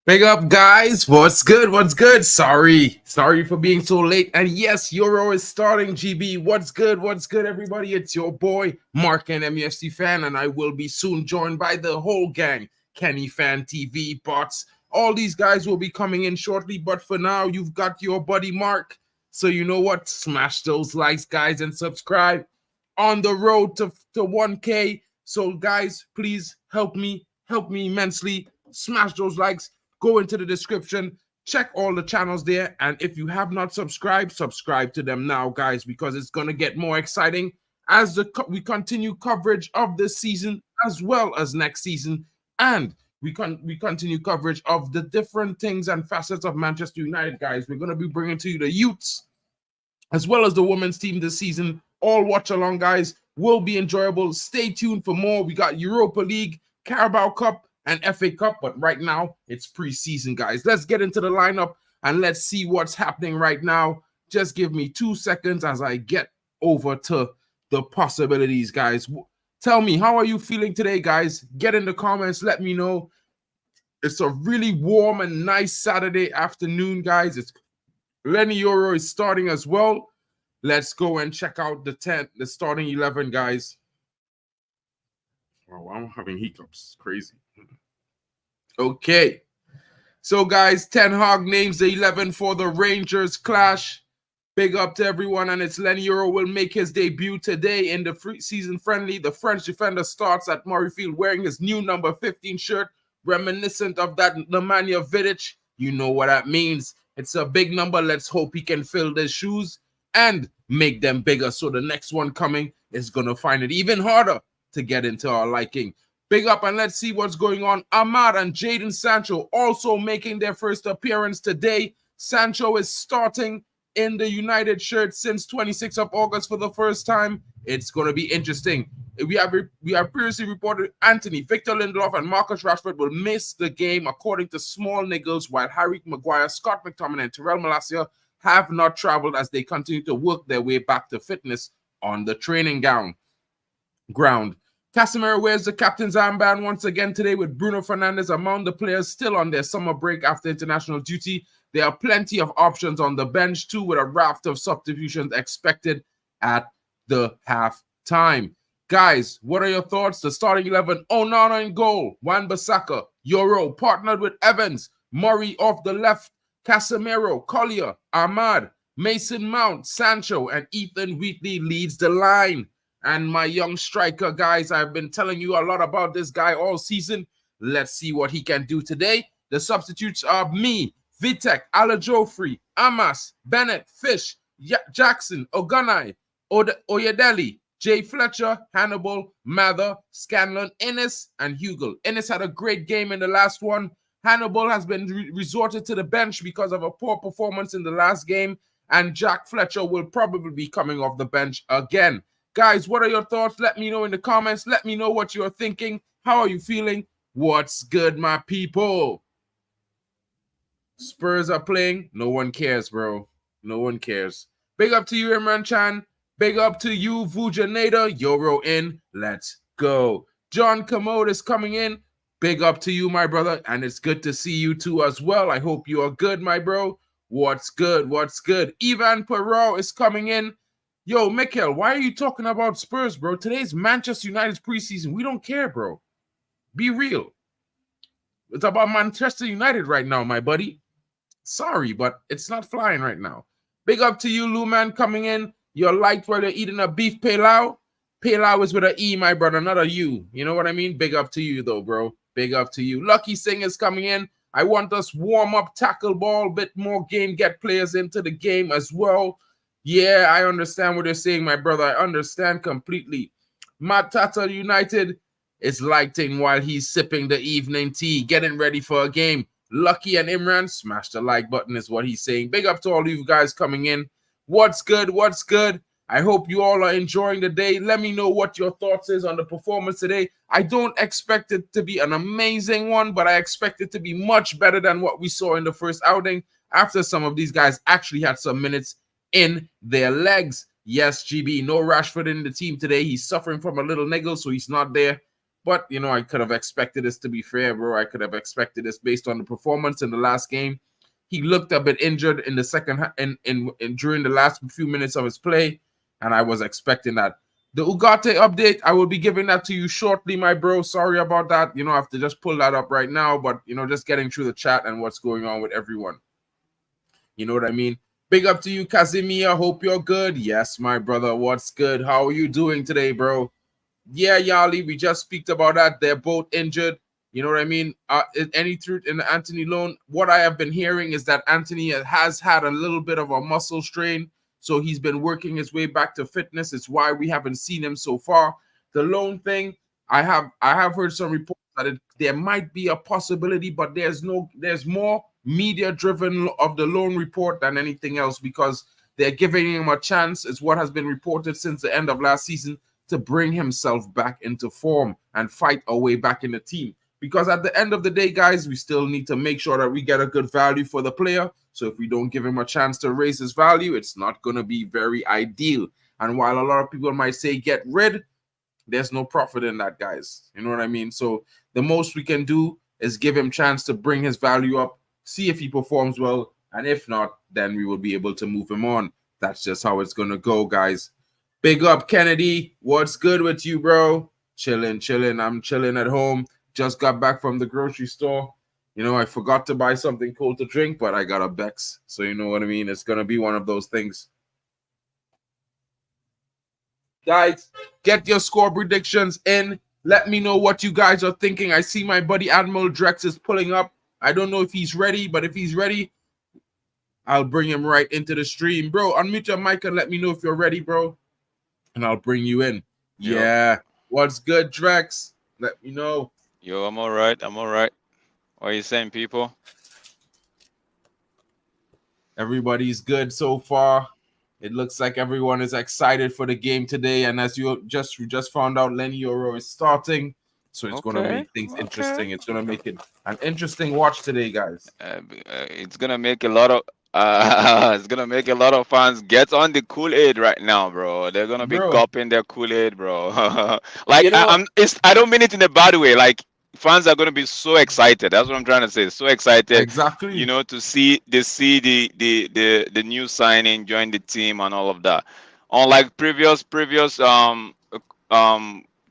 Big up, guys. What's good? What's good? Sorry for being so late. And yes, Euro is starting, GB. What's good? What's good, everybody? It's your boy, Mark, and MUFC fan, and I will be soon joined by the whole gang. Kenny Fan TV, bots. All these guys will be coming in shortly, but for now, you've got your buddy Mark. So you know what? Smash those likes, guys, and subscribe on the road to 1K. So, guys, please help me immensely. Smash those likes. Go into the description, check all the channels there, and if you have not subscribed, subscribe to them now, guys, because it's going to get more exciting as we continue coverage of this season as well as next season, and we continue coverage of the different things and facets of Manchester United, guys. We're going to be bringing to you the youths as well as the women's team this season. All watch along, guys. Will be enjoyable. Stay tuned for more. We got Europa League, Carabao Cup, and FA Cup, but right now it's preseason, guys. Let's get into the lineup and let's see what's happening right now. Just give me 2 seconds as I get over to the possibilities, guys. Tell me, how are you feeling today, guys? Get in the comments. Let me know. It's a really warm and nice Saturday afternoon, guys. It's Lenny Yoro is starting as well. Let's go and check out the starting 11, guys. Oh, I'm having hiccups. Crazy. Okay. So, guys, Ten Hag names the 11 for the Rangers clash. Big up to everyone, and it's Lenny Yoro will make his debut today in the season friendly. The French defender starts at Murrayfield wearing his new number 15 shirt, reminiscent of that Nemanja Vidic. You know what that means. It's a big number. Let's hope he can fill their shoes and make them bigger. So the next one coming is going to find it even harder to get into our liking. Big up, and let's see what's going on. Amad and Jadon Sancho also making their first appearance today. Sancho is starting in the United shirt since 26th of August for the first time. It's going to be interesting. We have previously reported Anthony, Victor Lindelof, and Marcus Rashford will miss the game, according to Small Niggles, while Harry Maguire, Scott McTominay, and Terrell Malacia have not traveled as they continue to work their way back to fitness on the training ground. Casemiro wears the captain's armband once again today with Bruno Fernandes among the players still on their summer break after international duty. There are plenty of options on the bench too, with a raft of substitutions expected at the half time. Guys, what are your thoughts? The starting 11, Onana in goal, Wan-Bissaka, Yoro, partnered with Evans, Murray off the left, Casemiro, Collier, Ahmad, Mason Mount, Sancho, and Ethan Wheatley leads the line. And my young striker, guys, I've been telling you a lot about this guy all season. Let's see what he can do today. The substitutes are me, Vitek, Alajofri, Amas, Bennett, Fish, Jackson, Ogunai, Oyedeli, Jay Fletcher, Hannibal, Mather, Scanlon, Ennis, and Hugel. Ennis had a great game in the last one. Hannibal has been resorted to the bench because of a poor performance in the last game. And Jack Fletcher will probably be coming off the bench again. Guys, what are your thoughts? Let me know in the comments. Let me know what you're thinking. How are you feeling? What's good, my people? Spurs are playing. No one cares, bro. No one cares. Big up to you, Imran Chan. Big up to you, Vujanada. Yoro in. Let's go. John Commode is coming in. Big up to you, my brother. And it's good to see you too as well. I hope you are good, my bro. What's good? What's good? Ivan Perot is coming in. Yo, Mikhail, why are you talking about Spurs, bro? Today's Manchester United's preseason. We don't care, bro. Be real. It's about Manchester United right now, my buddy. Sorry, but it's not flying right now. Big up to you, Luman, coming in. You're liked while you're eating a beef pilau. Pilau is with an E, my brother, not a U. You know what I mean? Big up to you, though, bro. Big up to you. Lucky Singh is coming in. I want us warm up, tackle ball, bit more game, get players into the game as well. Yeah, I understand what you're saying, my brother. I understand completely. Matt Tata United is lighting while he's sipping the evening tea, getting ready for a game. Lucky and Imran, smash the like button is what he's saying. Big up to all you guys coming in. What's good? What's good? I hope you all are enjoying the day. Let me know what your thoughts is on the performance today. I don't expect it to be an amazing one, but I expect it to be much better than what we saw in the first outing after some of these guys actually had some minutes in their legs. Yes, GB, no Rashford in the team today. He's suffering from a little niggle, so he's not there. But, you know, I could have expected this, to be fair, bro. I could have expected this based on the performance in the last game. He looked a bit injured in the second in during the last few minutes of his play, and I was expecting that. The Ugarte update, I will be giving that to you shortly, my bro. Sorry about that. You know, I have to just pull that up right now, but, you know, just getting through the chat and what's going on with everyone. You know what I mean? Big up to you, Casimir. Hope you're good. Yes, my brother. What's good? How are you doing today, bro? Yeah, Yali, we just speak about that. They're both injured. You know what I mean? Any truth in the Anthony loan? What I have been hearing is that Anthony has had a little bit of a muscle strain, so he's been working his way back to fitness. It's why we haven't seen him so far. The loan thing, I have heard some reports that there might be a possibility, but there's more media driven of the loan report than anything else, because they're giving him a chance. It's what has been reported since the end of last season, to bring himself back into form and fight our way back in the team. Because at the end of the day, guys, we still need to make sure that we get a good value for the player. So if we don't give him a chance to raise his value, it's not going to be very ideal. And while a lot of people might say get rid, there's no profit in that, guys. You know what I mean? So the most we can do is give him a chance to bring his value up, see if he performs well, and if not, then we will be able to move him on. That's just how it's going to go, guys. Big up, Kennedy. What's good with you, bro? Chilling. I'm chilling at home. Just got back from the grocery store. You know, I forgot to buy something cold to drink, but I got a Bex. So you know what I mean? It's going to be one of those things. Guys, get your score predictions in. Let me know what you guys are thinking. I see my buddy Admiral Drex is pulling up. I don't know if he's ready, but if he's ready, I'll bring him right into the stream. Bro, unmute your mic and let me know if you're ready, bro. And I'll bring you in. Yo. Yeah. What's good, Drex? Let me know. Yo, I'm all right. What are you saying, people? Everybody's good so far. It looks like everyone is excited for the game today. And as you just found out, Lenny Yoro is starting. So it's going to make things interesting. It's going to make it an interesting watch today, guys. It's gonna make a lot of it's gonna make a lot of fans get on the Kool-Aid right now, bro. They're gonna be Bro, gulping their Kool-Aid, bro. you know, I don't mean it in a bad way. Like, fans are gonna be so excited. That's what I'm trying to say. So excited, exactly. to see the new signing join the team and all of that. Unlike previous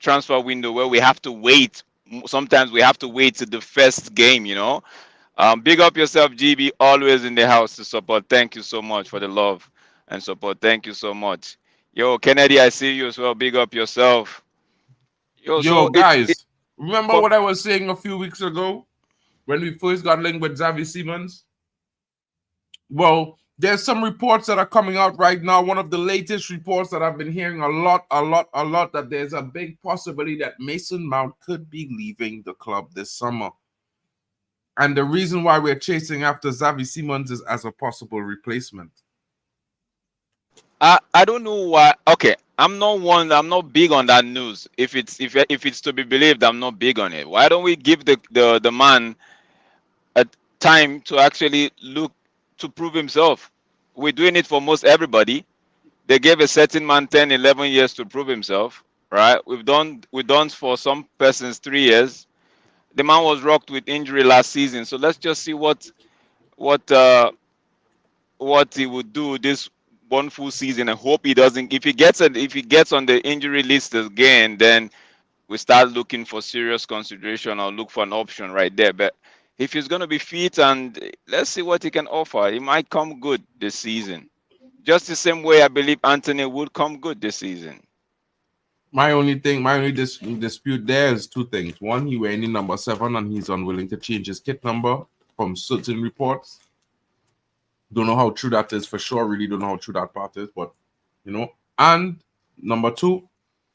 transfer window where we have to wait. Sometimes we have to wait to the first game. Big up yourself, GB. Always in the house to support. Thank you so much for the love and support. Thank you so much. Yo, Kennedy, I see you as well. Big up yourself. Yo, Yo, so it guys, remember what I was saying a few weeks ago when we first got linked with Xavi Simons? Well, there's some reports that are coming out right now. One of the latest reports that I've been hearing a lot, that there's a big possibility that Mason Mount could be leaving the club this summer. And the reason why we're chasing after Xavi Simons is as a possible replacement. I don't know why. Okay, I'm not big on that news. If it's to be believed, I'm not big on it. Why don't we give the man a time to actually look to prove himself? We're doing it for most everybody. They gave a certain man 10, 11 years to prove himself, right? We've done for some persons 3 years. The man was rocked with injury last season, so let's just see what uh what he would do this one full season. I hope he doesn't. If he gets on the injury list again, then we start looking for serious consideration or look for an option right there. But if he's gonna be fit, and let's see what he can offer, he might come good this season. Just the same way I believe Anthony would come good this season. My only dispute there is two things. One, he wearing number 7 and he's unwilling to change his kit number from certain reports. Don't know how true that is for sure. Really don't know how true that part is, but And number 2,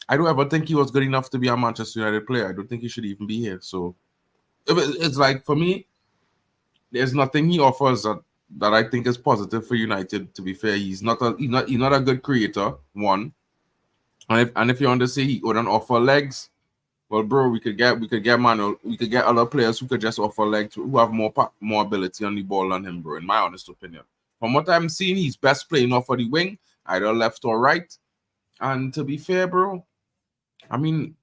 I don't ever think he was good enough to be a Manchester United player. I don't think he should even be here. So it's like, for me, there's nothing he offers that I think is positive for United. To be fair, he's not a good creator. One, and if you want to say he wouldn't offer legs, well, bro, we could get other players who could just offer legs, who have more ability on the ball than him, bro. In my honest opinion, from what I'm seeing, he's best playing off of the wing, either left or right. And to be fair, bro, I mean,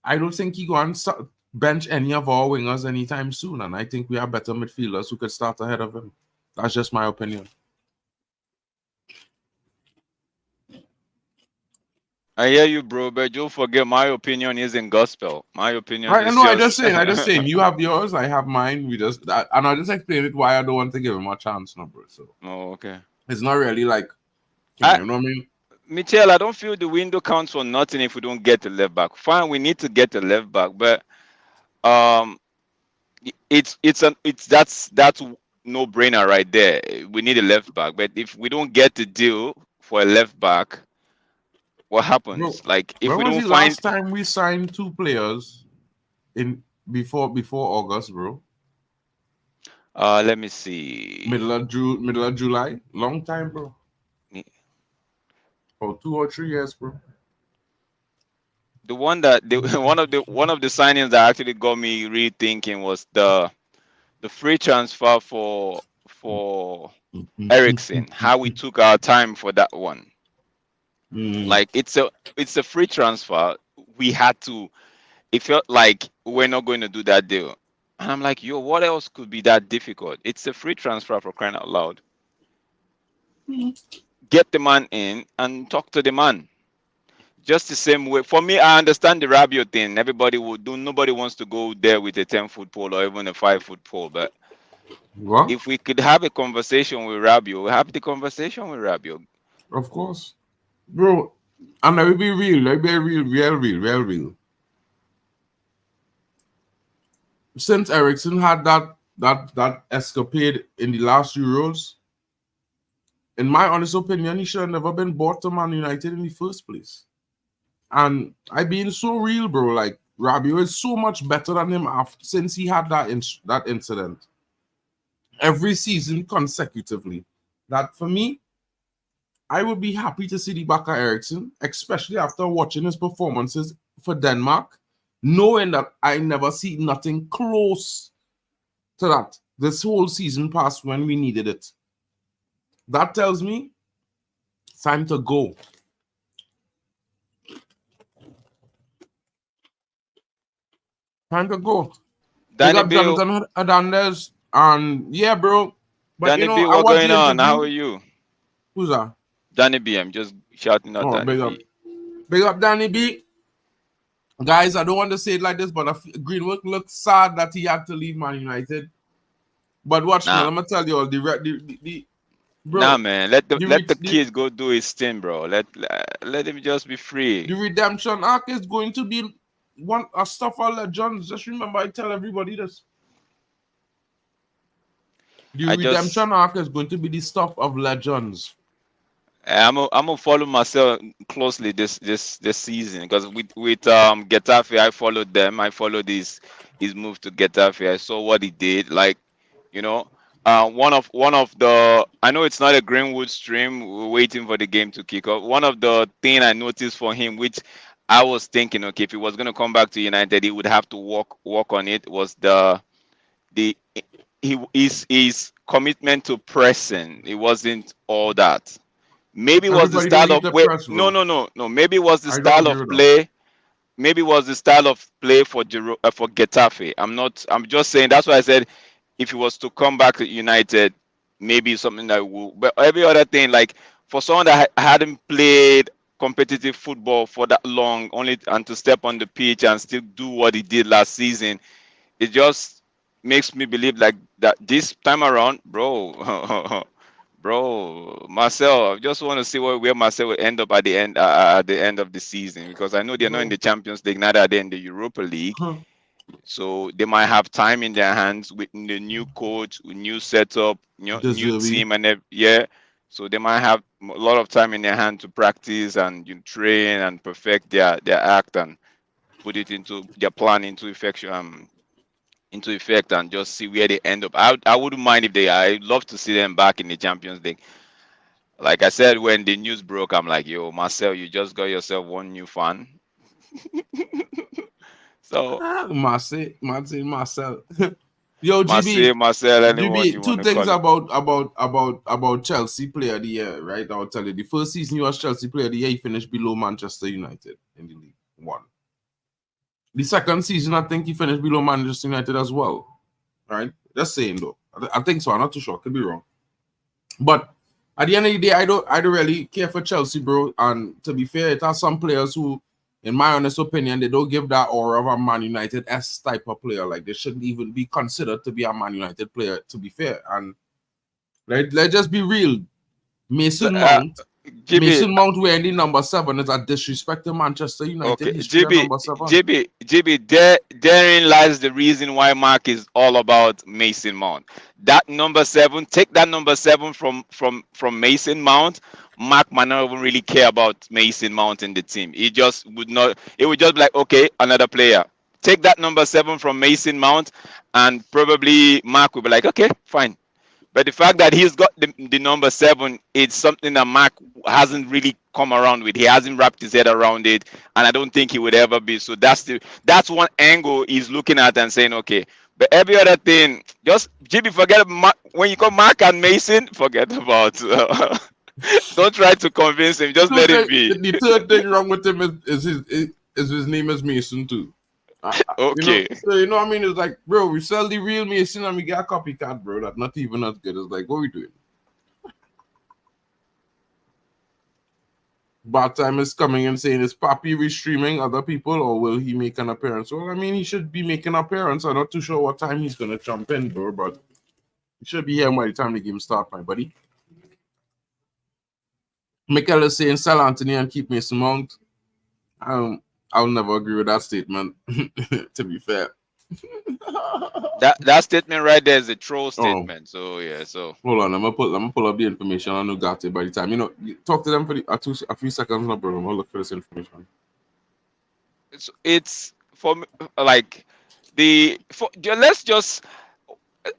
I don't think he going to bench any of our wingers anytime soon, and I think we have better midfielders who could start ahead of him. That's just my opinion. I hear you, bro, but don't forget my opinion isn't gospel. My opinion Right, I is know. just I just saying. You have yours, I have mine. And I just explain it why I don't want to give him a chance, number. So Oh, okay. it's not really like, I you know what I mean? Michelle, I don't feel the window counts for nothing if we don't get a left back. Fine, we need to get a left back, but um that's no brainer right there. We need a left back, but if we don't get the deal for a left back, what Bro, happens? Like if when we was don't the find last time we signed 2 players in before August, bro? let me see. Middle of July? Long time, bro. Oh, 2 or 3 years, bro. The one that the one of the signings that actually got me rethinking was the free transfer for Ericsson. How we took our time for that one. Like it's a free transfer. We had to. It felt like we're not going to do that deal. And I'm like, yo, what else could be that difficult? It's a free transfer for crying out loud. Get the man in and talk to the man. Just the same way. For me, I understand the Rabiot thing. Everybody would do. Nobody wants to go there with a 10-foot pole or even a 5-foot pole. But What? if we could have a conversation with Rabiot, we have the conversation with Rabiot. Of course. Bro, and let me be real. Let me be real. Since Ericsson had that escapade in the last Euros, in my honest opinion, he should have never been bought to Man United in the first place. And I being so real, bro. Like Rabiot is so much better than him after since he had that incident. Every season consecutively. That for me, I would be happy to see the back of Ericsson, especially after watching his performances for Denmark, knowing that I never see nothing close to that this whole season past when we needed it. That tells me it's time to go. Time to go. They Danny got Bill, Jonathan Hernandez, and yeah, bro. But Danny you know, B, I what watched going the on? How are interview. you? Who's that? Danny B, I'm just shouting out Oh, Danny B. big up, Danny B. Guys, I don't want to say it like this, but Greenwood looked sad that he had to leave Man United. But watch me, Nah, I'm gonna tell you all nah, bro, man. Let the kid go do his thing, bro. Let him just be the free. redemption arc is going to be a stuff of legends. Just remember, I tell everybody this. The I just redemption arc is going to be the stuff of legends. I'm gonna follow myself closely this season because with Getafe I followed them. I followed his move to Getafe. I saw what he did. Like, you know, one of the, I know it's not a Greenwood stream. We're waiting for the game to kick off. One of the thing I noticed for him, which I was thinking, okay, if he was gonna come back to United, he would have to work on it. Was the his commitment to pressing. It wasn't all that. Maybe it was the Everybody don't style need of the wait. press, No, bro. no, no, no. Maybe it was the I don't style agree of with that. play. Maybe it was the style of play for for Getafe. I'm not. I'm just saying. That's why I said if he was to come back to United, maybe something that will. But every other thing, like for someone that hadn't played competitive football for that long, only and to step on the pitch and still do what he did last season, it just makes me believe like that this time around, bro. Bro, Marcel, I just want to see where Marcel will end up at the end of the season because I know they're not in Bro. the Champions League, neither are they in the Europa League. So they might have time in their hands with the new coach, with new setup, new Deserving. team, and yeah. So they might have a lot of time in their hand to practice and train and perfect their act and put it into their plan into effect and just see where they end up. I wouldn't mind if I'd love to see them back in the Champions League. Like I said, when the news broke, I'm like, yo, Marcel, you just got yourself one new fan. So, Marcel. Yo, Marcel, anyone GB, you want two to things call it. about Chelsea player of the year, right? I'll tell you. The first season he was Chelsea player of the year, he finished below Manchester United in the league. One. The second season, I think he finished below Manchester United as well. Right? Just saying though. I think so. I'm not too sure. Could be wrong. But at the end of the day, I don't really care for Chelsea, bro. And to be fair, it has some players who, in my honest opinion, they don't give that aura of a Man United S type of player. Like they shouldn't even be considered to be a Man United player, to be fair. And let's just be real. Mason Mount wearing the number 7 is a disrespect to Manchester United. Okay, History of number 7. Therein lies the reason why Mark is all about Mason Mount. That number 7, take that number 7 from Mason Mount. Mark might not even really care about Mason Mount in the team. He just would not. It would just be like, okay, another player. Take that number 7 from Mason Mount, and probably Mark would be like, okay, fine. But the fact that he's got the number 7, it's something that Mark hasn't really come around with. He hasn't wrapped his head around it, and I don't think he would ever be. So that's one angle he's looking at and saying, okay. But every other thing, just GB, forget about when you call Mark and Mason, forget about. Don't try to convince him. Just let it be. The third thing wrong with him is his name is Mason too. Okay. You know what I mean? It's like, bro, we sell the real Mason and we got a copycat, bro. That's not even as good. It's like, what are we doing? Bad time is coming and saying, is Papi restreaming other people or will he make an appearance? Well, I mean, he should be making an appearance. I'm not too sure what time he's going to jump in, bro, but he should be here by the time the game starts, my buddy. Mikel is saying, sell Anthony and keep Mason Mount. I'll never agree with that statement, to be fair. that statement right there is a troll statement. So yeah, so hold on, I'm gonna pull up the information on Nugatti by the time. You talk to them for a few seconds, no problem. I'll look for this information. It's for like let's just.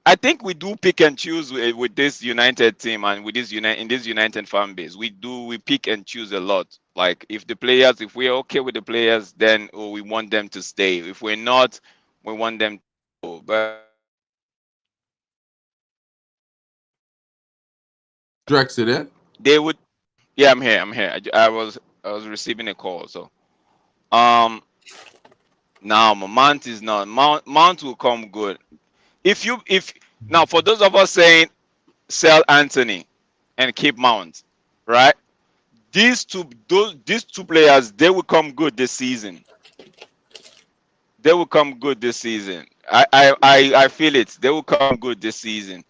I think we do pick and choose with this United team and with this United fan base. We pick and choose a lot. Like if we're okay with the players, then we want them to stay. If we're not, we want them to go. But Drex, you there? They would. Yeah, I'm here. I was receiving a call. So, now Mount is not. Mount will come good. If now for those of us saying sell Anthony and keep Mount, right? These two players, they will come good this season. They will come good this season. I feel it. They will come good this season.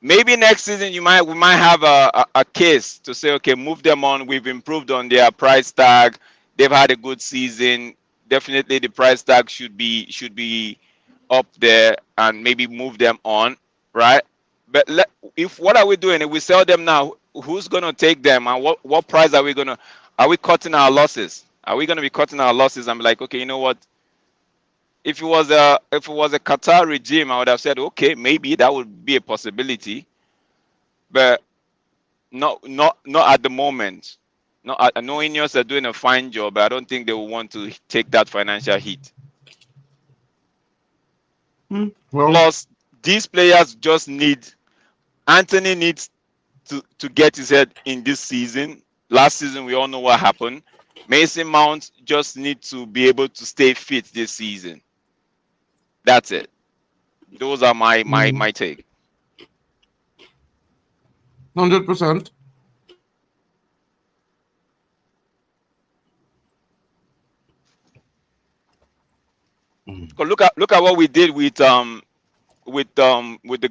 Maybe next season we might have a case to say, okay, move them on. We've improved on their price tag. They've had a good season. Definitely the price tag should be up there and maybe move them on, right? But what are we doing? If we sell them now, who's gonna take them and what price are we cutting our losses? Are we gonna be cutting our losses? I'm like, okay, you know what? If it was a Qatar regime, I would have said, okay, maybe that would be a possibility, but not at the moment. I know Ineos are doing a fine job, but I don't think they will want to take that financial hit. Well, plus, these players just Anthony needs to get his head in this season. Last season, we all know what happened. Mason Mount just needs to be able to stay fit this season. That's it. Those are my take. 100%. Look at what we did with the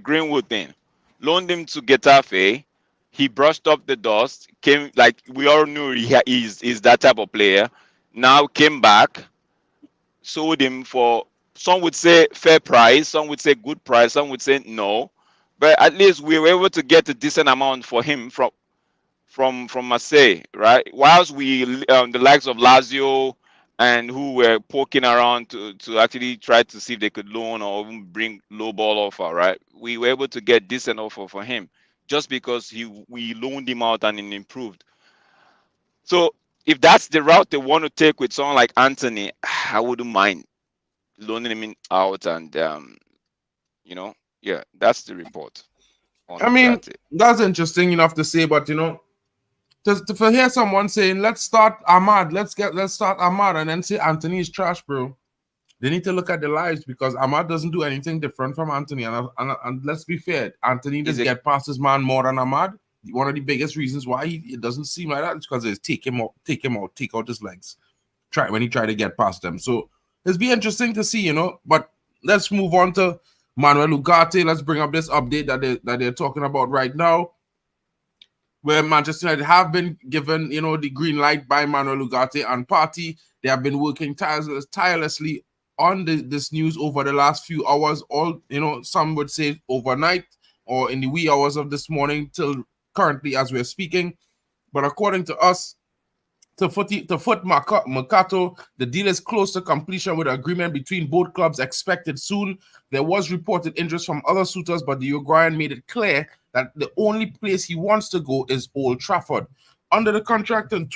Greenwood thing. Loaned him to Getafe. He brushed up the dust. Came, like we all knew he's that type of player. Now came back, sold him for, some would say fair price, some would say good price, some would say no. But at least we were able to get a decent amount for him from Marseille, right? Whilst the likes of Lazio and who were poking around to actually try to see if they could loan or even bring low ball offer, right? We were able to get decent offer for him just because we loaned him out and he improved. So if that's the route they want to take with someone like Anthony, I wouldn't mind loaning him out and yeah, that's the report. I mean, that's interesting enough to say, but to hear someone saying, let's start Ahmad, let's start Ahmad, and then say Anthony is trash, bro. They need to look at their lives because Ahmad doesn't do anything different from Anthony. And let's be fair, Anthony does get past his man more than Ahmad. One of the biggest reasons why it doesn't seem like that is because it's take out his legs. When he tried to get past them. So it's be interesting to see, But let's move on to Manuel Ugarte. Let's bring up this update that they're talking about right now, where Manchester United have been given, the green light by Manuel Ugarte and party. They have been working tirelessly on this news over the last few hours. All, some would say overnight or in the wee hours of this morning till currently as we're speaking. But according to us, to foot Mercato, the deal is close to completion with an agreement between both clubs expected soon. There was reported interest from other suitors, but the Uruguayan made it clear that the only place he wants to go is Old Trafford. Under the contract of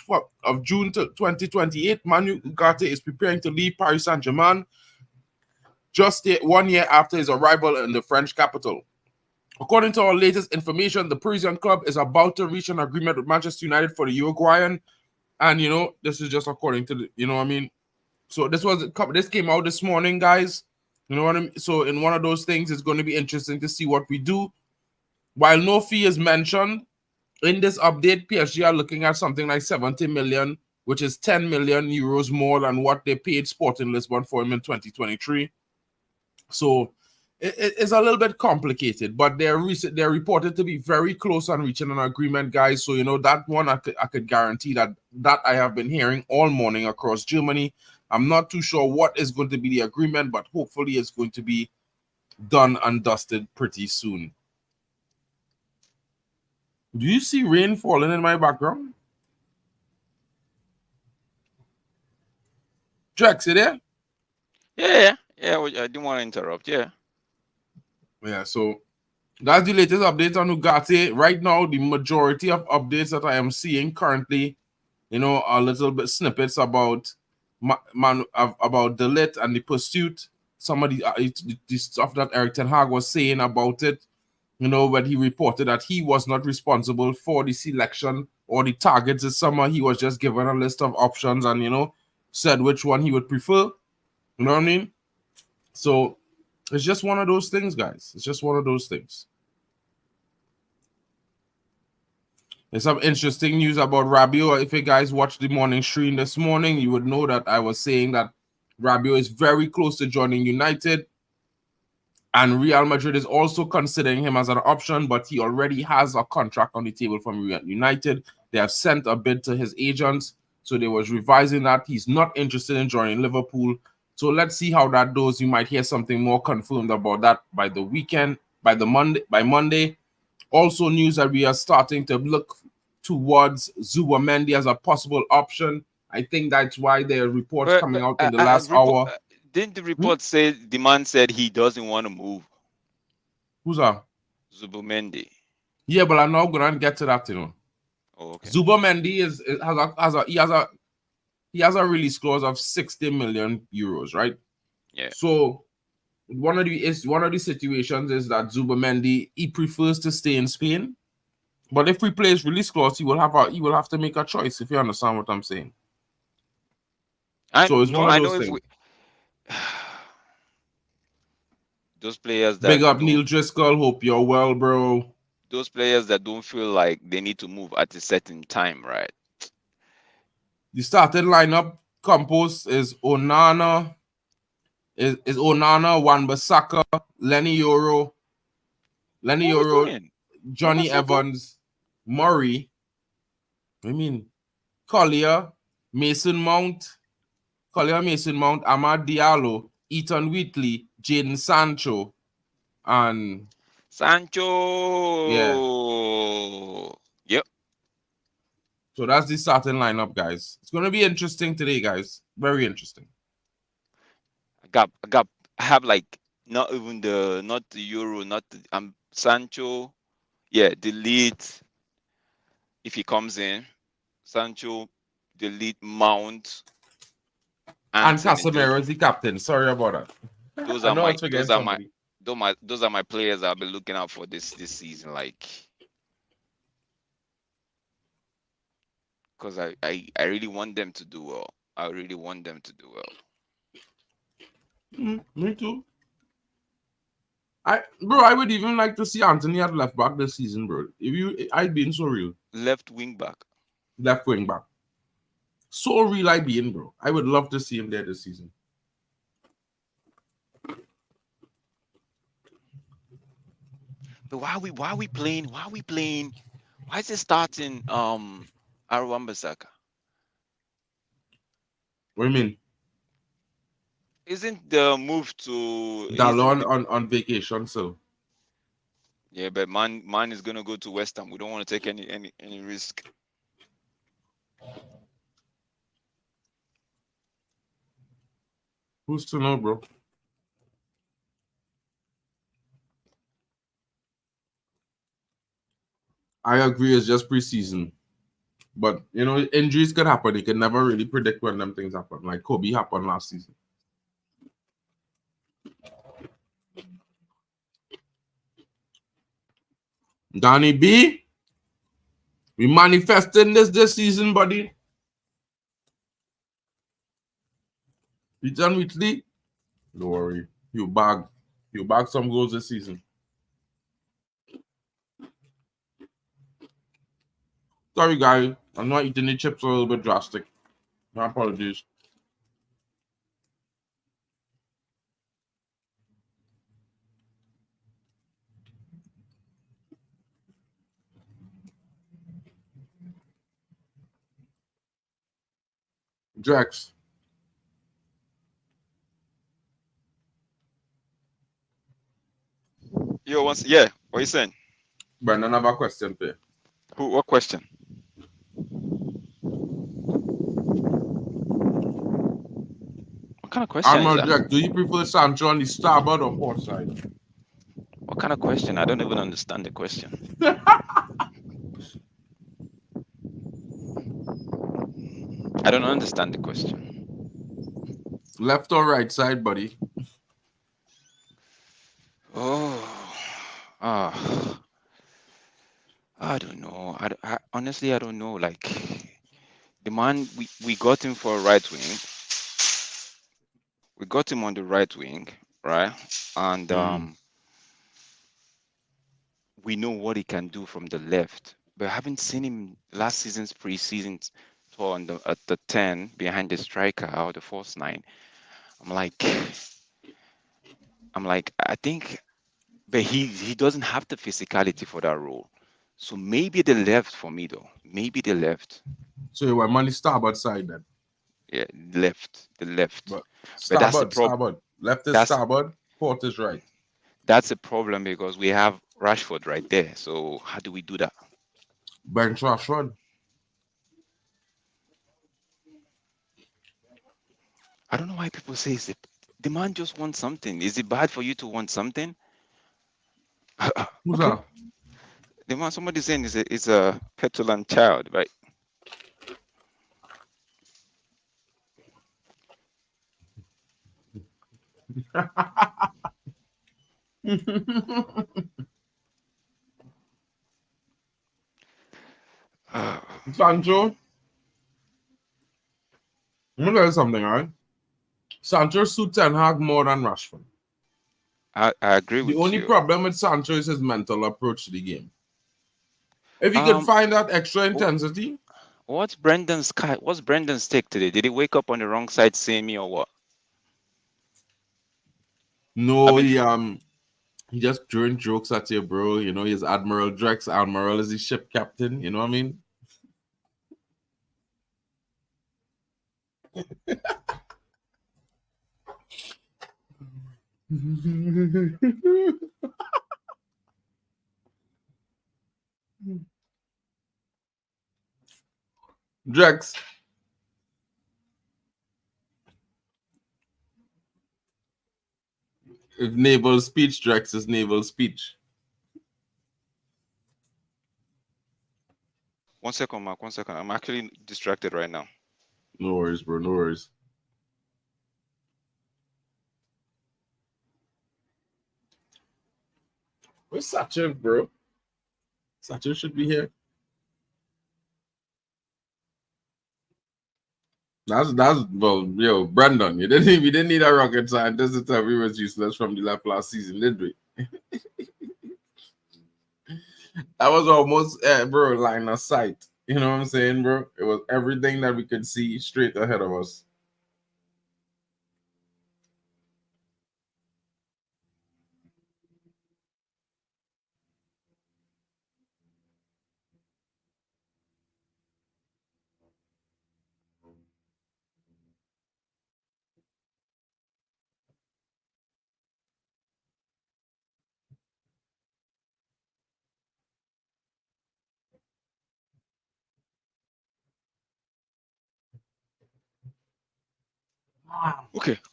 June 2028, Manu Ugarte is preparing to leave Paris Saint-Germain just 1 year after his arrival in the French capital. According to our latest information, the Parisian club is about to reach an agreement with Manchester United for the Uruguayan. And, this is just according to So this came out this morning, guys. You know what I mean? So in one of those things, it's going to be interesting to see what we do. While no fee is mentioned, in this update, PSG are looking at something like 70 million, which is 10 million euros more than what they paid Sporting Lisbon for him in 2023. So it's a little bit complicated, but they're reported to be very close on reaching an agreement, guys. So that one I could guarantee that I have been hearing all morning across Germany. I'm not too sure what is going to be the agreement, but hopefully it's going to be done and dusted pretty soon. Do you see rain falling in my background? Jack, you there? Yeah. I didn't want to interrupt. Yeah. So that's the latest update on Ugarte. Right now, the majority of updates that I am seeing currently, are little bit snippets about about the lit and the pursuit. Some of the stuff that Erik ten Hag was saying about it, when he reported that he was not responsible for the selection or the targets this summer. He was just given a list of options and, said which one he would prefer. You know what I mean? So it's just one of those things, guys. It's just one of those things. There's some interesting news about Rabiot. If you guys watched the morning stream this morning, you would know that I was saying that Rabiot is very close to joining United. And Real Madrid is also considering him as an option, but he already has a contract on the table from Real United. They have sent a bid to his agents, so they was revising that. He's not interested in joining Liverpool. So let's see how that goes. You might hear something more confirmed about that by the weekend, by Monday. Also, news that we are starting to look towards Zubomendi as a possible option. I think that's why there are reports coming out in the last hour. Didn't the report say the man said he doesn't want to move? Who's that? Zubomendi. Yeah, but I'm not gonna get to that, Oh, okay. Zubomendi he has a release clause of 60 million euros, right? Yeah. So one of the situations is that Zubomendi, he prefers to stay in Spain, but if we play his release clause, he will have to make a choice. If you understand what I'm saying. So it's one of those things. Those players that big up Neil Driscoll. Hope you're well, bro. Those players that don't feel like they need to move at a certain time, right? The starting lineup composed is Onana. Is Onana, Wan-Bissaka, Lenny Yoro, Johnny Evans, Murray. Collier, Mason Mount, Amad Diallo, Ethan Wheatley, Jadon Sancho, and Sancho. Yeah. Yep. So that's the starting lineup, guys. It's gonna be interesting today, guys. Very interesting. I have like not the Euro, Sancho. Yeah, delete if he comes in. Sancho, delete Mount. And Casemiro is the captain. Sorry about that. Those are my players I've been looking out for this season, like, because I really want them to do well. Me too. I would even like to see Anthony at left back this season, bro. I'd been so real. Left wing back. Left wing back. So real I been, bro. I would love to see him there this season. But why are we playing? Why is it starting Arwambasaka? What do you mean? Isn't the move to Dallon on vacation, so yeah, but man is gonna go to West Ham. We don't want to take any risk. who's to know, bro? I agree, it's just preseason. But you know, injuries could happen. You can never really predict when them things happen. Like Kobe happened last season. Danny B, we manifesting this season, buddy. You done with Lee? Don't worry. You bag some goals this season. Sorry, guys. I'm not eating the chips a little bit drastic. My apologies. Drax. Yo, what are you saying? Brandon, I have a question for you. What question? What kind of question is that? Jack, do you prefer Sancho on the starboard or port side? What kind of question? I don't even understand the question. I don't understand the question. Left or right side, buddy? I don't know. Honestly, I don't know. Like the man, we got him for a right wing. We got him on the right wing, right? And we know what he can do from the left. But I haven't seen him last season's preseason tour at the 10 behind the striker or the false 9. I'm like, I think, but he doesn't have the physicality for that role. So maybe the left for me though. Maybe the left. So you want money starboard side then? Yeah, the left. But that's the starboard. Left is starboard, port is right. That's a problem because we have Rashford right there. So how do we do that? Bench Rashford. I don't know why people say the man just wants something. Is it bad for you to want something? Who's that? The man somebody's saying is a petulant child, right? Sancho. I'm gonna tell you something, right? Sancho suits Ten Hag more than Rashford. I agree with you. The only problem with Sancho is his mental approach to the game. If he could find that extra intensity. What's Brendan's take today? Did he wake up on the wrong side seeing me or what? No, he just throwing jokes at you, bro. You know, he's Admiral Drex. Admiral is the ship captain. You know what I mean? Drex. If naval speech, Drex is naval speech. 1 second, Mark. 1 second. I'm actually distracted right now. No worries, bro. No worries. Where's Sacha, bro? Sacha should be here. That's well, yo, Brandon. We didn't need a rocket scientist to tell we was useless from the left last season, did we? That was almost bro, line of sight. You know what I'm saying, bro? It was everything that we could see straight ahead of us.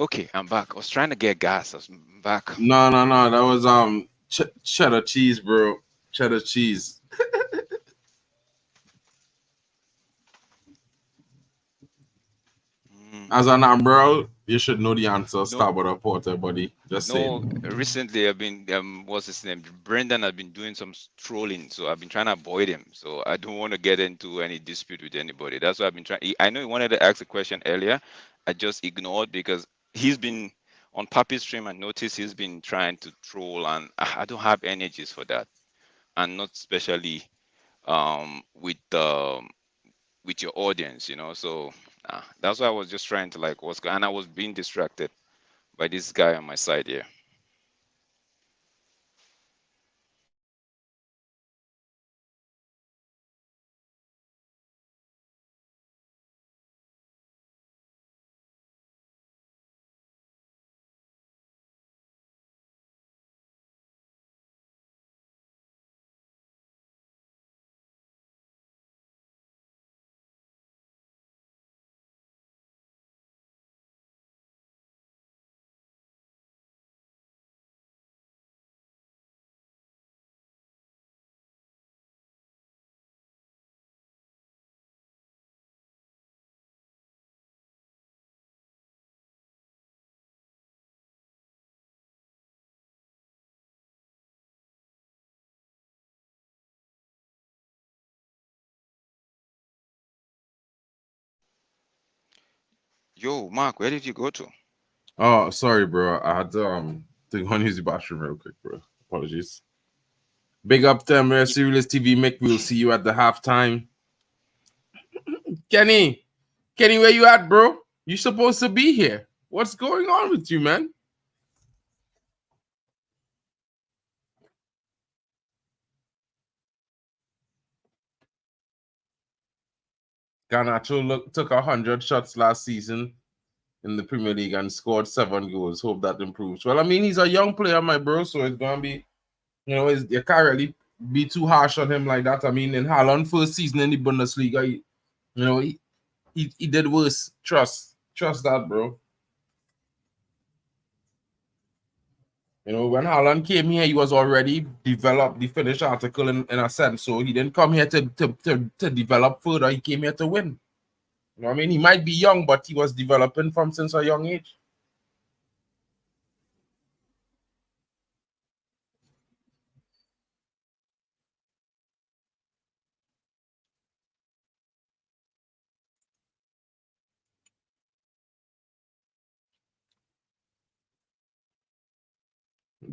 Okay, I'm back. I was trying to get gas. I was back. No. That was cheddar cheese, bro. Cheddar cheese. Mm. As an Ambrel, you should know the answer. No, Starboard reporter, buddy. Just no. saying. Recently, I've been what's his name? Brendan has been doing some trolling, so I've been trying to avoid him. So I don't want to get into any dispute with anybody. That's why I've been trying. I know he wanted to ask a question earlier. I just ignored because he's been on Papi's stream. I noticed he's been trying to troll, and I don't have energies for that, and not especially with your audience, you know. So that's why I was just trying to like what's going, and I was being distracted by this guy on my side here. Yo, Mark, where did you go to? Oh, sorry, bro. I had to go and use the bathroom real quick, bro. Apologies. Big up to them, Y- Serious TV. Mick, we'll see you at the halftime. Kenny, where you at, bro? You supposed to be here. What's going on with you, man? Garnacho took 100 shots last season in the Premier League and scored 7 goals. Hope that improves. Well, I mean, he's a young player, my bro, so it's gonna be, you can't really be too harsh on him like that. I mean, in Haaland first season in the Bundesliga, he did worse. Trust that, bro. When Haaland came here, he was already developed the finished article in a sense. So he didn't come here to develop further. He came here to win. You know what I mean? He might be young, but he was developing from since a young age.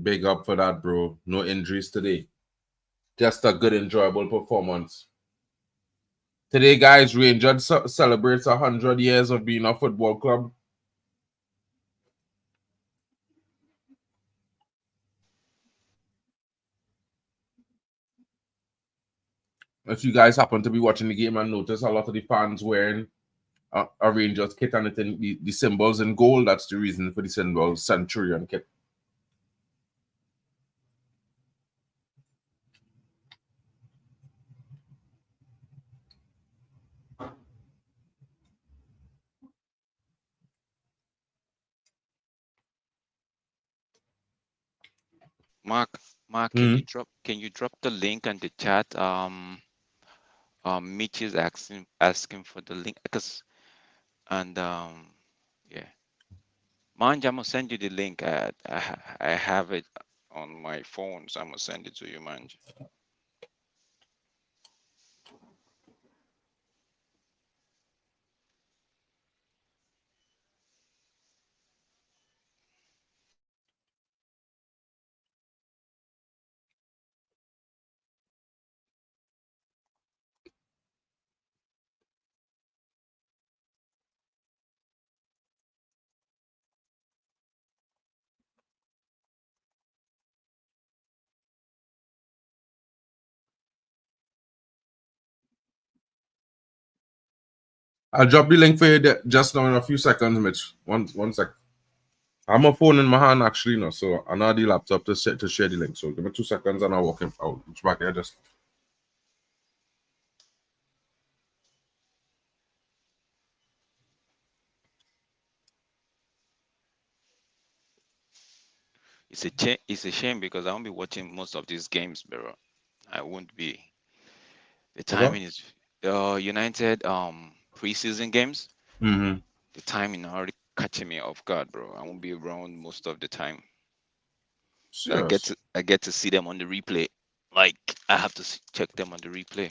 Big up for that, bro. No injuries today. Just a good, enjoyable performance. Today, guys, Rangers celebrates 100 years of being a football club. If you guys happen to be watching the game and notice a lot of the fans wearing a Rangers kit and it in the symbols in gold, that's the reason for the symbol Centurion kit. Mark, Mark, Hmm. can you drop the link on the chat? Mitch is asking for the link because and yeah, Manj, I'm gonna send you the link. I have it on my phone, so I'm gonna send it to you, Manj. I'll drop the link for you just now in a few seconds, Mitch. One sec. I'm a phone in my hand actually, no, so I know the laptop to share the link. So give me 2 seconds and I'll walk him out. It's back here just. It's a shame because I won't be watching most of these games, bro. I won't be. The timing is United preseason games. Mm-hmm. The timing already catching me off guard, bro. I won't be around most of the time. So I get to see them on the replay. Like I have to check them on the replay.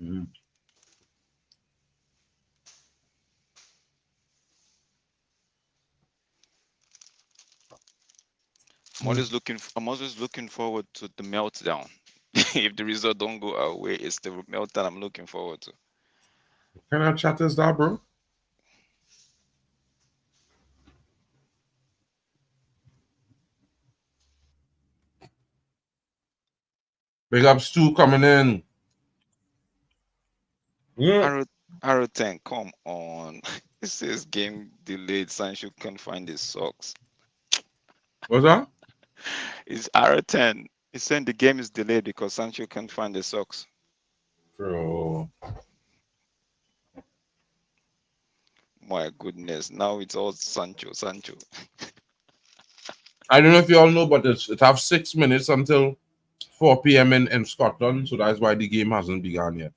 Mm-hmm. I'm always looking forward to the meltdown. If the result don't go our way, it's the meltdown I'm looking forward to. What kind of chat is that, bro? Big up Stu coming in. Yeah. Arrow 10, come on. It says game delayed. Sancho can't find his socks. What's that? It's Arrow 10. It's saying the game is delayed because Sancho can't find his socks. Bro. My goodness. Now it's all Sancho. I don't know if you all know, but it have 6 minutes until 4 p.m. in Scotland, so that's why the game hasn't begun yet.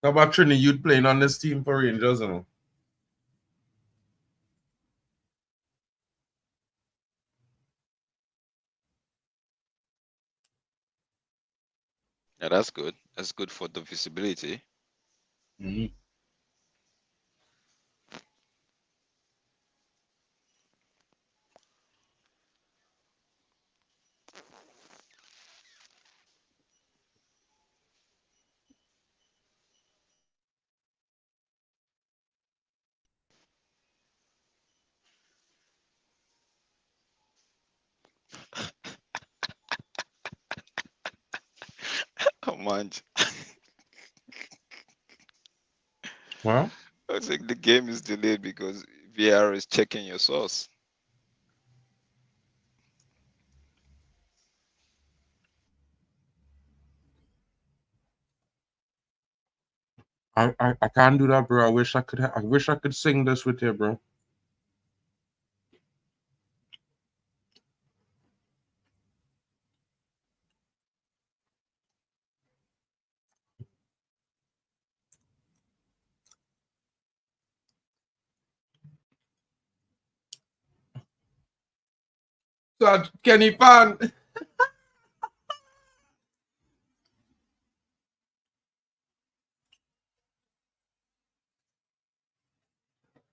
How about Trini? You'd playing on this team for Rangers, you know? Yeah, that's good. That's good for the visibility. Mm-hmm. Come on. Well, I think the game is delayed because VR is checking your source. I can't do that, bro. I wish I could sing this with you, bro. So Kenny Pan.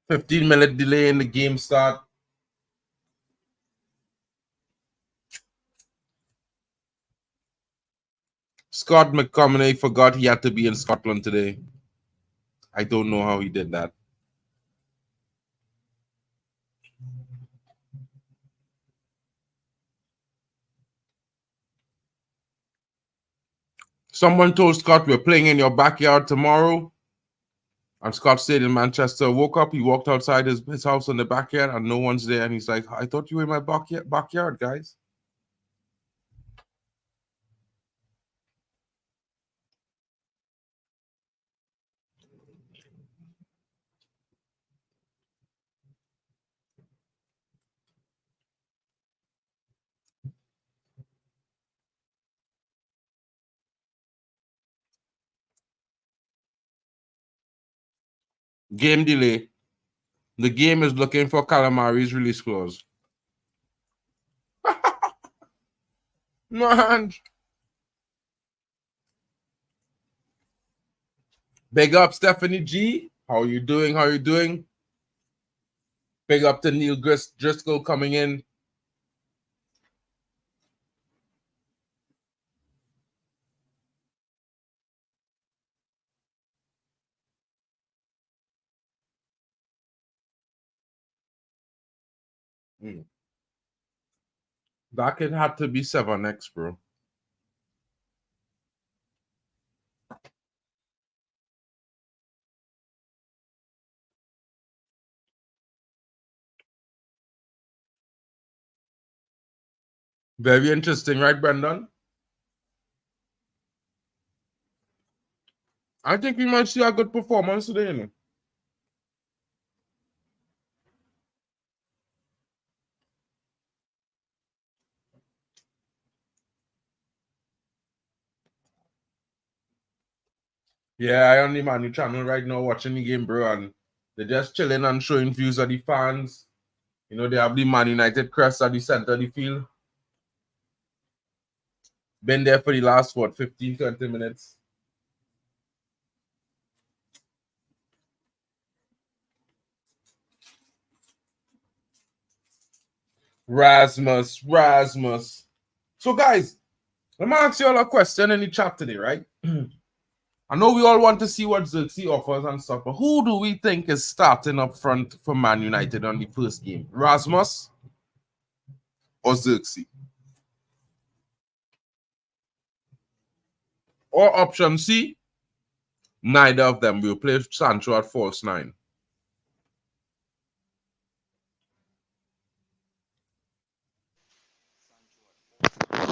15-minute delay in the game start. Scott McTominay forgot he had to be in Scotland today. I don't know how he did that. Someone told Scott we're playing in your backyard tomorrow. And Scott stayed in Manchester, woke up, he walked outside his house in the backyard and no one's there. And he's like, I thought you were in my backyard, guys. Game delay. The game is looking for Calamari's release clause. Man. Big up, Stephanie G. How you doing? How you doing? Big up to Neil Driscoll coming in. That kid had to be 7x, bro. Very interesting, right, Brendan? I think we might see a good performance today, you know. Yeah, I on the Man Utd channel right now watching the game, bro, and they're just chilling and showing views of the fans. You know, they have the Man United crest at the center of the field. Been there for the last, 15, 20 minutes. Rasmus. So, guys, let me ask you all a question in the chat today, right? I know we all want to see what Xerxes offers and stuff, but who do we think is starting up front for Man United on the first game? Rasmus or Xerxes? Or option C, neither of them. We'll play Sancho at false 9.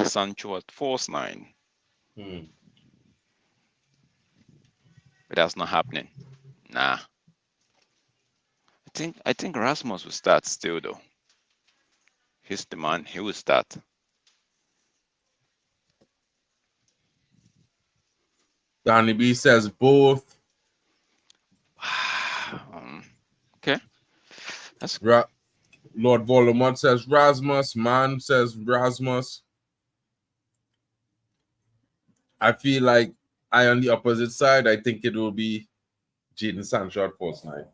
Sancho at false 9. But that's not happening. Nah. I think Rasmus will start still though. He's the man. He will start. Danny B says both. Okay. That's Lord Voldemort says Rasmus. Man says Rasmus. I feel like on the opposite side, I think it will be Jadon Sancho at false 9.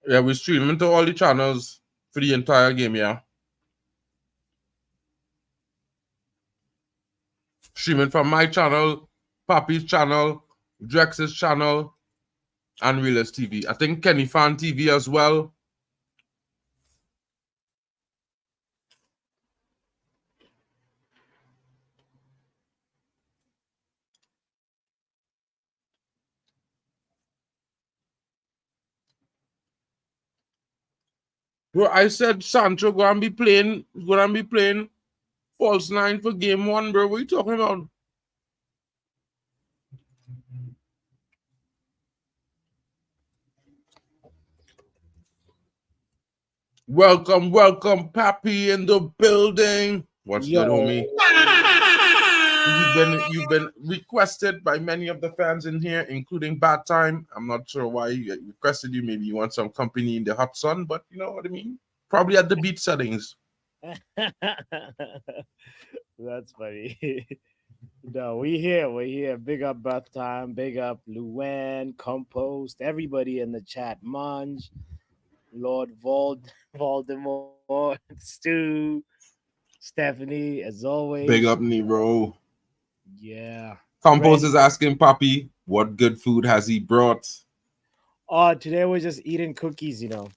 Yeah, we're streaming to all the channels for the entire game, yeah. Streaming from my channel, Papi's channel, Drex's channel, and Realist TV. I think Kenny Fan TV as well. Bro, I said Sancho gonna be playing false 9 for game 1, bro. What are you talking about? Welcome, Pappy in the building. What's good, homie? You've been requested by many of the fans in here, including Bad Time. I'm not sure why he requested you. Maybe you want some company in the hot sun, but you know what I mean? Probably at the beach settings. That's funny. No, we're here. Big up Bath Time, big up Luan, Compost, everybody in the chat. Munge, Lord Voldemort, Stu, Stephanie, as always. Big up Nero. Yeah. Compost is asking Papi, what good food has he brought? Oh, today we're just eating cookies, you know.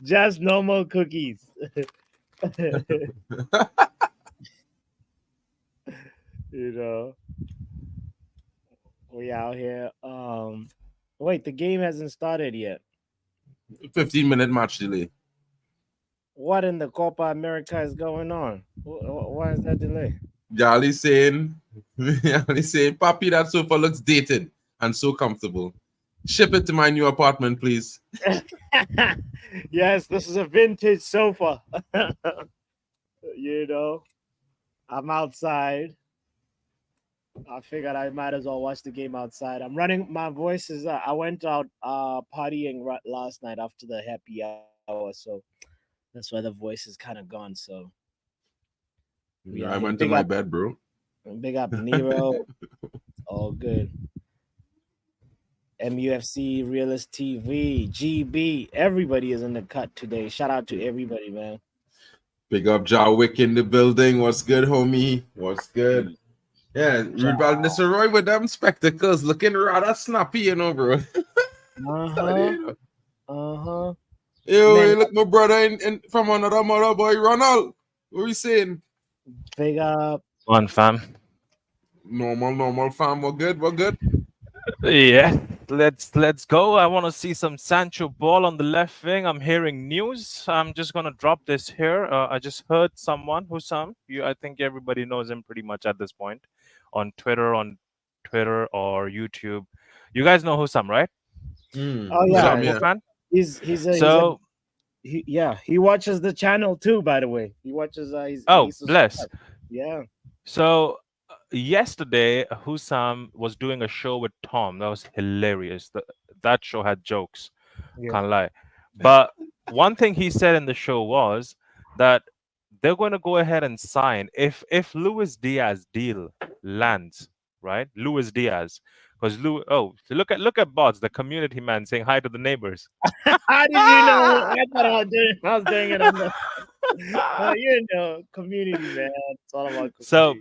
Just normal cookies. You know, we out here. Wait, the game hasn't started yet. 15-minute match delay. What in the Copa America is going on? Why is that delay? Jolly saying, Papi, that sofa looks dated and so comfortable. Ship it to my new apartment, please. Yes, this is a vintage sofa. You know, I'm outside. I figured I might as well watch the game outside. I'm running. My voice is. I went out partying last night after the happy hour, so that's why the voice is kind of gone. So Yeah, I went to my bed, bro. Big up Nero. All good. MUFC, Realist TV, GB. Everybody is in the cut today. Shout out to everybody, man. Big up Jawick in the building. What's good, homie? What's good? Yeah, Rude Mr. Roy with them spectacles looking rather snappy, you know, bro. Uh-huh. Yo, look, my brother in from another mother boy, Ronald. What are we saying? Big up. One fam. Normal fam. We're good. Yeah, let's go. I want to see some Sancho ball on the left wing. I'm hearing news. I'm just gonna drop this here. I just heard someone I think everybody knows him pretty much at this point on Twitter or YouTube. You guys know Hussam, right? Oh yeah, Liverpool fan? He watches the channel too, by the way. He watches bless. Yeah. So yesterday Hussam was doing a show with Tom. That was hilarious. That show had jokes. Can't lie. But one thing he said in the show was that they're going to go ahead and sign if Luis Diaz deal lands, right? Luis Diaz. Because look at Bots, the community man saying hi to the neighbors. How did you know? I thought I was doing it on the community, man. It's all about community. So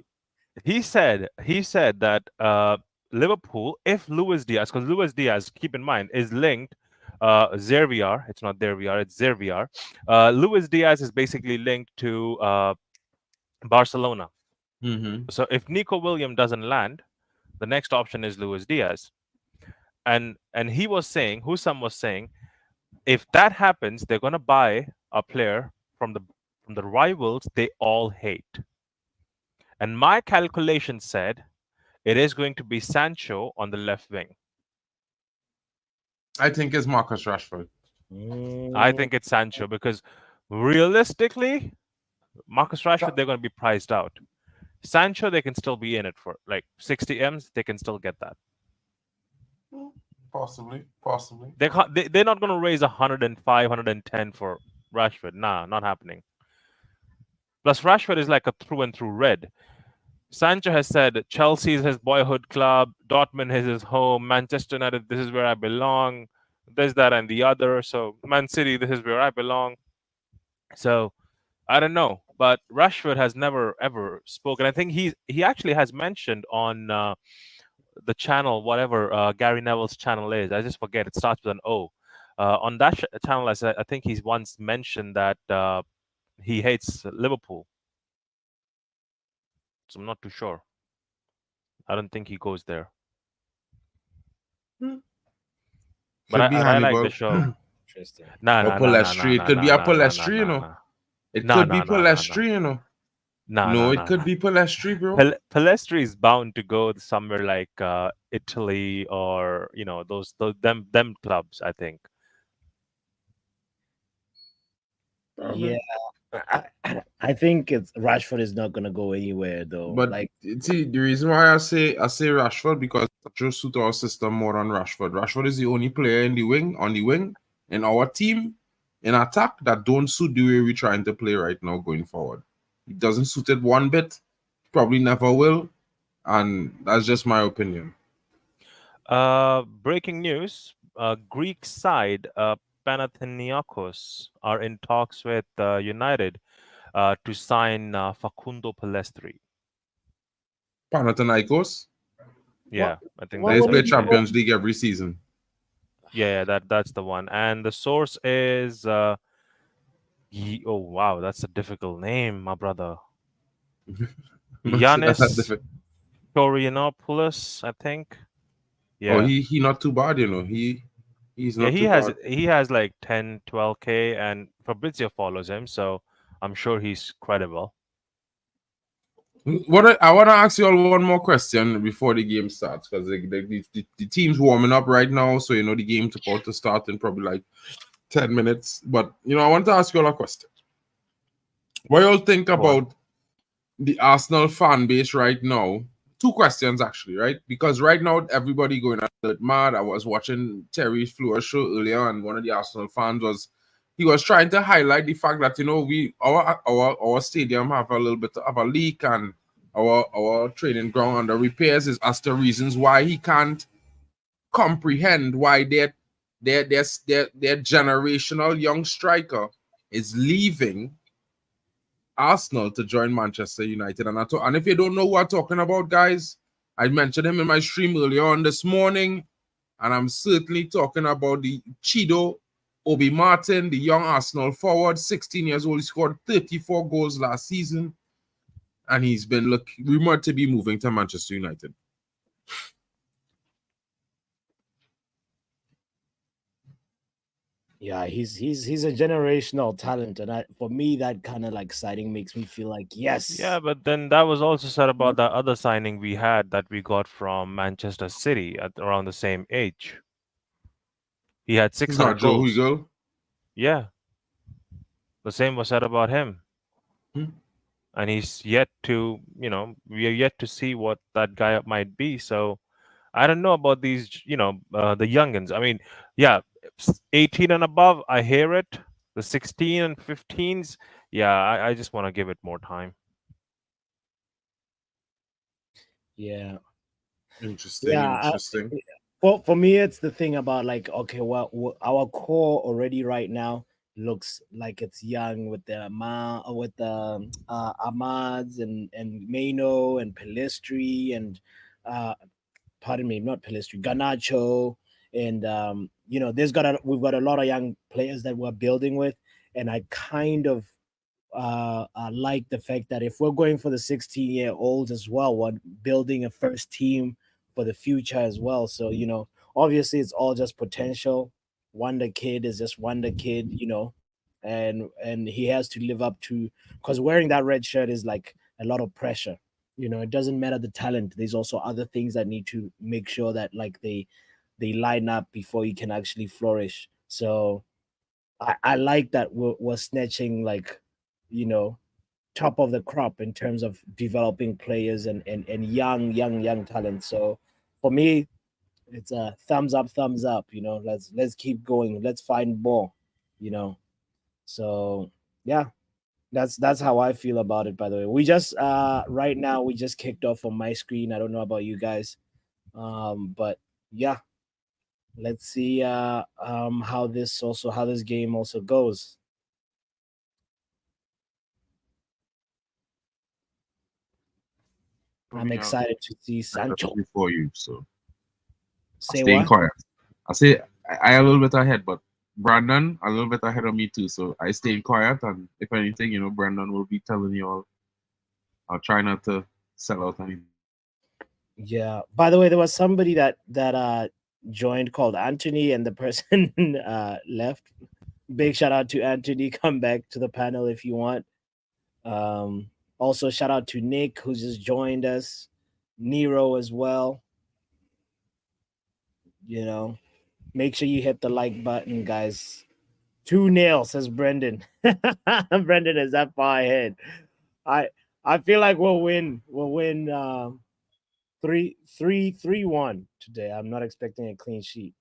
he said that Liverpool, if Luis Diaz, because Luis Diaz, keep in mind, is linked Zerviar. It's not Derviar, it's Zerviar. Luis Diaz is basically linked to Barcelona. So if Nico Williams doesn't land, the next option is Luis Diaz. And Hussam was saying, if that happens, they're gonna buy a player from the rivals they all hate. And my calculation said it is going to be Sancho on the left wing. I think it's Marcus Rashford. I think it's Sancho because realistically, Marcus Rashford, they're going to be priced out. Sancho, they can still be in it for like 60 M's. They can still get that. Possibly. They're not going to raise 105, 110 for Rashford. Nah, not happening. Plus, Rashford is like a through and through red. Sancho has said Chelsea is his boyhood club, Dortmund is his home, Manchester United, this is where I belong, this, that, and the other. So Man City, this is where I belong. So I don't know, but Rashford has never ever spoken. I think he actually has mentioned on the channel, whatever Gary Neville's channel is. I just forget. It starts with an O. On that channel, I think he's once mentioned that he hates Liverpool. So I'm not too sure. I don't think he goes there. But I like the show. Interesting. It could be a Palestri, you know. It could be Palestri, you know. No, it could be Palestri, bro. Palestri is bound to go somewhere like Italy or them clubs, I think. Yeah. I think Rashford is not gonna go anywhere though. But see, the reason why I say Rashford because just suit our system more than Rashford. Rashford is the only player on the wing in our team in attack that don't suit the way we're trying to play right now going forward. It doesn't suit it one bit. Probably never will, and that's just my opinion. Breaking news: Greek side Panathinaikos are in talks with United to sign Facundo Palestri. Panathinaikos? Yeah, I think they play Champions League every season. Yeah, that's the one. And the source is oh wow, that's a difficult name, my brother. Giannis Torianopoulos, I think. Yeah. Oh, he not too bad, you know. He's not too bad. He has like 10, 12K, and Fabrizio follows him, so I'm sure he's credible. I want to ask you all one more question before the game starts, because the team's warming up right now, so the game's about to start in probably like 10 minutes. But I want to ask you all a question. What you all think about the Arsenal fan base right now? Two questions actually, right? Because right now everybody going a bit mad. I was watching Terry Floor's show earlier, and one of the Arsenal fans was he was trying to highlight the fact that our stadium have a little bit of a leak and our training ground under repairs is as the reasons why he can't comprehend why their generational young striker is leaving Arsenal to join Manchester United. And if you don't know what I'm talking about, guys, I mentioned him in my stream earlier on this morning, and I'm certainly talking about the Chido Obi Martin, the young Arsenal forward, 16 years old. He scored 34 goals last season, and he's been rumored to be moving to Manchester United. Yeah, he's a generational talent, and for me, that kind of like signing makes me feel like yes. Yeah, but then that was also said about that other signing we had that we got from Manchester City at around the same age. He had 600 Joe goals. Hugo. Yeah, the same was said about him. And he's yet to, we are yet to see what that guy might be. So I don't know about these, the youngins. I mean, yeah, 18 and above, I hear it. The 16 and 15s, yeah, I just want to give it more time. Yeah. Interesting. For me, it's the thing about like, okay, well, our core already right now looks like it's young with the Ahmads and Mano and Pelistri and pardon me, not Pelistri, Garnacho, and we've got a lot of young players that we're building with, and I kind of like the fact that if we're going for the 16-year-olds as well, we're building a first team for the future as well. So obviously it's all just potential. Wonder Kid is just Wonder Kid, and he has to live up to, because wearing that red shirt is like a lot of pressure. It doesn't matter the talent. There's also other things that need to make sure that like they line up before you can actually flourish. So I like that we're snatching like, top of the crop in terms of developing players and young talent. So for me, it's a thumbs up. Let's keep going. Let's find more. So yeah, that's how I feel about it. By the way, we just right now we just kicked off on my screen. I don't know about you guys, but yeah, let's see how this game also goes. I'm excited to see Sancho. Before you, so Say staying what? quiet. I say I a little bit ahead, but Brandon a little bit ahead of me too. So I staying quiet, and if anything, Brandon will be telling you all. I'll try not to sell out anything. Yeah. By the way, there was somebody that joined called Anthony, and the person left. Big shout out to Anthony. Come back to the panel if you want. Also shout out to Nick who just joined us, Nero as well. Make sure you hit the like button, guys. 2-0, says Brendan. Brendan is that far ahead. I feel like we'll win. We'll win 3-1 today. I'm not expecting a clean sheet.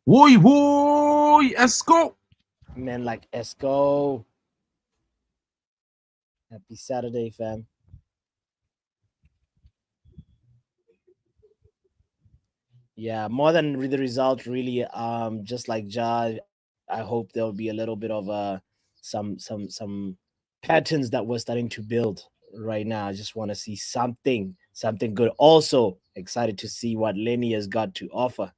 Woi, let's go. Man, like Esco. Happy Saturday, fam. Yeah, more than the result, really. Just like Ja, I hope there'll be a little bit of some patterns that we're starting to build right now. I just want to see something good. Also excited to see what Lenny has got to offer.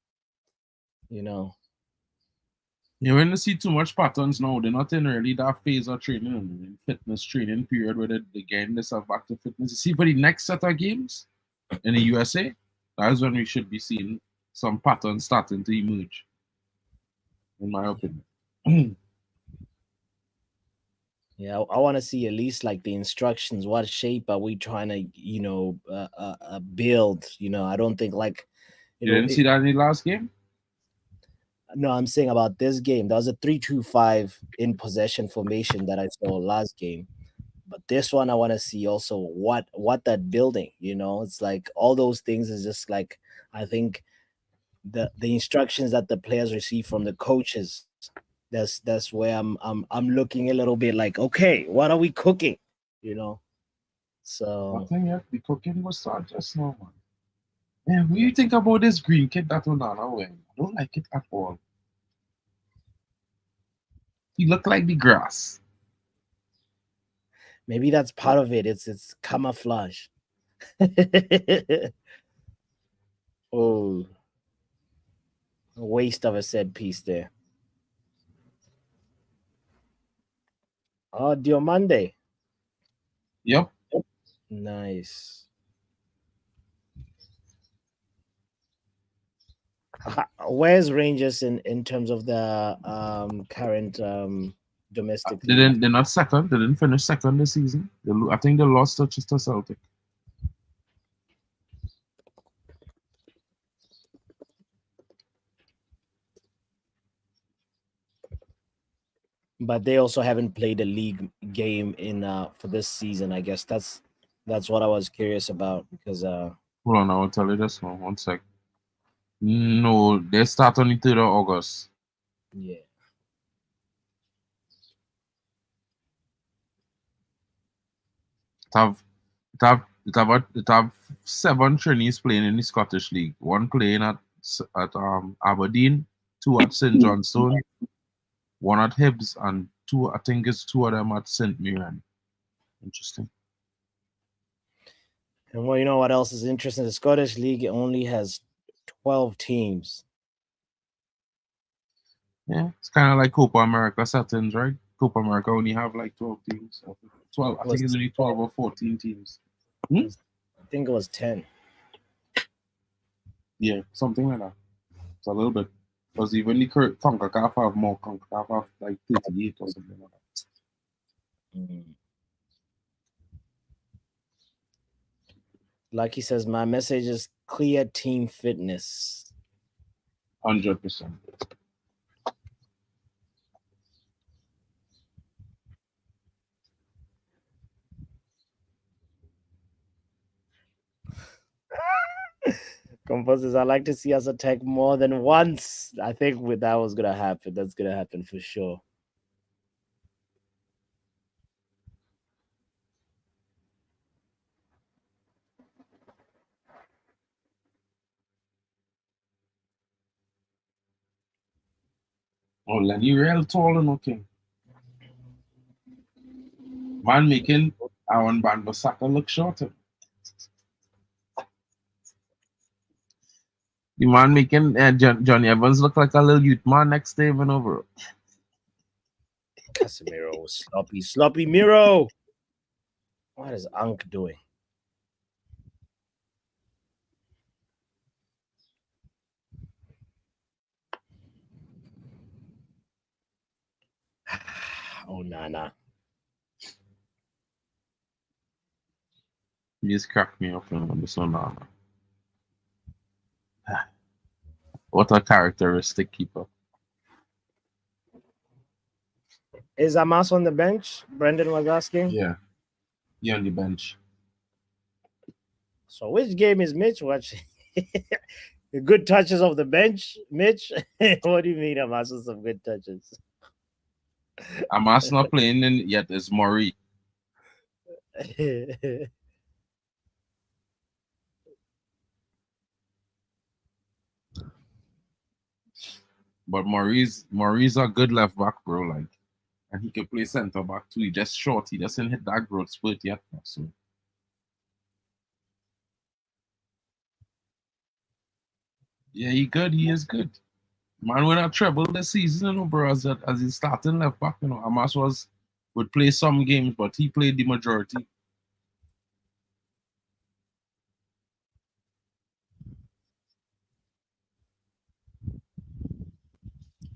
You're going to see too much patterns now. They're not in really that phase of training, fitness training period where they're getting themselves back to fitness. You see, for the next set of games in the USA, that's when we should be seeing some patterns starting to emerge, in my opinion. Yeah, I want to see at least like the instructions. What shape are we trying to, build? I don't think like. You didn't see that in the last game? No, I'm saying about this game. That was a 3-2-5 in possession formation that I saw last game. But this one, I want to see also what that building. It's like all those things is just like, I think the instructions that the players receive from the coaches. That's where I'm looking a little bit like, okay, what are we cooking? So What thing, yeah, the cooking was start just now, man. Man, what do you think about this green kid that Onana wearing? I don't like it at all. He look like the grass. maybe that's part of it. It's camouflage. Oh, a waste of a set piece there. Oh, Diomande. Yep. Nice. Where's Rangers in terms of the current domestic league? They're not second. They didn't finish second this season. I think they lost to Chester Celtic. But they also haven't played a league game in for this season. I guess that's what I was curious about because Hold on, I will tell you this one. 1 sec. No, they start on the 3rd of August. yeah. It have 7 trainees playing in the Scottish League. 1 playing at Aberdeen, 2 at St Johnstone, 1 at Hibs, and 2, I think it's 2 of them at St Mirren. Interesting. And well, you know what else is interesting? The Scottish League only has 12 teams. Yeah, it's kind of like Copa America settings, right? Copa America only have like 12 teams. 12, I think it's only 12 or 14 teams. I think it was 10. Yeah, something like that. It's a little bit. Because even the CONCACAF have more. CONCACAF have like 38 or something like that. Lucky says, my message is clear team fitness. 100%. Composers, I like to see us attack more than once. I think that was gonna happen. That's gonna happen for sure. Oh, Lenny real tall and okay. Man making Aaron Wan-Bissaka look shorter. The man making Johnny Evans look like a little youth man next to Evan over. Casemiro, sloppy Miro. What is Ankh doing? Oh, Nana. He just cracked me up on this one now. What a characteristic keeper. Is Amas on the bench? Brendan was asking. Yeah. He on the bench. So which game is Mitch watching? The good touches of the bench, Mitch? What do you mean Amas with some good touches? Amas not playing in yet. It's Murray. But Murray's a good left back, bro. Like, and he can play center back too. He just short. He doesn't hit that growth spurt yet. So yeah, he good. He is good. Man, when I treble this season, you know, bro, as he starting left back, you know, Amas would play some games, but he played the majority.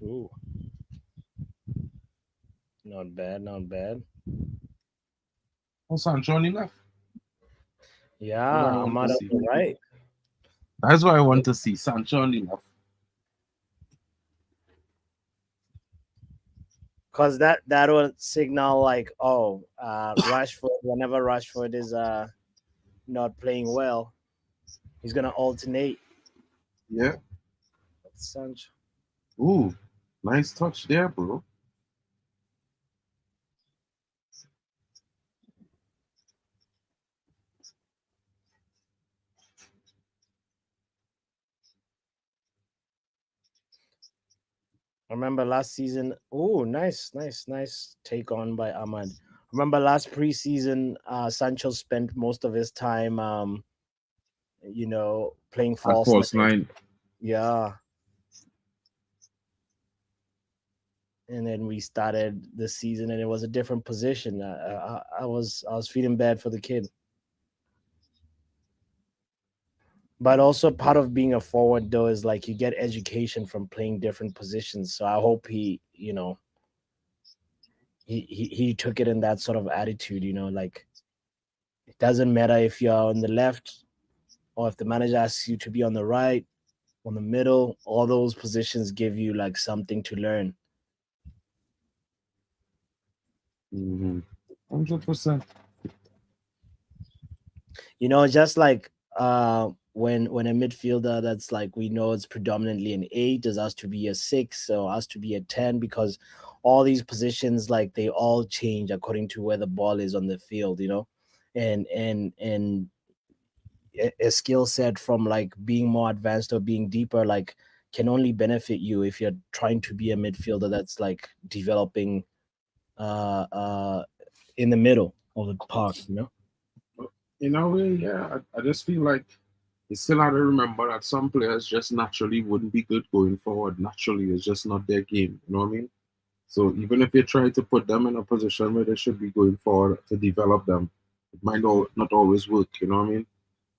Ooh. Not bad, not bad. Oh, Sancho only left. Yeah, Ahmad right. That's what I want to see. Sancho only left. Because that would signal like, oh, Rashford, whenever Rashford is not playing well, he's gonna alternate. Yeah. Sancho. Ooh, nice touch there, bro. I remember last season. Oh, nice take on by Ahmad. Remember last preseason, Sancho spent most of his time, playing At false false nine. nine. Yeah. And then we started the season, and it was a different position. I was feeling bad for the kid. But also part of being a forward though is like you get education from playing different positions. So I hope he took it in that sort of attitude, like it doesn't matter if you're on the left or if the manager asks you to be on the right, on the middle, all those positions give you like something to learn. 100%. Just like when a midfielder that's like we know it's predominantly an 8 is asked to be a 6 or asked to be a 10, because all these positions like they all change according to where the ball is on the field, and a skill set from like being more advanced or being deeper like can only benefit you if you're trying to be a midfielder that's like developing in the middle of the park. In a way, yeah. I just feel like you still have to remember that some players just naturally wouldn't be good going forward. Naturally, it's just not their game. You know what I mean? So even if you try to put them in a position where they should be going forward to develop them, it might not always work. You know what I mean?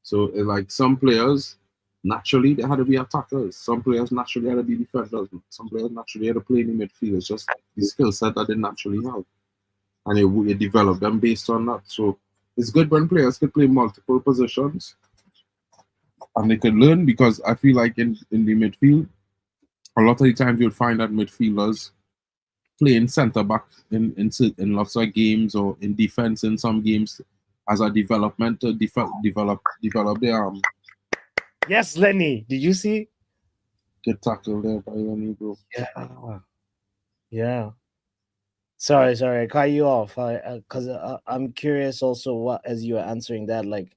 So like some players naturally they had to be attackers. Some players naturally had to be defenders. Some players naturally had to play in the midfield. It's just the skill set that they naturally have, and you develop them based on that. So it's good when players can play multiple positions and they can learn, because I feel like in the midfield, a lot of the times you'll find that midfielders playing centre back in lots of games, or in defense in some games, as a development to develop their Yes, Lenny, did you see? Good tackle there by Lenny, bro. Yeah. Sorry, I cut you off. Because I'm curious also what, as you were answering that, like,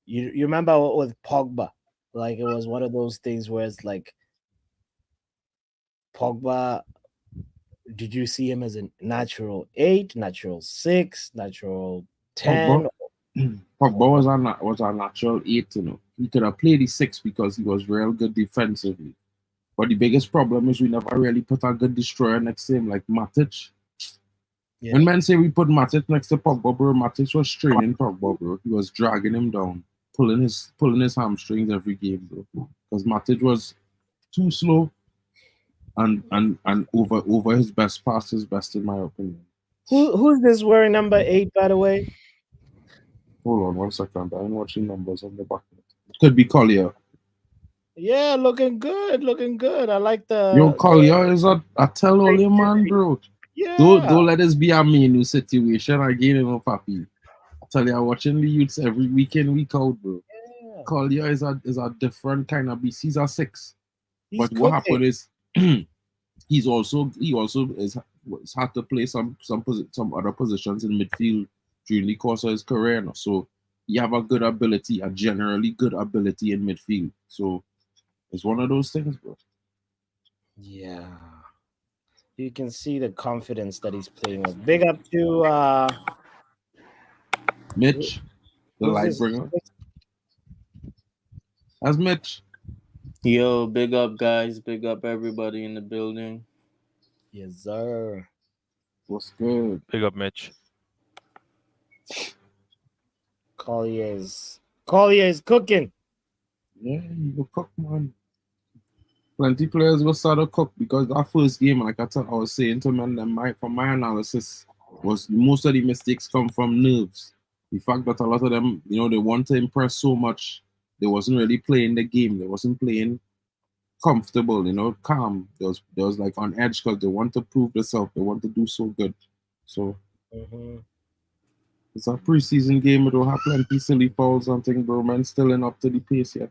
you remember with Pogba, like it was one of those things where it's like Pogba. Did you see him as a natural 8, natural 6, natural 10? Pogba was a natural 8, He could have played the 6 because he was real good defensively. But the biggest problem is we never really put a good destroyer next to him, like Matic. Yeah. When men say we put Matic next to Pogba, bro, Matic was straining Pogba, bro. He was dragging him down, pulling his hamstrings every game, bro. Because Matic was too slow and over his best past his best, in my opinion. Who's this wearing number 8, by the way? Hold on 1 second. I'm watching numbers on the back. It could be Collier. Yeah, looking good. I like the. Yo, Collier is a tell all your man, bro. Yeah. Don't let this be a menu situation again, papi. I tell you, I'm watching the youths every weekend, week out, bro. Yeah. Collier is a different kind of beast. He's a 6. He's But what cooking. happened is he also has had to play some other positions in midfield during the course of his career. So he have a generally good ability in midfield. So it's one of those things, bro. Yeah. You can see the confidence that he's playing with. Big up to Mitch, the light this? bringer. That's Mitch. Yo, big up, guys. Big up, everybody in the building. Yes, sir. What's good? Big up, Mitch. Collier's cooking. Yeah, you go cook, man. Plenty players will start to cook, because that first game, like I was saying to men, from my analysis, was most of the mistakes come from nerves. The fact that a lot of them, they want to impress so much, they wasn't really playing the game. They wasn't playing comfortable, calm. They was like on edge because they want to prove themselves. They want to do so good. So it's a preseason game. It will have plenty silly fouls and things, bro. Man, still in up to the pace yet.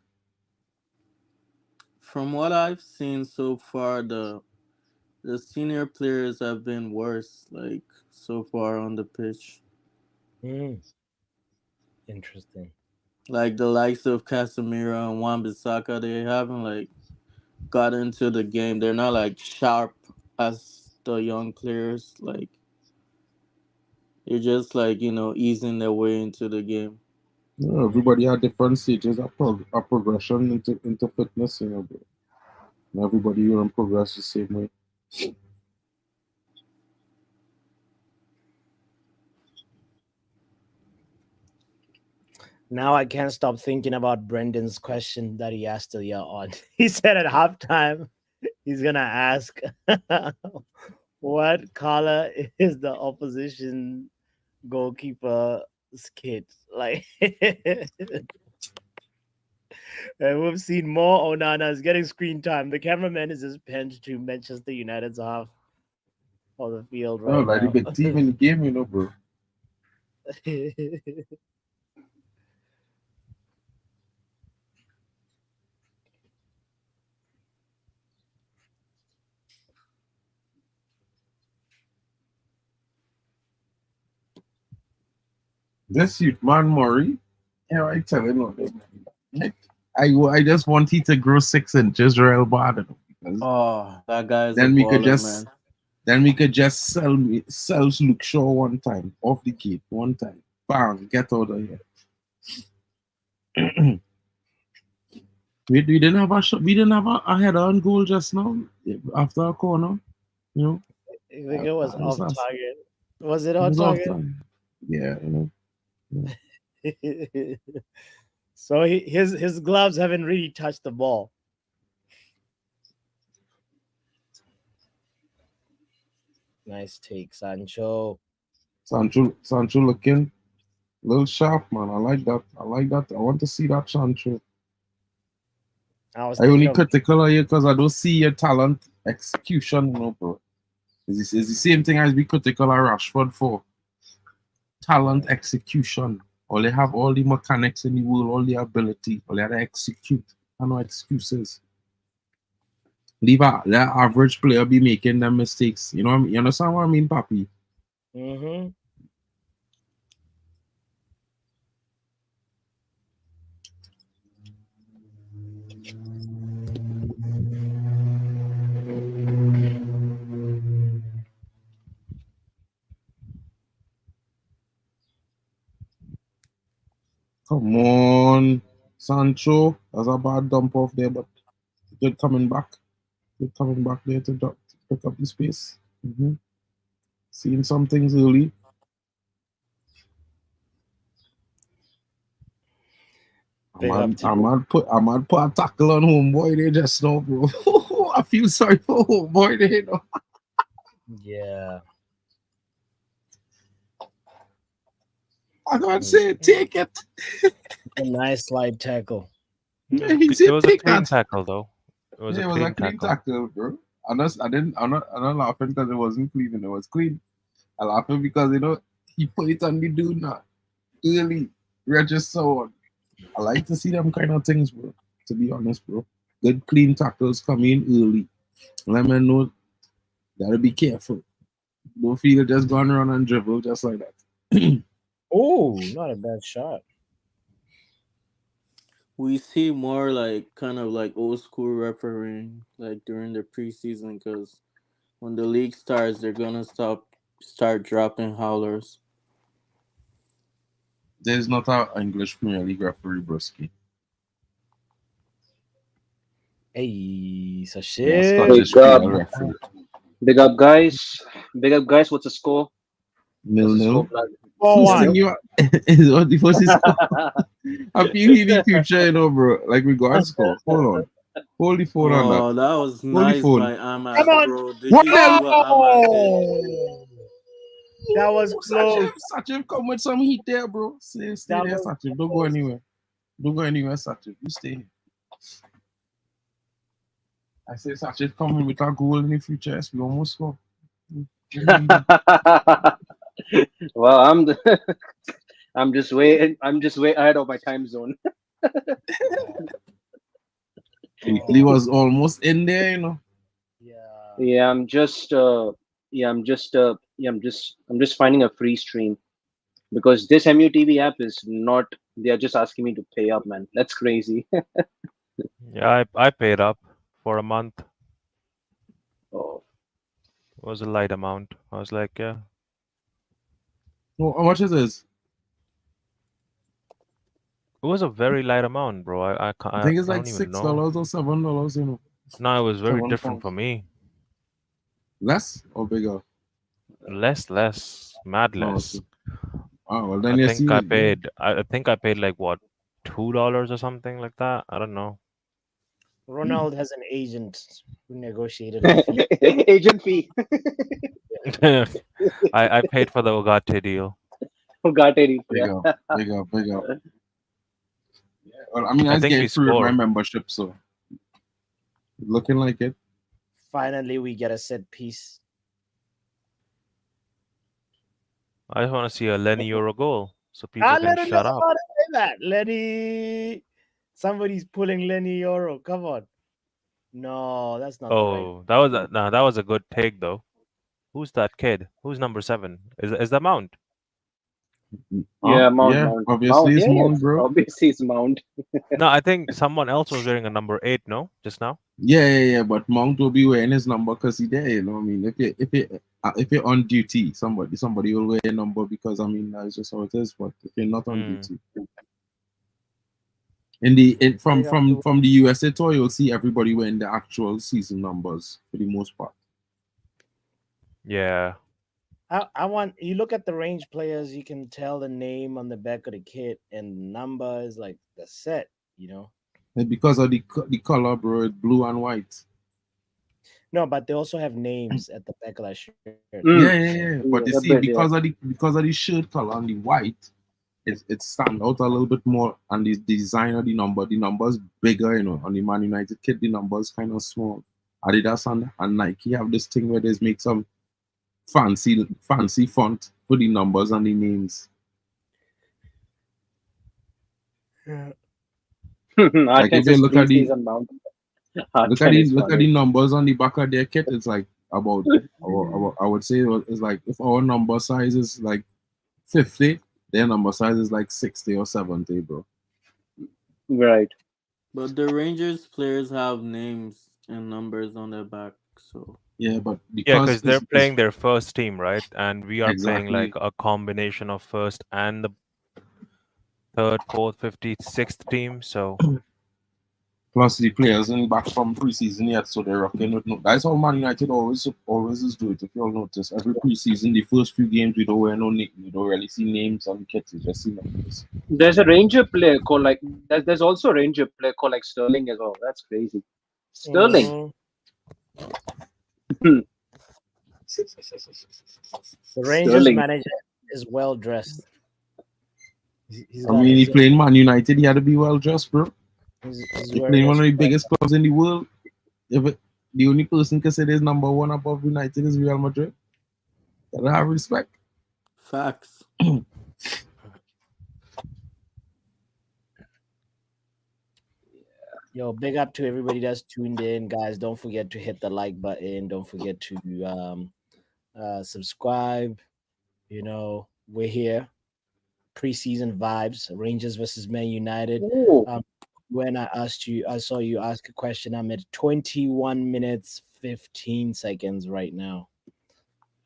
from what I've seen so far, the senior players have been worse, like so far on the pitch. Interesting. Like the likes of Casemiro and Wan-Bissaka, they haven't like got into the game. They're not like sharp as the young players. Like they're just like easing their way into the game. Yeah, everybody had different stages of progression into fitness, bro. And everybody don't progress the same way. Now I can't stop thinking about Brendan's question that he asked earlier on. He said at halftime, he's gonna ask, "What color is the opposition goalkeeper's kit?" Like, and we've seen more Onanas getting screen time. The cameraman is just penned to Manchester United's half of the field right Like now. the big team in the game, bro. This youth man, Murray. Yeah, I tell you, I just want he to grow 6 inches real bad. Oh, that guy's Then a we baller, could just man. then we could just sell Luke Shaw one time off the gate, one time. Bang, get out of here. we didn't have a shot. We didn't have a header on goal just now after a corner. I think it was off target. Was it on target? Yeah, So his gloves haven't really touched the ball. Nice take, Sancho. Sancho looking a little sharp, man. I like that. I want to see that Sancho. I only critical of you because I don't see your talent execution, bro. It's the same thing as we critical of Rashford for. Talent execution. All they have all the mechanics in the world, all the ability, all they have to execute. And no excuses. Leave the average player be making them mistakes. You understand what I mean, Papi? Mm-hmm. Come on, Sancho. That's a bad dump off there, but good coming back. Good coming back there to pick up the space. Seeing some things early. I might put a tackle on homeboy there just now, bro. I feel sorry for homeboy there, Yeah. I can't say take it. A nice slide tackle. Yeah, it was a clean tackle, though. It was a clean tackle, bro. I'm not laughing because it wasn't clean and it was clean. I'm laughing because he put it on the dude now. Early. Register one. I like to see them kind of things, bro. To be honest, bro. Good clean tackles come in early. Let me know. Gotta be careful. Don't feel just going around and dribble just like that. Oh, not a bad shot. We see more like kind of like old school refereeing like during the preseason because when the league starts, they're gonna start dropping howlers. There's not an English Premier League referee, broski. Hey, so Big up. Big up, guys. Big up, guys. What's the score? 0-0. I feel in the future, bro. Like we got a score. Hold on. Hold the phone on that. Oh, that was nice by Ahmad, bro. Did Come you see on. what Ahmad did? That was close. Sachin, come with some heat there, bro. Stay there, Sachin. Don't go anywhere. Don't go anywhere, Sachin. You stay here. I say Sachin coming with a goal in the future. Yes, we almost score. Well, I'm just way ahead of my time zone. He was almost in there, you know. Yeah. Yeah, I'm just finding a free stream because this MUTV app is not. They are just asking me to pay up, man. That's crazy. Yeah, I paid up for a month. Oh, It was a light amount. I was like, yeah. Oh, how much is this? It was a very light amount, bro. I think it's I like don't even know. $6 or $7, you know. No, it was very different £7. for me. Less or bigger? Less, mad Oh, less. okay. Oh, well then you see. I think I paid like what, $2 or something like that. I don't know. Ronald has an agent who negotiated a fee. agent fee. I paid for the Ogate deal. Got it. Big Yeah. up, big up, big up. Yeah, well, I mean, I I was think getting we free with my scored. membership, so looking like it. Finally, we get a set piece. I just want to see a Lenny Yoro goal so people can Lenny, shut up. say that. Lenny, somebody's pulling Lenny Yoro. Come on. No, that's not the right. Oh, that was a good take though. Who's that kid? Who's number 7? Is that Mount? Yeah, Mount, Yeah, Mount, obviously it's Yeah, Mount, bro. obviously it's Mount. No, I think someone else was wearing a number 8. No, just now. Yeah. But Mount will be wearing his number because he there. You know, what I mean, if you're on duty, somebody will wear a number because I mean that's just how it is. But if you're not on duty, from the USA tour, you'll see everybody wearing the actual season numbers for the most part. Yeah. I want you look at the range players, you can tell the name on the back of the kit and number is like the set, you know. And because of the color, bro, it's blue and white. No, but they also have names at the back of that shirt. Yeah. But you Yeah, see, but, because of the shirt color and the white, it stand out a little bit more, and the design of the numbers bigger, you know. On the Man United kit, the numbers kind of small. Adidas and Nike have this thing where they make some fancy font for the numbers and the names. Like if you look at the numbers on the back of their kit, it's like about I would say it's like if our number size is like 50, their number size is like 60 or 70, bro. Right. But the Rangers players have names and numbers on their back, so Yeah, but because they're playing their first team, right? And we are playing exactly. like a combination of first and the third, fourth, 50th, sixth team. So plus the players in back from preseason yet, so they're rocking with no. That's how Man United always is do it. If you all notice, every preseason, the first few games we don't wear no name, we don't really see names on the kits. We just see numbers. There's a Ranger player called like there's also a Ranger player called like Sterling as well. That's crazy. Sterling. The Rangers manager is well dressed. I mean, he playing Man United. He had to be well dressed, bro. He's playing one of the biggest clubs in the world. The only person considered is number 1 above United is Real Madrid. Gotta have respect. Facts. Yo, big up to everybody that's tuned in, guys. Don't forget to hit the like button. Don't forget to subscribe. You know, we're here. Preseason vibes, Rangers versus Man United. When I saw you ask a question, I'm at 21 minutes 15 seconds right now.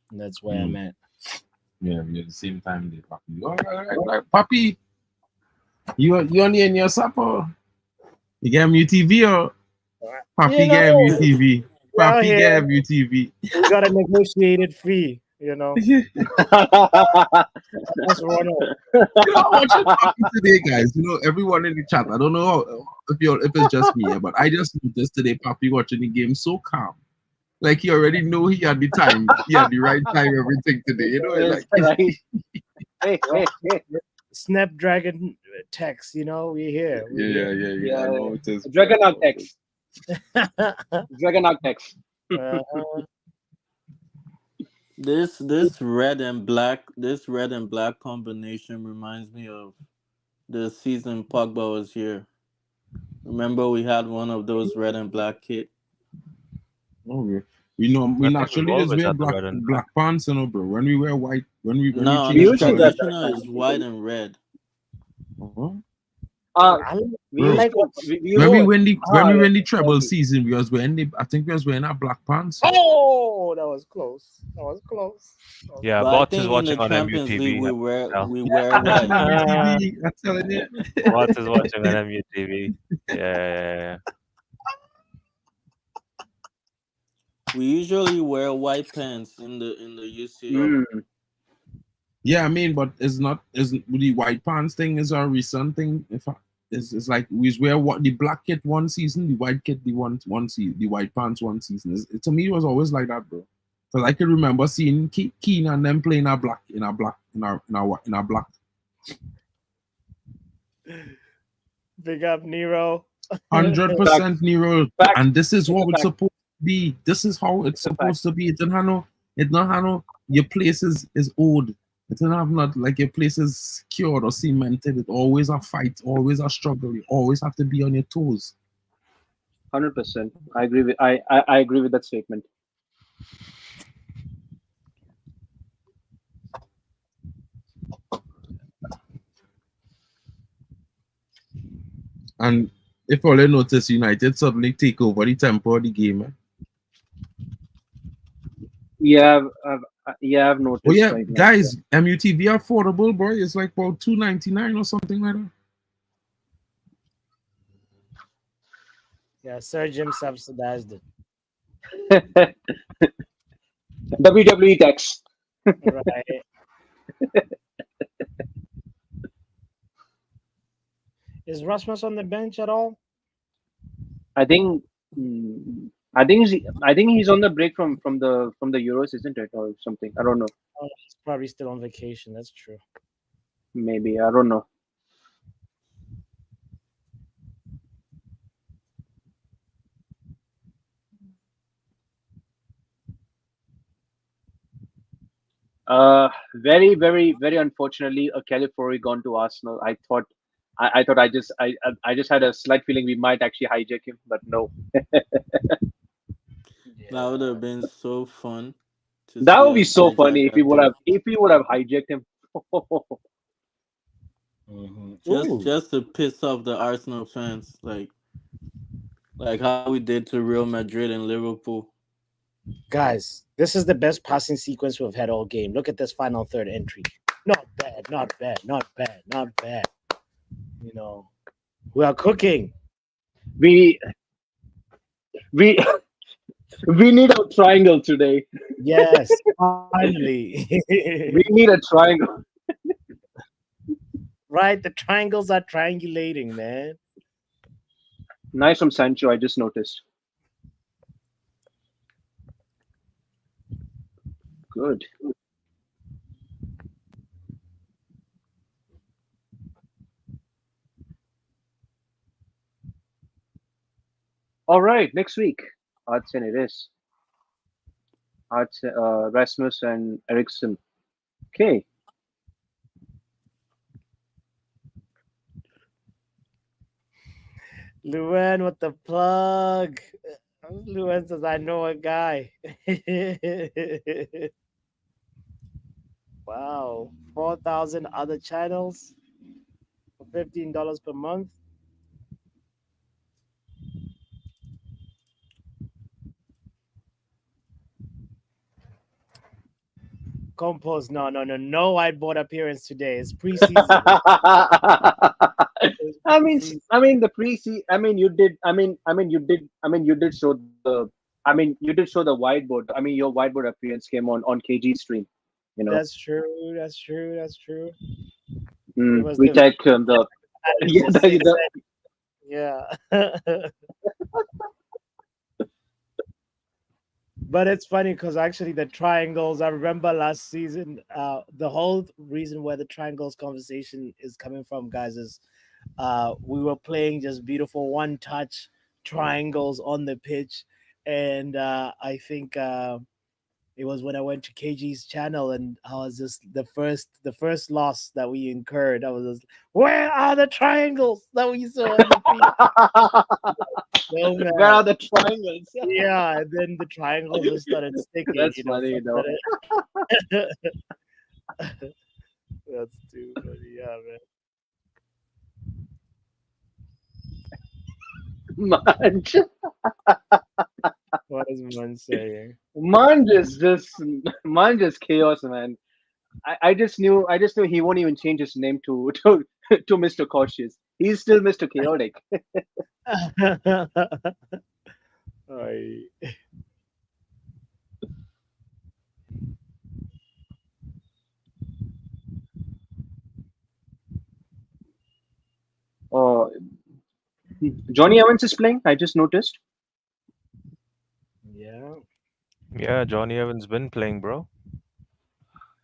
And that's where I'm at. Yeah, we're at the same time there, Papi. All right. Papi, you only in your supper? You get MUTV or Papi get MUTV? Papi get MUTV. We got a negotiated fee, you know. That's Ronald. Watching Papi today, guys. You know, everyone in the chat. I don't know if it's just me, but I just noticed today Papi watching the game so calm. Like he already knew he had the time, he had the right time, everything today. You know, like Snapdragon text, you know, we're here. Yeah. I know it is. Dragonite text. Dragonite text. This red and black combination reminds me of the season Pogba was here. Remember, we had one of those red and black kit. Oh, we know we I think we've naturally just always wear had the red and black pants, you know, bro. When we wear white, when we No, on change the We the used to color, wear traditional black is pants. white and red. uh-huh. I, We Bro. used like to. what? We When we wore. win the Ah, yes, treble exactly. season, we was wearing I think we was wearing our black pants. Oh, that was close. That was close. That was Yeah, But I Bots is think in the watching on Champions League MUTV. I can we wear I'm watching white. on tell. UTV. I'm telling you. Bots is watching on MUTV. Yeah. We usually wear white pants in the UCL. Mm. Yeah, I mean, but it's not isn't the white pants thing is a recent thing. It's like we wear what the black kit one season, the white kit the one season, the white pants one season. To me, it was always like that, bro. Because I can remember seeing Keen and them playing a black in a black. Big up Nero. 100% Nero, Facts. and this is It's a what it's fact. supposed to be. This is how it's It's a fact. supposed to be. It not have no. Your place is old. It don't have not like your place is cured or cemented. It always a fight, always a struggle. You always have to be on your toes. 100%. I agree with. I agree with that statement. And if all you notice, United suddenly take over the tempo of the game. Yeah, I've Oh noticed yeah, right now. guys, MUTV affordable, boy. It's like about $2.99 or something like that. Yeah, Sir Jim subsidized it. Yeah. WWE tax. Right. Is Rasmus on the bench at all? I think. I think he's on the break from the Euros, isn't it, or something? I don't know. Oh, he's probably still on vacation. That's true. Maybe I don't know. Very, very, very unfortunately, a California gone to Arsenal. I thought I just had a slight feeling we might actually hijack him, but no. That would have been so fun to That see would be us so hijack funny that dude. if we would have hijacked him. Just to piss off the Arsenal fans, like how we did to Real Madrid and Liverpool. Guys, this is the best passing sequence we've had all game. Look at this final third entry. Not bad, not bad, not bad, not bad. You know, we are cooking. we we we need a triangle today. Yes, finally. We need a triangle. Right, the triangles are triangulating, man. Nice from Sancho. I just noticed. Good. All right, next week. Artsen it is. Rasmus and Ericsson. Okay. Luan with the plug. Luan says, I know a guy. Wow. 4,000 other channels for $15 per month. Compost. No whiteboard appearance today. It's preseason. I mean the pre I mean you did you did show you did show the whiteboard. I mean your whiteboard appearance came on KG stream, you know. That's true. That's true. That's true. Mm, It was we the checked the yeah, yeah. But it's funny because actually the triangles, I remember last season, the whole reason where the triangles conversation is coming from, guys, is we were playing just beautiful one touch triangles on the pitch. And I think It was when I went to KG's channel, and I was just the first loss that we incurred. I was just, where are the triangles that we saw in the field? Oh, man. Where are the triangles? Yeah, and then the triangles just started sticking. That's funny, though. That's too funny, yeah, man. Manj. What is man saying? Manj is chaos, man. I just knew he won't even change his name to Mr. Cautious. He's still Mr. Chaotic. Oy. Oh, Johnny Evans is playing. I just noticed. Yeah. Yeah, Johnny Evans been playing, bro.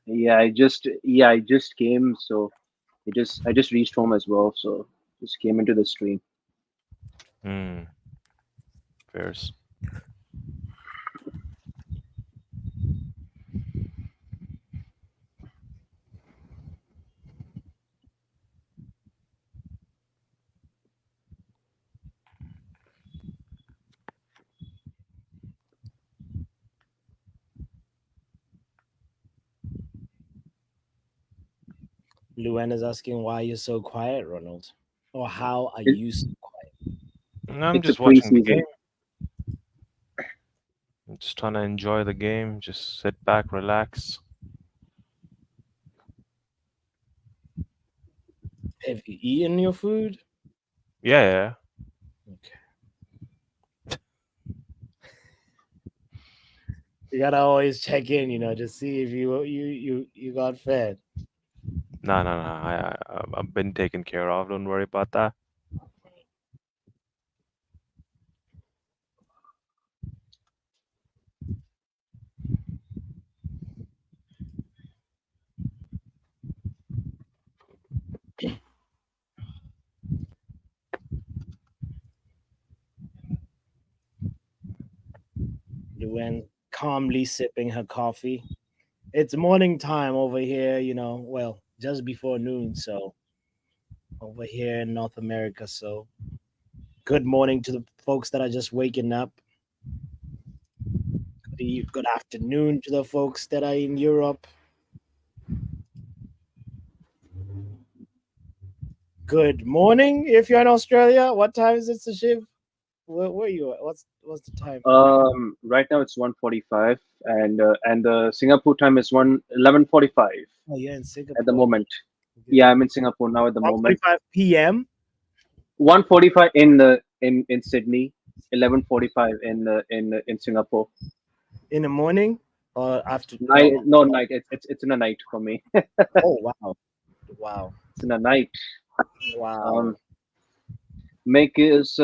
Yeah, I just came, so I just reached home as well, so just came into the stream. Fairs. Luan is asking why you're so quiet, Ronald. Or how are you so quiet? I'm It's just a watching the preseason. game. I'm just trying to enjoy the game. Just sit back, relax. Have you eaten your food? Yeah. Okay. You gotta always check in, to see if you got fed. No. I've been taken care of. Don't worry about that. Luan calmly sipping her coffee. It's morning time over here, well, just before noon, so over here in North America. So good morning to the folks that are just waking up. Good afternoon to the folks that are in Europe. Good morning if you're in Australia. What time is it, Shiv? Where are you at? What's the time? Right now it's 1:45, and the Singapore time is 11:45 Oh, yeah, in Singapore. at the moment. Yeah, I'm in Singapore now at the moment. 1:45 p.m. 1:45 in Sydney, 11:45 in Singapore. In the morning or after? Night, no night. It's in the night for me. Oh, wow. It's in the night. Wow. Mixed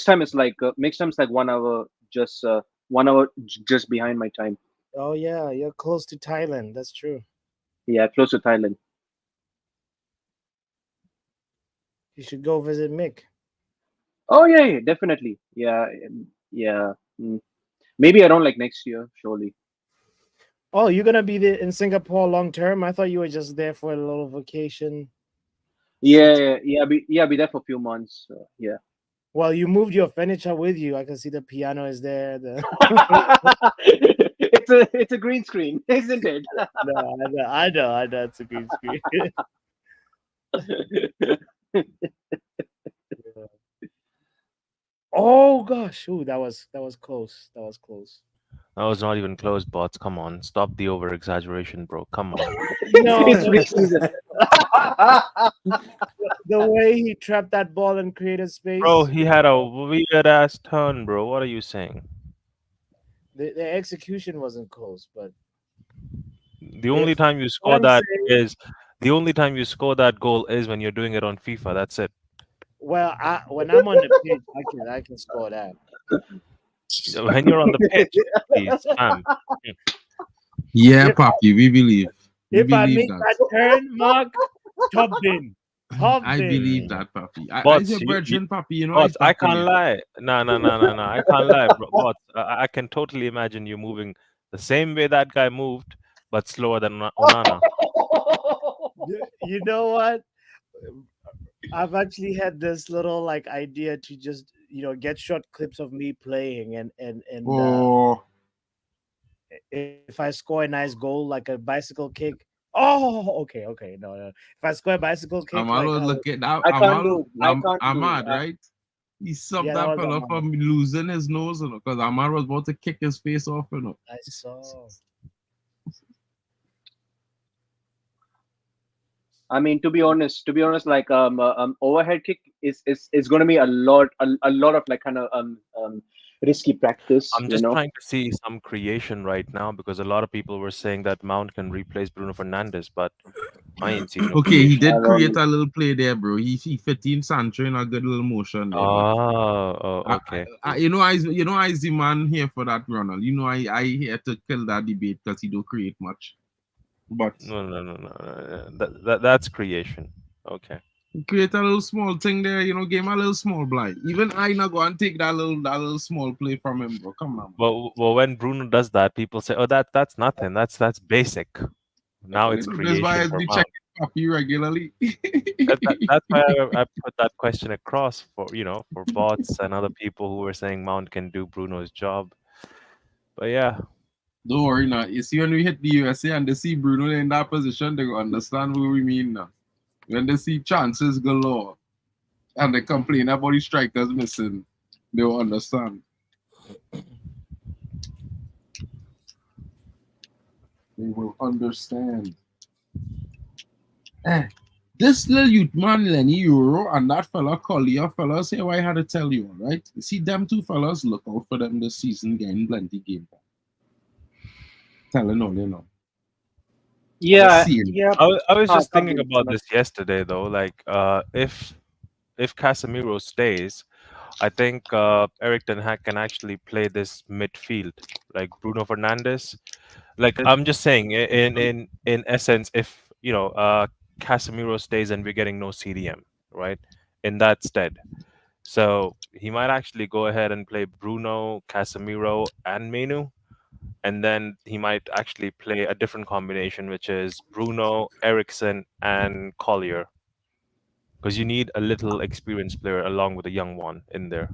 time is like 1 hour, just 1 hour just behind my time. Oh, yeah, you're close to Thailand. That's true. Yeah, close to Thailand. You should go visit Mick. Oh yeah, definitely. Yeah. Maybe around like next year, surely. Oh, you're gonna be there in Singapore long term? I thought you were just there for a little vacation. Yeah. Be there for a few months. Yeah. Well, you moved your furniture with you. I can see the piano is there. It's a green screen, isn't it? No, I know. It's a green screen. Oh gosh! Ooh, that was close. That was close. That was not even close, bots. Come on, stop the over exaggeration, bro. Come on. No, the way he trapped that ball and created space. Bro, he had a weird ass turn, bro. What are you saying? The execution wasn't close, but the only time you score that goal is when you're doing it on FIFA. That's it. Well, when I'm on the pitch, I can score that. When you're on the pitch, please, fam. Yeah, Papi, we believe. If I make that turn, Mark, top bin. I believe Pumping. that, Papi. I's Bots, your virgin, Papi. You know Bots, I's I backing can't you. lie. No, no, no, no, no. I can't lie, Bots. I can totally imagine you moving the same way that guy moved, but slower than Onana. You know what? I've actually had this little like idea to just get short clips of me playing and Oh, if I score a nice goal like a bicycle kick. Oh, okay, no, no. If I score a bicycle kick, like Amalo, look at that. I can't Amal, do. I can't do. Ahmad, right? He subbed yeah, that that was fella on. from losing his nose, because Ahmad was about to kick his face off, I saw. I mean, to be honest, like overhead kick is going to be a lot of like kind of risky practice. I'm just trying to see some creation right now because a lot of people were saying that Mount can replace Bruno Fernandes, but I ain't seen no Okay, he creation. did I create don't. a little play there, bro. He fit in Sancho in a good little motion there, but Oh, okay. I's the man here for that, Ronald. I here to kill that debate because he don't create much. But No, no, no, no. That's creation. Okay. create a little small thing there, game a little small blind. Even I not go and take that little small play from him, bro. Come on, bro. Well, when Bruno does that, people say, "Oh, that's nothing. That's basic." Now it's That's why creation I for be Mount. checking Papi regularly. That's why I put that question across for bots and other people who were saying Mount can do Bruno's job. But yeah, Don't worry now. You see when we hit the USA and they see Bruno in that position, they will understand what we mean now. When they see chances galore and they complain about the strikers missing, they will understand. They will understand. This little youth man, Lenny Yoro, and that fella, Collier, fellas, here I had to tell you, all right? You see, them two fellas, look out for them this season, getting plenty game time. Telling all you know. Yeah, See, yeah. I was just thinking Probably. about this yesterday though. Like, if Casemiro stays, I think Erik Ten Hag can actually play this midfield like Bruno Fernandes. Like I'm just saying, in essence, if Casemiro stays and we're getting no CDM, right? In that stead, so he might actually go ahead and play Bruno, Casemiro, and Menu, and then he might actually play a different combination, which is Bruno, Ericsson, and Collier, because you need a little experienced player along with a young one in there.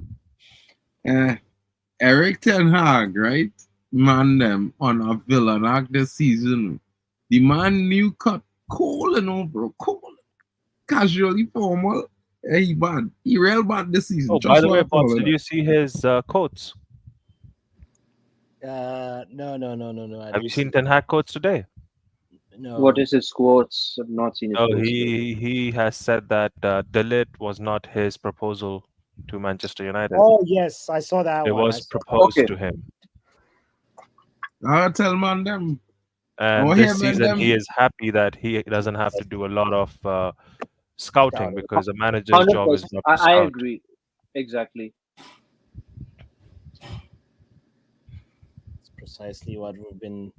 Erik Ten Hag, right? Man, them on a villain this season. The man new cut cool, bro. Cool. Casually formal. He bad. He real bad this season. Oh, by Just the way, what I bots, call did it. you see his quotes? No, I Have you didn't seen see. Ten Hag quotes today? What No. is his quotes? I've not seen his No, quotes today. he has said that Delete was not his proposal to Manchester United. Oh yes, I saw that It one. I was saw that. proposed Okay. to him. I tell man them. And Oh, this him and season, he them. is happy that he doesn't have to do a lot of scouting Scouting. because a manager's job is 100%. not to I scout. agree. Exactly. It's precisely what we've been,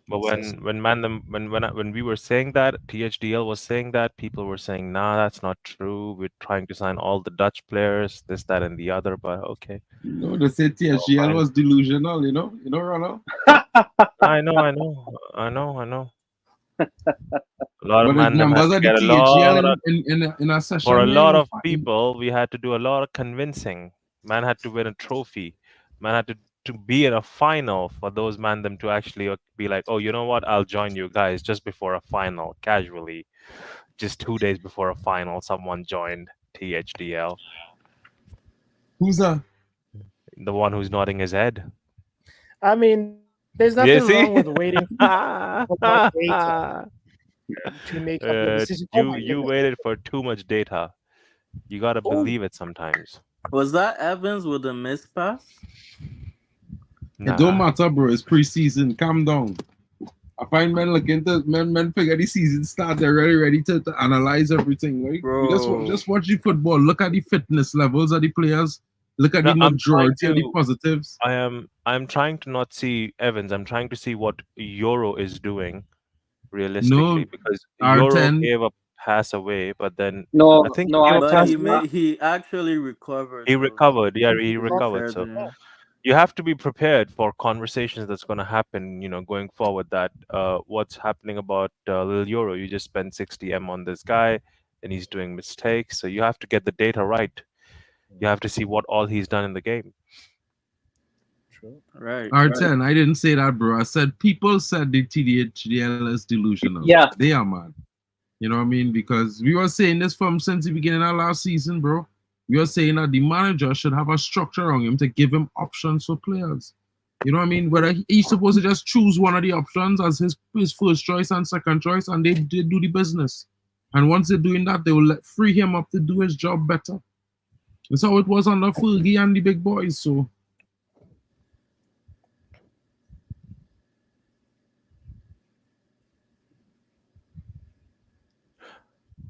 But discussing. when we were saying that, THDL was saying that, people were saying, "Nah, that's not true. We're trying to sign all the Dutch players, this, that, and the other." But okay, They say THGL fine. was delusional, Ronald. I know. A lot of But the man them had numbers to of the get a THGL lot of in a for a session here, lot of people. We had to do a lot of convincing. Man had to win a trophy. Man had to be in a final for those man them to actually be like, oh, you know what? I'll join you guys just before a final, casually. Just 2 days before a final, someone joined THDL. Who's that? The one who's nodding his head. I mean, there's nothing You wrong see? with waiting for more data to make up your decision. Oh my You goodness. waited for too much data. You gotta Oh, believe it sometimes. Was that Evans with a missed pass? It don't Nah. matter, bro. It's preseason. Calm down. I find men looking to men figure the season start. They're ready to analyze everything. Right? We Bro. just watch the football. Look at the fitness levels of the players. Look at No, the majority of the positives. I'm trying to not see Evans. I'm trying to see what Euro is doing No, realistically because Euro R10. gave a pass away, but then No, I think no, I, But I, he actually recovered. he So recovered. Yeah, he to be recovered. fair So to him. you have to be prepared for conversations that's going to happen, going forward. That what's happening about Lil Euro? You just spent 60M on this guy, and he's doing mistakes. So you have to get the data right. You have to see what all he's done in the game. True. Right. R10, I didn't say that, bro. I said people said the TDHDL is delusional. yeah. They are mad. You know what I mean? Because we were saying this from since the beginning of last season, bro. We were saying that the manager should have a structure around him to give him options for players. You know what I mean? Whether he's supposed to just choose one of the options as his first choice and second choice, and they do the business. And once they're doing that, they will free him up to do his job better. That's how it was under Fergie and the big boys. So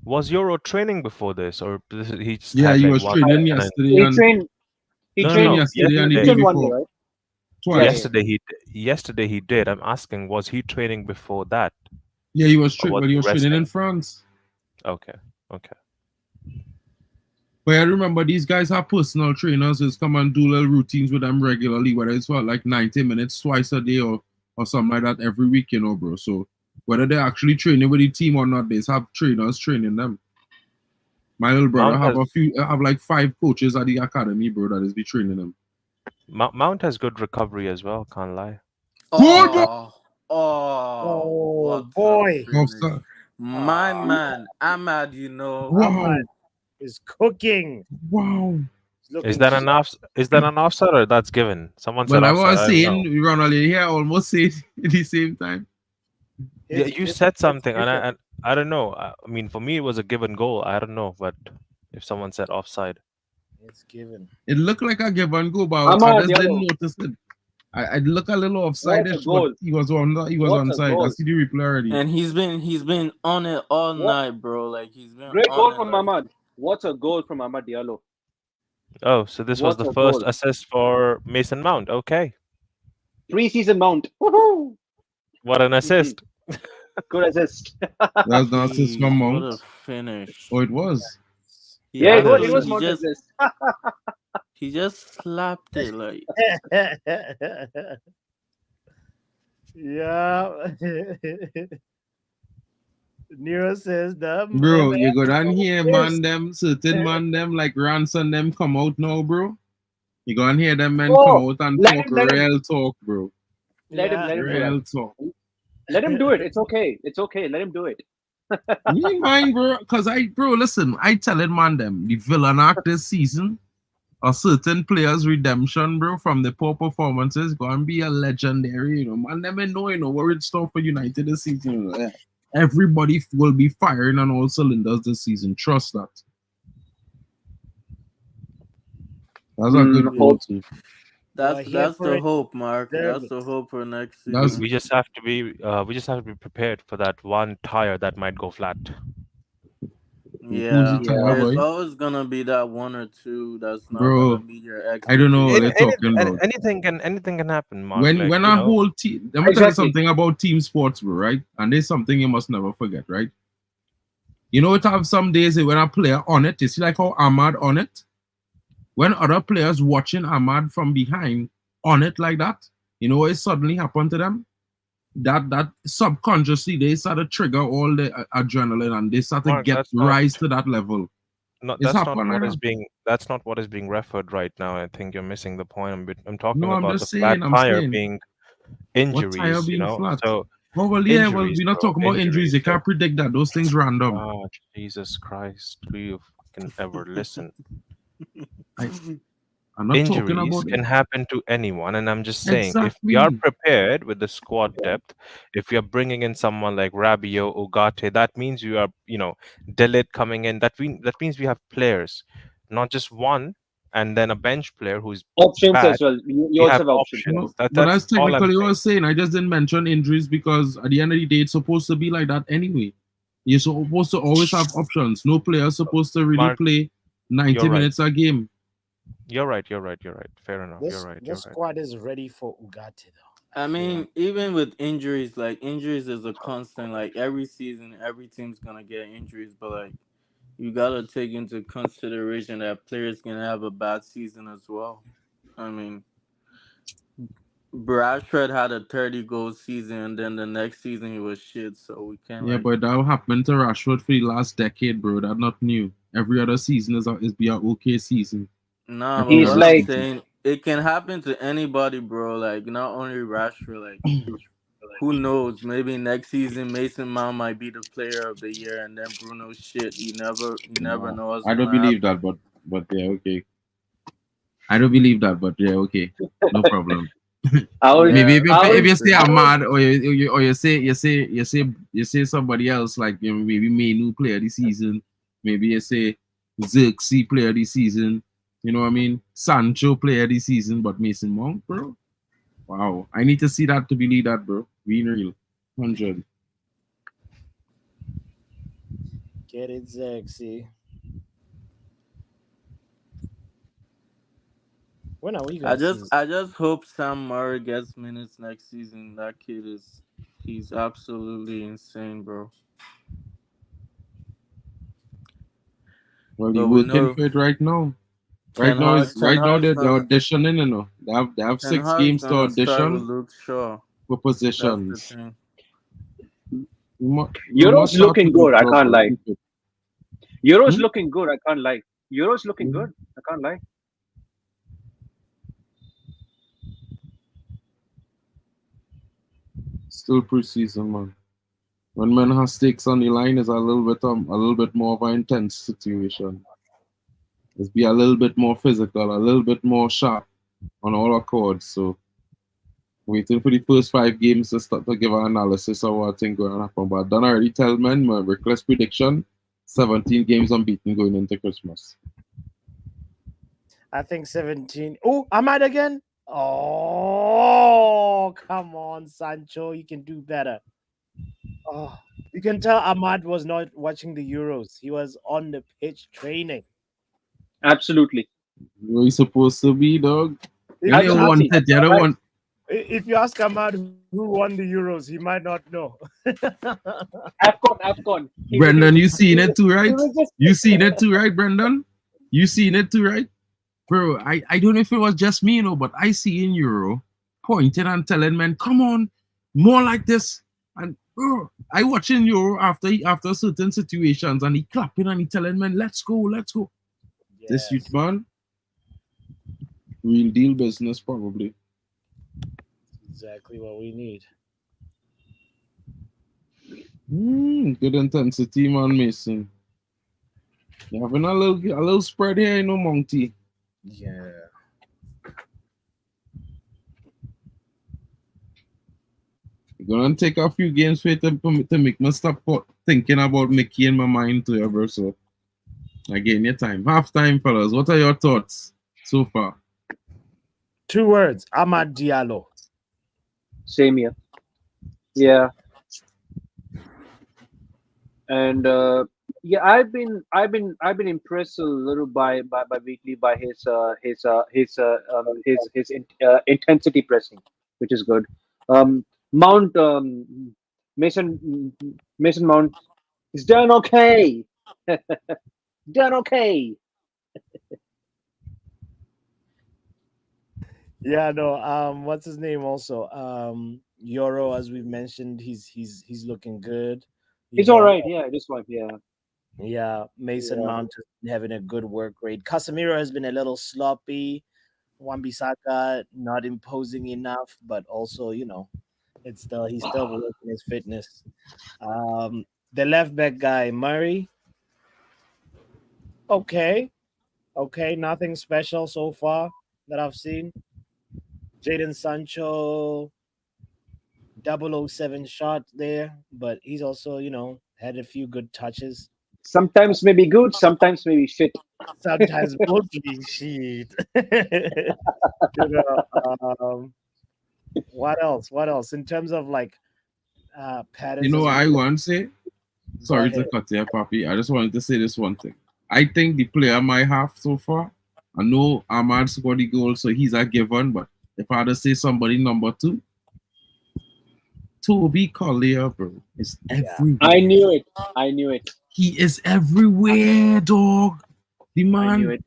Was Euro training before this, or he just yeah, had he like was one training session and yesterday He and trained. He No, trained. yesterday and the He day trained one day, before. right? Twice. yesterday he did. I'm asking, was he training before that? Yeah, he was Or was but he he was training in resting? France. Okay. But I remember these guys have personal trainers who come and do little routines with them regularly, whether it's for like 90 minutes twice a day or something like that every week, bro. So whether they're actually training with the team or not, they have trainers training them. My little brother have like 5 coaches at the academy, bro, that is be training them. Mount has good recovery as well, can't lie. Good! Oh, What boy. a finish. Offside. My man, Ahmad, Wow. Is cooking. Wow. Is that an offside or that's given? Someone said Well, I offside. was I don't know. saying, Ronald here almost said at the same time. Yeah, you said something, and given. I don't know. I mean, for me, it was a given goal. I don't know, but if someone said offside, It's given. It looked like a give and go, but I Ahmad, just didn't Yoro. notice it. I look a little What offside-ish, a but goal. he was on What a side. I goal. see the replay already. And he's been on it all What night, bro. Like he's been great on goal it. from Like, Ahmad. What a goal from Ahmad Diallo. oh, so this was What the a first goal. assist for Mason Mount. Okay, Preseason mount. Woohoo! what an assist! Good assist. That's the assist from jeez, what Mount. a finish. Oh, it was. He Yeah, it was. It actually was Mount assist. he just slapped it like Yeah. Nero says the Bro, you go down here, man, them certain man, them like Ransom, them come out now, bro. You go and hear them men come Oh, out and let talk him, let him, real talk, bro. let him do that. Real talk. Let him do it. It's okay. It's okay. Let him do it. Me mind, bro, cause listen, I telling man them the villain act this season. A certain players' redemption, bro, from the poor performances, gonna be a legendary, Man, never know, what it's stuff for United this season. Everybody will be firing on all cylinders this season. Trust that. That's a good goal too. that's the hope, Mark. That's the hope for next season. We just have to be prepared for that one tire that might go flat. Yeah, there's boy? always gonna be that one or two that's not Bro, gonna meet your I don't know what expectations. they're talking about. Anything can happen, Mark. When a whole team, let me tell you something about team sports, bro, right? And there's something you must never forget, right? You know, it have some days when a player on it, you see like how Ahmad on it? When other players watching Ahmad from behind on it like that, you know what suddenly happened to them? That subconsciously they start to trigger all the adrenaline and they start to rise to that level. No, that's not what is being referred right now. I think you're missing the point. I'm talking about the flat tire being injuries. What tire being flat? So we're not talking about injuries. You can't predict that. Those things random. Oh, Jesus Christ! Do you can ever listen? I'm not talking Injuries about can happen to anyone, and I'm just saying, exactly. if we are prepared with the squad depth, if we are bringing in someone like Rabiot, Ugarte, that means you are, Delit coming in. That means we have players, not just one, and then a bench player who's options bad. as well. You also have options. But that's technically what I was saying. I just didn't mention injuries because at the end of the day, it's supposed to be like that anyway. You're supposed to always have options. No player is supposed to really play 90 minutes a game. You're right. Fair enough. This, you're right. This squad is ready for Ugarte, though. I mean, even with injuries, like injuries is a constant. Like every season, every team's gonna get injuries, but like you gotta take into consideration that players can have a bad season as well. I mean, Rashford had a 30-goal season, and then the next season he was shit. So we can't Yeah, like. but that happened to Rashford for the last decade, bro. That's not new. Every other season is be a okay season. Nah, but Every He's what other I'm like, season. saying, it can happen to anybody, bro. Like not only Rashford. Like who knows? Maybe next season Mason Mount might be the player of the year, and then Bruno shit. You never No, know what's I don't gonna believe happen. that, but yeah, okay. I don't believe that, but yeah, okay. No problem. I would, Maybe Yeah, if, that's I if, what if would, I'm you say I saying. would. Ahmad or you say somebody else like maybe Mainu player this season, maybe you say Xerxes player this season, you know what I mean? Sancho player this season, but Mason Mount, bro. Wow. I need to see that to believe that, bro. Being real. 100. Get it sexy. When are we I gonna just see? I just hope Sam Murray gets minutes next season. That kid he's absolutely insane, bro. Well, he But we working know for it right now. Ten Hag Ten Right now Hag's they're gonna auditioning, you know. They have Ten 6 games Hag's to gonna start with audition Luke Shaw. for That's the positions. thing. We Euro's must start looking with Luke good. I Shaw can't lie. working for it. Euro's Hmm? looking good. I can't lie. Euro's looking Hmm. good. I can't lie. Still preseason, man. When man has stakes on the line, is a little bit more of an intense situation. It's be a little bit more physical, a little bit more sharp on all accords. So waiting for the first 5 games to start to give an analysis of what I think going to happen. But I done already tell men my reckless prediction: 17 games unbeaten going into Christmas. I think 17. Oh, Ahmad again. Oh, come on, Sancho. You can do better. Oh, you can tell Ahmad was not watching the Euros. He was on the pitch training. Absolutely. Where you supposed to be, dog? You If you don't ask want Absolutely. it. You don't Right. want. if you ask Ahmad who won the Euros, he might not know. Afcon. Brendan, you seen it too, He right? was just. You seen it too, right, Brendan? You seen it too, right? Bro, I don't know if it was just me, but I see in Euro pointing and telling men, come on, more like this. And bro, I watching Euro after certain situations and he clapping and he telling men, let's go, let's go. This youth Yes, man, real deal business probably. exactly what we need. Good intensity, man, Mason. You having a little spread here, Monty. Yeah. You're gonna take a few games for it to make me stop thinking about Mickey in my mind too, bro. So again, your time. Half time, fellas. What are your thoughts so far? 2 words. Ahmad Diallo. Same here. Yeah. And yeah, I've been impressed a little by Weekly by intensity pressing, which is good. Mount Mason Mason Mount is done okay. Done okay. Yeah, no. What's his name? Also, Yoro, as we've mentioned, he's looking good. You He's all know, right. Yeah, this one. Yeah, yeah. Mason yeah. Mount is having a good work rate. Casemiro has been a little sloppy. Wan-Bissaka not imposing enough, but also he's still working his fitness. The left back guy Murray, okay, nothing special so far that I've seen. Jaden Sancho 007 shot there, but he's also, had a few good touches. Sometimes maybe good, sometimes maybe shit. Sometimes mostly shit. you know, what else? What else? In terms of like You patterns know as what we I want to say? go Sorry to ahead. cut you, Papi. I just wanted to say this one thing. I think the player might have so far. I know Ahmad scored the goal, so he's a given. But if I had to say somebody number 2, Toby Collier, bro, is Yeah. everywhere. I knew it. I knew it. He is everywhere, dog. The I knew man it.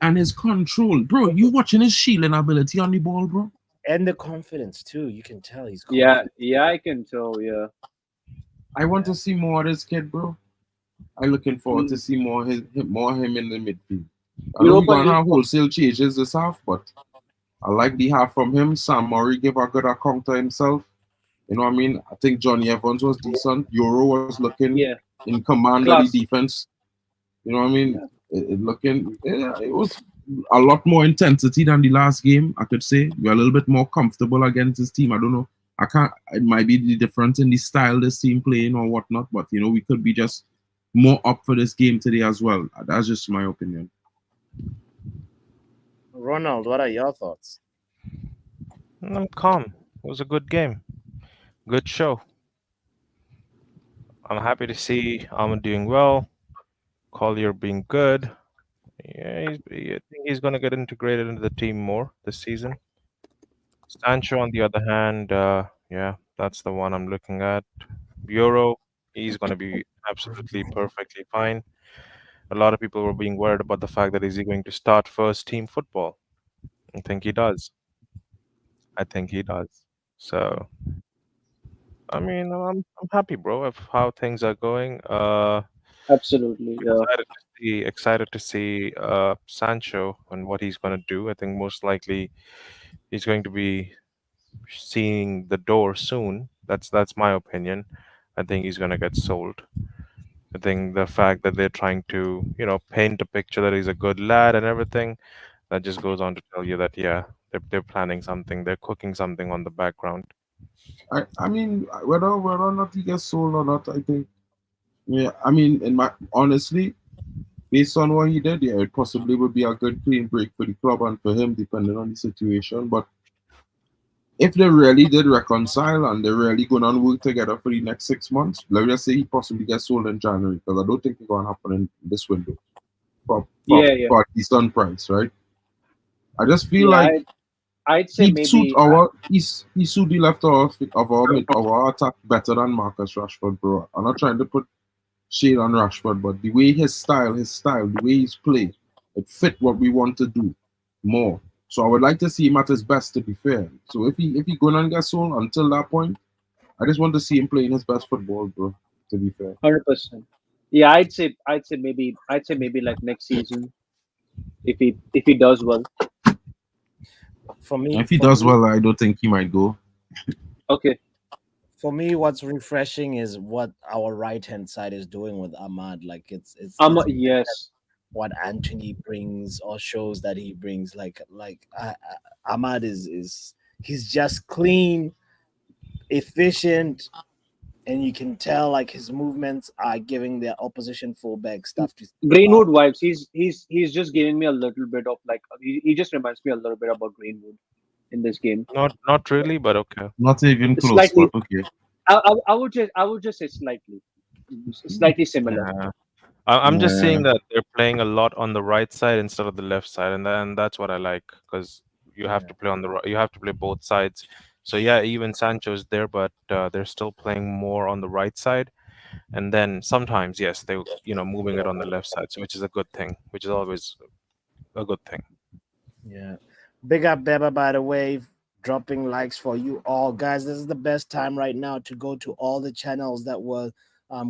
and his control, bro. You watching his shielding ability on the ball, bro? And the confidence too. You can tell he's Yeah, confident. yeah, I can tell. Yeah. I want to see more of this kid, bro. I'm looking forward to Mm. see more him in the midfield. I know we're Europa gonna League. have wholesale changes this half, but I like the half from him. Sam Murray gave a good account to himself. You know what I mean? I think Johnny Evans was decent. Euro was looking Yeah. in command of the Class. defense. You know what I mean? Yeah. It was a lot more intensity than the last game. I could say we're a little bit more comfortable against this team. I don't know. I can't. It might be the difference in the style this team playing or whatnot, but we could be just more up for this game today as well. That's just my opinion. Ronald, what are your thoughts? I'm calm. It was a good game. Good show. I'm happy to see Ahmed doing well. Collier being good. Yeah, I think he's going to get integrated into the team more this season. Sancho, on the other hand, yeah, that's the one I'm looking at. Bureau, he's going to be absolutely perfectly fine. A lot of people were being worried about the fact that is he going to start first team football. I think he does. I think he does. So, I mean, I'm happy, bro, of how things are going. Absolutely. Yeah. Excited to see Sancho and what he's going to do. I think most likely he's going to be seeing the door soon. That's my opinion. I think he's going to get sold. I think the fact that they're trying to, paint a picture that he's a good lad and everything, that just goes on to tell you that yeah, they're planning something, they're cooking something on the background. I mean, whether or not he gets sold or not, I think. Yeah, I mean, in my honestly, based on what he did, yeah, it possibly would be a good clean break for the club and for him, depending on the situation. But if they really did reconcile and they're really going to work together for the next 6 months, let's just say he possibly gets sold in January, because I don't think it's going to happen in this window for, for, Yeah. Yeah. for a decent price, right? I just feel Yeah. like I'd say he'd suit maybe. he suit the left of our attack better than Marcus Rashford, bro. I'm not trying to put shade on Rashford, but the way the way he's played, it fit what we want to do more. So I would like to see him at his best, to be fair. So if he gonna get sold until that point, I just want to see him playing his best football, bro. To be fair, 100%. Yeah. I'd say maybe like next season if he does well. For me, if he does well, I don't think he might go. Okay. what's refreshing is what our right hand side is doing with Ahmad. Like it's Yes. what Anthony brings or shows that he brings. Ahmad is he's just clean, efficient, and you can tell like his movements are giving the opposition fullback stuff to think about. Greenwood vibes. He's just giving me a little bit of like he just reminds me a little bit about Greenwood in this game. Not really, but okay. Not even close, Slightly. but okay. I would just say slightly similar. Yeah. I'm just Yeah, seeing that they're playing a lot on the right side instead of the left side, and then that's what I like because you have Yeah. to play on the right, you have to play both sides. So yeah, even Sancho's there, but they're still playing more on the right side, and then sometimes yes, they moving it on the left side, so which is a good thing, which is always a good thing. Yeah. Big up Beba, by the way, dropping likes for you all. Guys, this is the best time right now to go to all the channels that were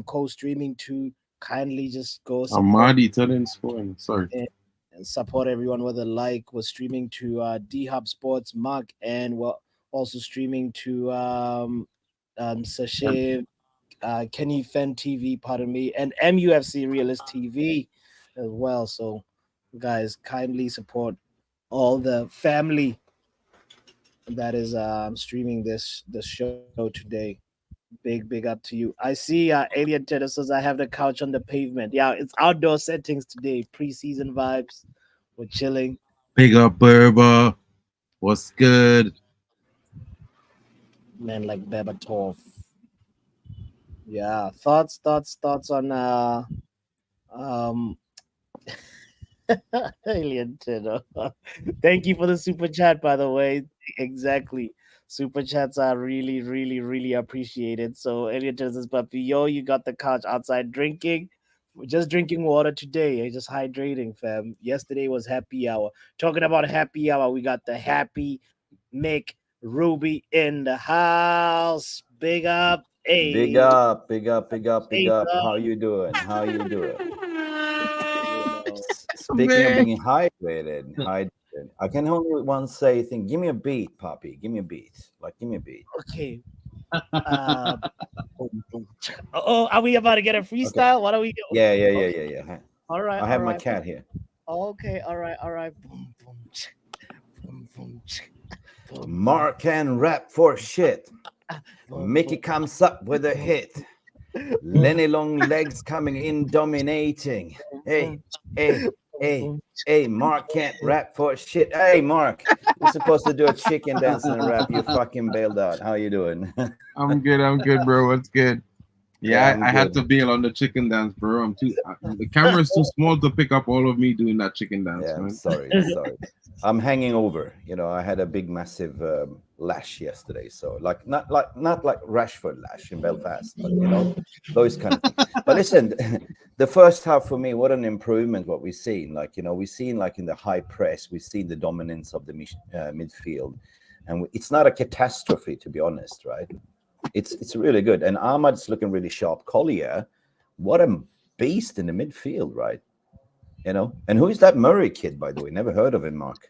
co-streaming to kindly just go I'm support mad Italian scoring. Sorry. and support everyone with a like. We're streaming to D Hub Sports, Mark, and we're also streaming to Sachet, Kenny Fen TV, pardon me, and MUFC Realist TV as well. So, guys, kindly support all the family that is streaming this show today. Big up to you. I see Alien Tedder says I have the couch on the pavement. Yeah, it's outdoor settings today. Preseason vibes. We're chilling. Big up Berber. What's good? Man like Bebatov. Yeah. Thoughts on um Alien Tedder. Thank you for the super chat, by the way. Exactly. Super chats are really, really, really appreciated. So Elliot says, "Puppy, yo, you got the couch outside drinking." Just drinking water today. Just hydrating, fam. Yesterday was happy hour. Talking about happy hour, we got the happy Mick Ruby in the house. Big up. Hey. Big up, big up, big up, big Hey, up. dog. How you doing? How you doing? You know. Speaking of Man. being hydrated, I can only once say thing. Give me a beat, Poppy. Give me a beat. Like, give me a beat. Okay. Oh, are we about to get a freestyle? Okay. What are we doing? Yeah. All right. I have all my right. cat here. Okay. All right. Boom, boom, ch- boom, boom, ch- boom, boom, Mark can rap for shit. boom, Mickey boom. comes up with a hit. Lenny long legs coming in dominating. Hey, Mark can't rap for shit. Hey, Mark, you're supposed to do a chicken dance and rap. You fucking bailed out. How you doing? I'm good, bro. What's good? Yeah, Yeah, I'm I had good. to bail on the chicken dance, bro. The camera is too small to pick up all of me doing that chicken dance, Yeah, I'm man. sorry. I'm hanging over. You know, I had a big, massive lash yesterday. So, like, not like Rashford lash in Belfast, but you know, those kind of things. But listen, the first half for me, what an improvement! What we've seen, like, you know, we've seen like in the high press, we've seen the dominance of the midfield, and it's not a catastrophe, to be honest, right? It's really good, and Ahmad's looking really sharp. Collier, what a beast in the midfield, right? You know, and who is that Murray kid, by the way? Never heard of him, Mark.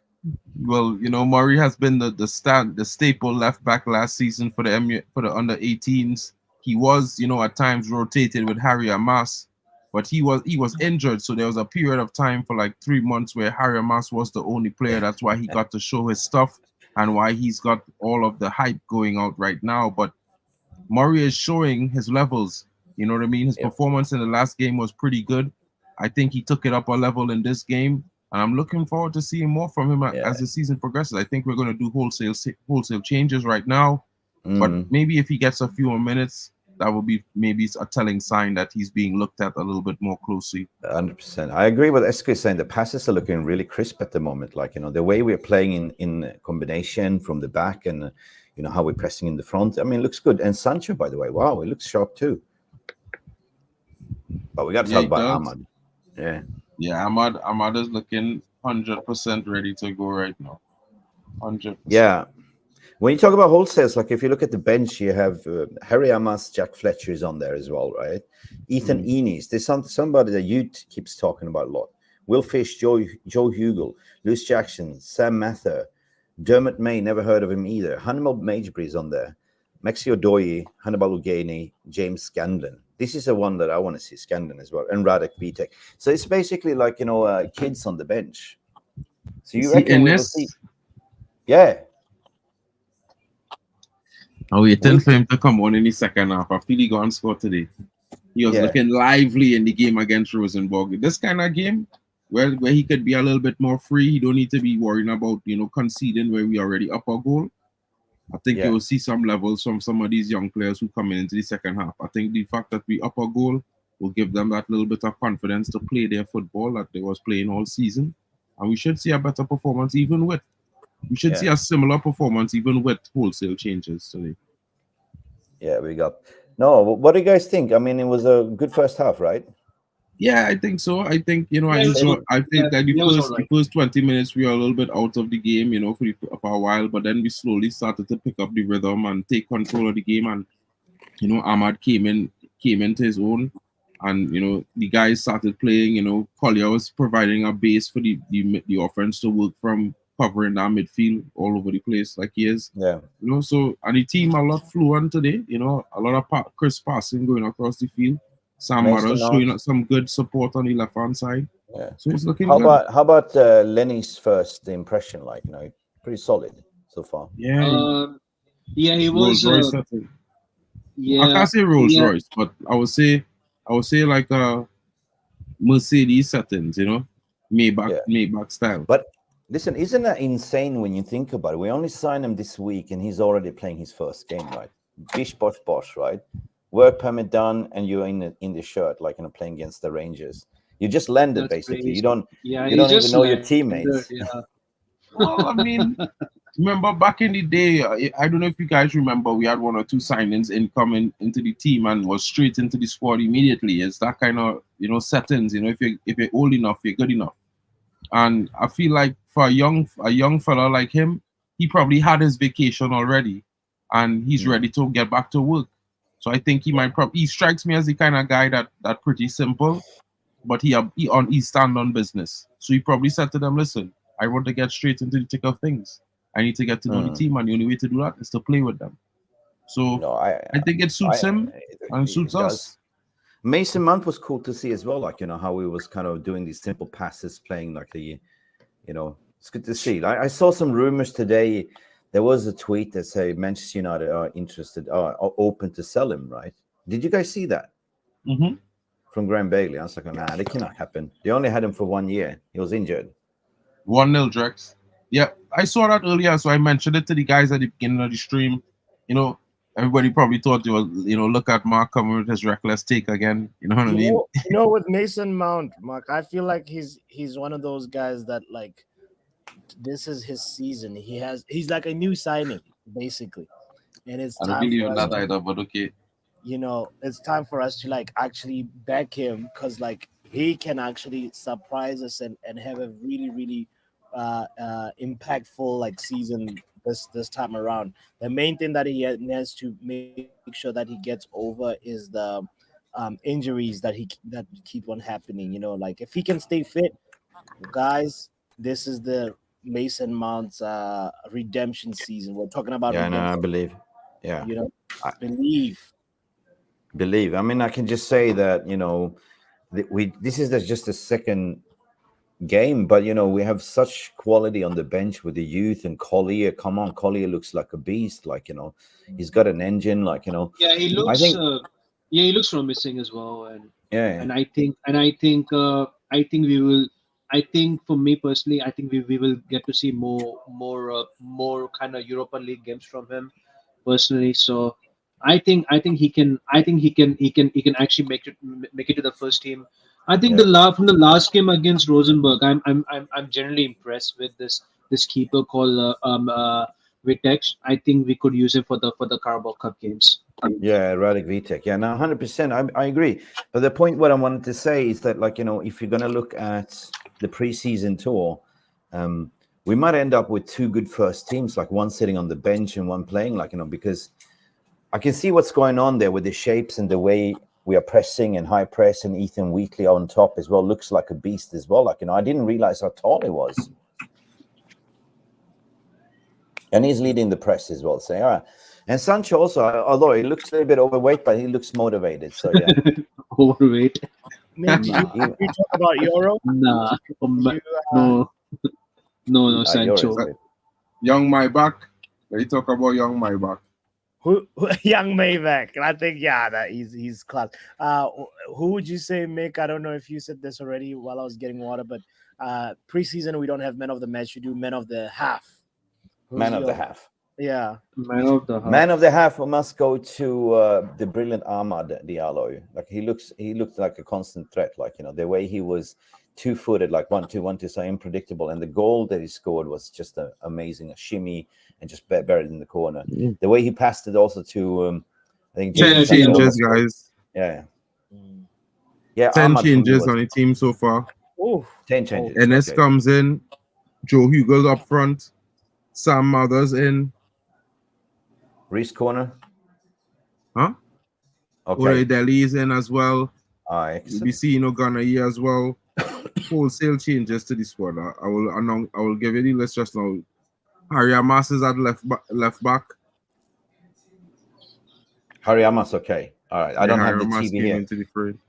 Well, you know, Murray has been the staple left back last season for the under 18s. He was, you know, at times rotated with Harry Amas, but he was injured, so there was a period of time for like 3 months where Harry Amas was the only player. That's why he got to show his stuff and why he's got all of the hype going out right now. But Murray is showing his levels. You know what I mean? His Yep. performance in the last game was pretty good. I think he took it up a level in this game, and I'm looking forward to seeing more from him as the season progresses. I think we're going to do wholesale changes right now, but maybe if he gets a few more minutes, that will be maybe a telling sign that he's being looked at a little bit more closely. 100%. I agree with SK saying the passes are looking really crisp at the moment. Like, you know, the way we're playing in combination from the back and, you know, how we're pressing in the front. I mean, it looks good. And Sancho, by the way, wow, he looks sharp too. But we got to talk about Ahmad. Yeah, Ahmad is looking 100% ready to go right now. 100%. Yeah. When you talk about wholesales, like if you look at the bench, you have Harry Amas, Jack Fletcher is on there as well, right? Ethan Enis. There's somebody that you keeps talking about a lot. Will Fish, Joe Hugel, Lewis Jackson, Sam Mather, Dermot May, never heard of him either. Hannibal Magebury is on there. Maxio Doye, Hannibal Ugani, James Scanlon. This is the one that I want to see, Scanlon as well, and Radek Vitek. So it's basically like, you know, kids on the bench. So you reckon we will see? Yeah. I'm waiting for him to come on in the second half. I feel he going to score today. He was looking lively in the game against Rosenborg. This kind of game where he could be a little bit more free. He don't need to be worrying about, you know, conceding where we already up a goal. I think you will see some levels from some of these young players who come into the second half. I think the fact that we up a goal will give them that little bit of confidence to play their football that they was playing all season. And we should see a better performance even with. We should see a similar performance even with wholesale changes today. Yeah, we got. No, what do you guys think? I mean, it was a good first half, right? Yeah, I think so. I think, you know, I think that the first 20 minutes we were a little bit out of the game, you know, for a while, but then we slowly started to pick up the rhythm and take control of the game. And, you know, Ahmad came into his own, and, you know, the guys started playing. You know, Collier was providing a base for the offense to work from, covering that midfield all over the place like he is. Yeah. You know, so, and the team a lot fluent today, you know, a lot of crisp passing going across the field. Sam Murray's showing some good support on the left-hand side. Yeah. So it's looking good. How about Lenny's first impression? Like, you know, pretty solid so far. Yeah. He was. Rolls Royce, I can't say Rolls Royce, but I would say like a Mercedes settings, you know, Maybach style. But listen, isn't that insane when you think about it? We only signed him this week, and he's already playing his first game, right? Bish bosh bosh, right? Work permit done, and you're in the shirt, like, you know, playing against the Rangers. You just landed. That's basically crazy. You don't even know your teammates. Well, I mean, Remember back in the day, I don't know if you guys remember, we had 1 or 2 signings incoming into the team and was straight into the squad immediately. It's that kind of settings. If you're old enough, you're good enough. And I feel like for a young fella like him, he probably had his vacation already, and he's ready to get back to work. So I think he strikes me as the kind of guy that pretty simple, but he stand on business. So he probably said to them, "Listen, I want to get straight into the thick of things. I need to get to know the team, and the only way to do that is to play with them." So I think it suits him and it suits us. Mason Mount was cool to see as well, like how he was kind of doing these simple passes, playing like it's good to see. I saw some rumors today. There was a tweet that said Manchester United are interested, are open to sell him, right? Did you guys see that? Mm-hmm. From Graham Bailey. I was like, nah, that cannot happen. They only had him for 1 year. He was injured. 1-0 Drex. Yeah, I saw that earlier, so I mentioned it to the guys at the beginning of the stream. Everybody probably thought they were, look at Mark coming with his reckless take again. You know what I mean? With Mason Mount, Mark, I feel like he's one of those guys that like this is his season. He's like a new signing, basically. And it's time I don't believe in that either, but okay. It's time for us to like actually back him, because like he can actually surprise us and have a really, really impactful like season this time around. The main thing that he has to make sure that he gets over is the injuries that keep on happening. Like if he can stay fit, guys, this is the Mason Mount's redemption season. We're talking about redemption. I believe. Yeah, believe. I mean, I can just say that this is just the second game, but we have such quality on the bench with the youth and Collier. Come on, Collier looks like a beast. Like he's got an engine. Like Yeah, he looks. He looks promising as well. And I think we will. I think for me personally, I think we will get to see more kind of Europa League games from him personally. So I think he can actually make it to the first team. I think from the last game against Rosenborg, I'm generally impressed with this keeper called Vitek. I think we could use him for the Carabao Cup games. Yeah, Radek Vitek. Yeah, now 100%. I agree. But the point what I wanted to say is that if you're gonna look at the preseason tour, we might end up with 2 good first teams, like one sitting on the bench and one playing, because I can see what's going on there with the shapes and the way we are pressing and high press, and Ethan Wheatley on top as well looks like a beast as well. I didn't realize how tall he was. And he's leading the press as well. So yeah. And Sancho also, although he looks a little bit overweight, but he looks motivated. So yeah. Overweight. Did you talk about Yoro? Nah. No, Sancho. Young Maybach. They talk about Young Maybach. Who Young Maybach? I think that he's class. Who would you say, Mick? I don't know if you said this already while I was getting water, but preseason we don't have men of the match. We do men of the half. Man of the half. Yeah. Man of the half must go to the brilliant Ahmad Diallo. Like he looked like a constant threat. The way he was 2-footed, like 1-2, so unpredictable. And the goal that he scored was just amazing, a shimmy and just buried in the corner. The way he passed it also to, I think 10 changes, guys. Yeah. 10 Ahmad changes on the team so far. 10 changes. Enes comes in, Joe Hugo's up front, Sam Mothers in. Reese corner. Huh? Okay. Delhi is in as well. Excellent. We see Ghana as well. Wholesale changes to the squad. I will give you the list just now. Harry Amas is at left back. Harry Amas, okay. All right. I don't have the TV here. Into the frame.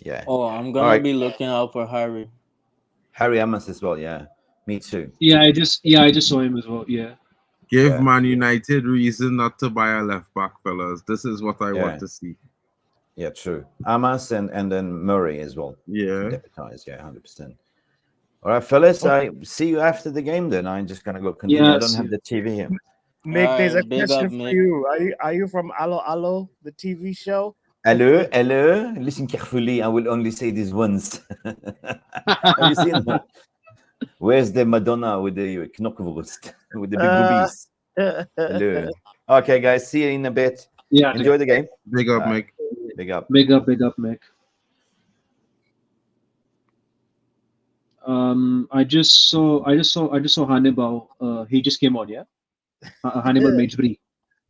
Yeah. Oh, I'm gonna be looking out for Harry. Harry Amas as well, yeah. Me too. Yeah, I just saw him as well. Yeah. Give Man United reason not to buy a left back, fellas. This is what I want to see. Yeah, true. Amas and then Murray as well. Yeah. Deputized, 100%. All right, fellas. I see you after the game then. I'm just gonna go continue. I don't have the TV here. Mick, there's a question for you. Are you from Allo Allo, the TV show? Hello. Listen carefully. I will only say this once. Have you seen that? Where's the Madonna with the knockwurst with the big boobies? Hello. Okay, guys. See you in a bit. Yeah. Enjoy the game. Big up, Mike. Big up. Big up, Mick. I just saw Hannibal. He just came on, yeah. Hannibal Majbri.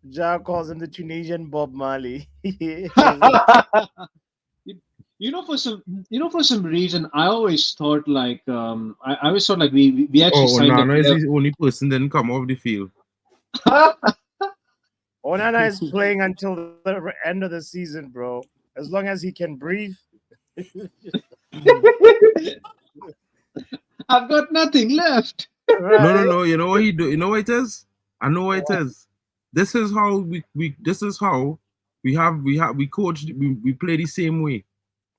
Jack calls him the Tunisian Bob Marley. For some reason, I always thought like I always thought like we actually signed Onana up. is the only person that didn't come off the field. Onana is playing until the end of the season, bro. As long as he can breathe. I've got nothing left. Right. No. You know what he do? You know what it is? I know what it is. This is how we coach. We play the same way.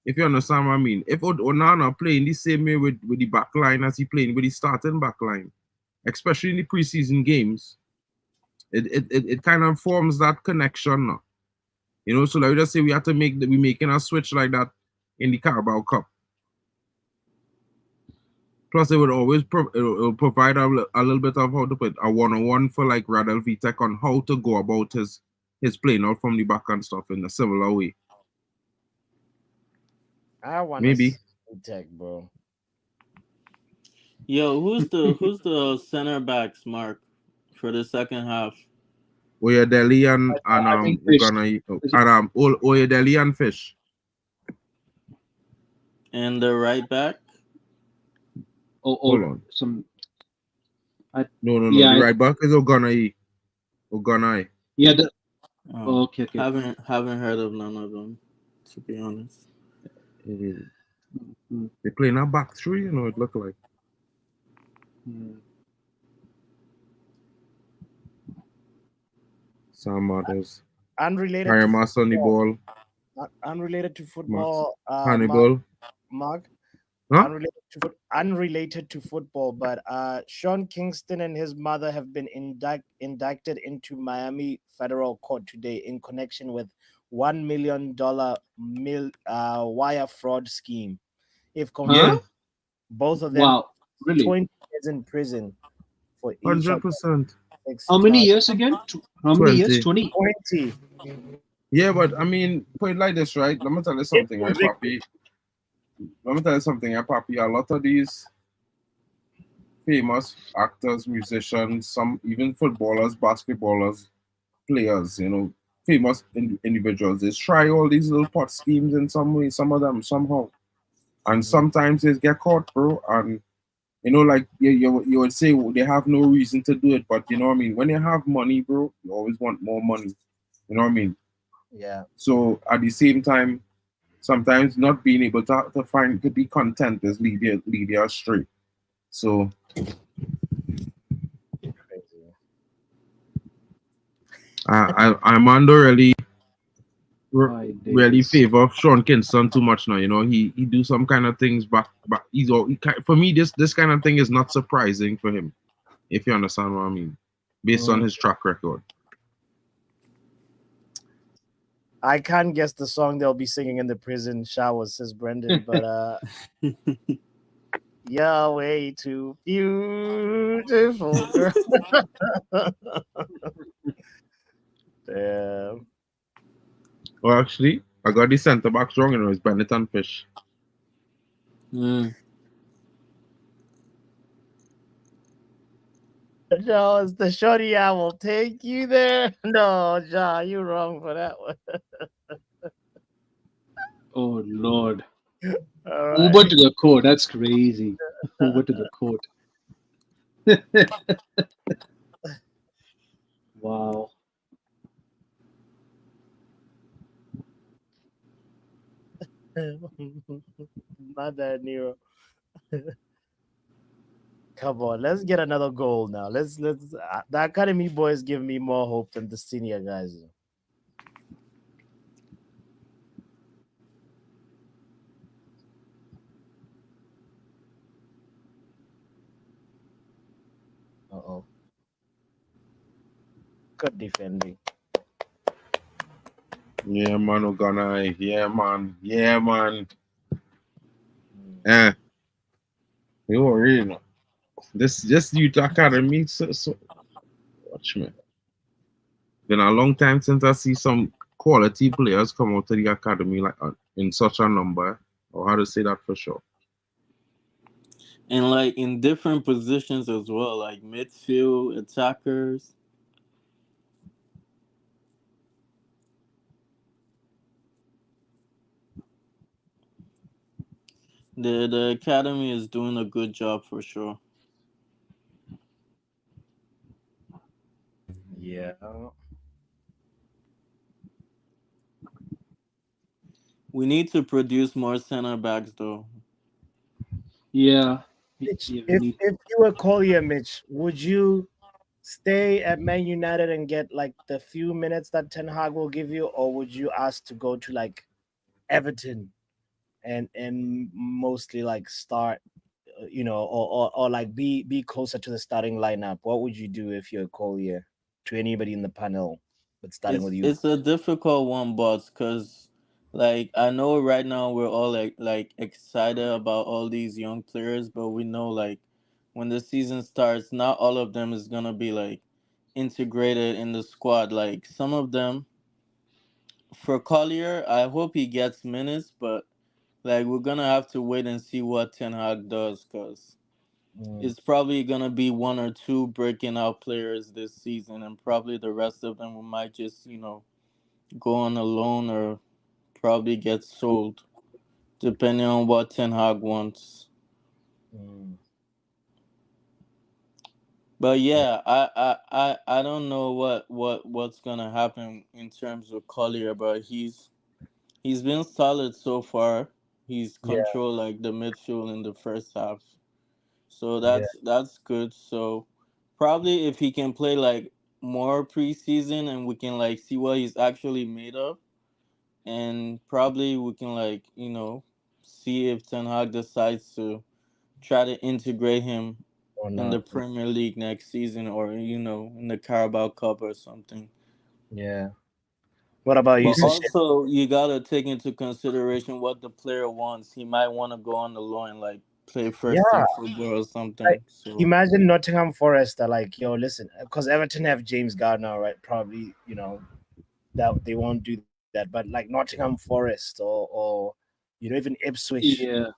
If you understand what I mean. If Onana playing the same way with the back line as he playing with the starting back line, especially in the preseason games, it kind of forms that connection now. You know, so like we just say we have to we making a switch like that in the Carabao Cup. Plus, it would always provide a little bit of how to put a one-on-one for like Radel Vitek on how to go about his playing out from the back and stuff in a similar way. I want maybe Vitek, bro. Yo, who's the center backs, Mark, for the second half? Oyedele and Oyedele and Fish. And the right back? Hold on. No. Yeah, the right back is Ogunai. Yeah. Okay. Haven't heard of none of them, to be honest. They playing a back three, you know. It look like. Sam Matters. Unrelated. Hiermas on the ball. Unrelated to football. Hannibal. Mark. Huh? Unrelated to football, but Sean Kingston and his mother have been indicted into Miami federal court today in connection with $1 million wire fraud scheme. If confirmed, both of them, wow, really, 20 years in prison for each. 100%. How many years again? How many years? 20. Yeah, but I mean, put it like this, right? Let me tell you something, right, Papi? A lot of these famous actors, musicians, some even footballers, basketballers, players, you know, famous individuals, they try all these little pot schemes in some way, some of them somehow. And sometimes they get caught, bro. And, you know, like you would say they have no reason to do it. But, you know what I mean? When you have money, bro, you always want more money. You know what I mean? Yeah. So at the same time, sometimes not being able to be content is lead you astray. So I'm under really favor Sean Kingston too much now. You know, he do some kind of things, but for me this kind of thing is not surprising for him, if you understand what I mean, based on his track record. I can't guess the song they'll be singing in the prison showers, says Brendan, but you're way too beautiful, girl. Damn. Well, actually, I got the centre backs wrong, and it was Bennett and Fish. No, it's the shorty. I will take you there. No, Ja, you're wrong for that one. Oh Lord. Right. Uber to the court. That's crazy. Uber to the court. Wow. My bad, Nero. Come on, let's get another goal now. Let's the academy boys give me more hope than the senior guys. Uh-oh. Good defending. Yeah, man, Ogunai. Yeah, man. Yeah. You already know. This youth academy. So watch me. Been a long time since I see some quality players come out of the academy like in such a number, or how to say that for sure. And like in different positions as well, like midfield, attackers. The academy is doing a good job for sure. Yeah. We need to produce more center backs though. Yeah. Mitch, Yeah, we if need. you were Collier, Mitch, would you stay at Man United and get like the few minutes that Ten Hag will give you, or would you ask to go to like Everton and mostly like start, or like be closer to the starting lineup? What would you do if you're Collier to anybody in the panel, but starting with you? It's a difficult one, boss, because like I know right now we're all like excited about all these young players, but we know like when the season starts, not all of them is gonna be like integrated in the squad. Like some of them, for Collier, I hope he gets minutes, but like we're gonna have to wait and see what Ten Hag does, cause it's probably gonna be one or two breaking out players this season, and probably the rest of them we might just go on a loan or probably get sold, depending on what Ten Hag wants. But yeah, I don't know what's gonna happen in terms of Collier, but he's been solid so far. He's Yeah, controlled like the midfield in the first half, so yeah, that's good. So probably if he can play like more preseason and we can like see what he's actually made of, and probably we can like see if Ten Hag decides to try to integrate him or in the not? Premier League next season, or in the Carabao Cup or something. Yeah. What about you, But Sachin? also you gotta take into consideration what the player wants. He might want to go on the loan, like play first Yeah, team football or something. like So imagine Nottingham Forest are like, yo, listen, because Everton have James Gardner, right? Probably, that they won't do that, but like Nottingham Forest or even Ipswich, Yeah.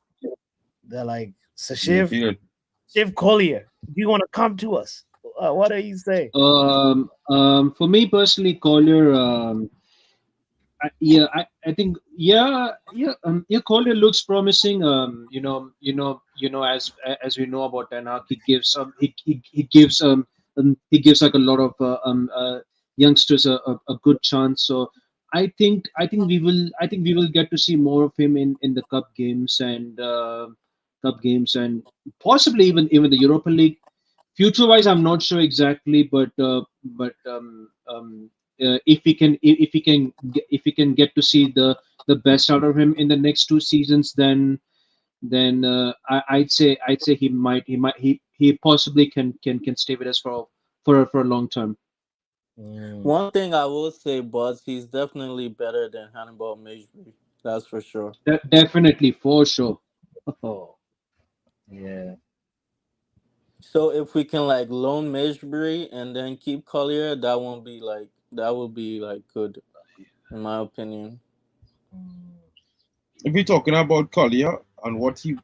they're like, so Midfield. Shiv Collier, do you want to come to us? What do you say? For me personally, Collier. I think yeah, Collier looks promising. As we know about Ten Hag, he gives like a lot of youngsters a good chance. So I think we will get to see more of him in the cup games and possibly even the Europa League. Future wise, I'm not sure exactly, but if we can get to see the best out of him in the next 2 seasons, then I'd say he possibly can stay with us for a long term. one thing I will say, Buzz, he's definitely better than Hannibal Mejbri. That's for sure. Definitely, for sure. Oh, yeah. So if we can like loan Mejbri and then keep Collier, that would be like good, in my opinion. If we're talking about Collier and what he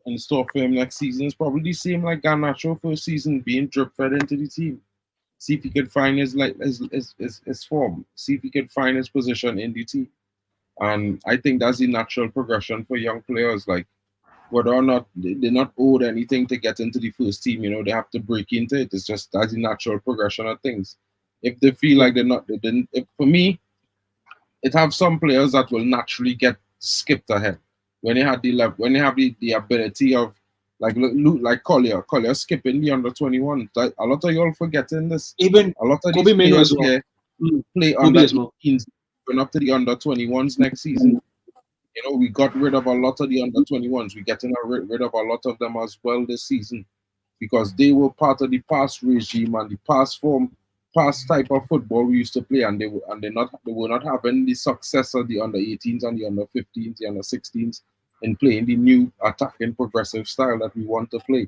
in store for him next season, it's probably the same like Garnacho first season, being drip fed into the team. See if he can find his form. See if he can find his position in the team. And I think that's the natural progression for young players. Like whether or not they're not owed anything to get into the first team, they have to break into it. It's just that's the natural progression of things. If they feel like they didn't. For me, it have some players that will naturally get skipped ahead when they had when they have the ability of like Collier skipping the under 21. A lot of y'all forgetting this. Even A lot of these Kobe Mino as players well. here play Kobe under as well. 18s, going up to the under 21s next season. We got rid of a lot of the under 21s. We're getting rid of a lot of them as well this season because they were part of the past regime and the past type of football we used to play, and they were not having the success of the under 18s and the under 15s, the under 16s in playing the new attacking progressive style that we want to play.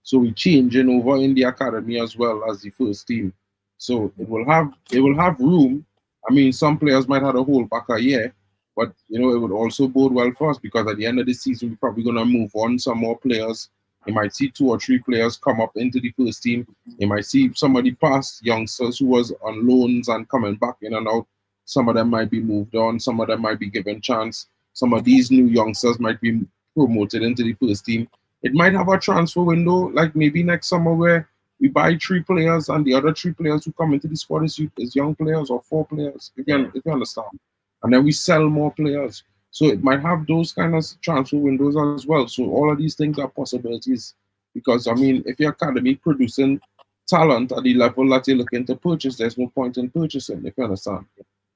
So we're changing over in the academy as well as the first team. So it will have room. I mean, some players might have to hold back a year, but it would also bode well for us because at the end of the season we're probably gonna move on some more players. You might see 2 or 3 players come up into the first team. You might see some of the past youngsters who was on loans and coming back in and out. Some of them might be moved on. Some of them might be given chance. Some of these new youngsters might be promoted into the first team. It might have a transfer window, like maybe next summer, where we buy 3 players and the other 3 players who come into the squad is young players or 4 players, if you understand. And then we sell more players. So it might have those kind of transfer windows as well. So all of these things are possibilities. Because, I mean, if your academy producing talent at the level that you're looking to purchase, there's no point in purchasing, if you understand.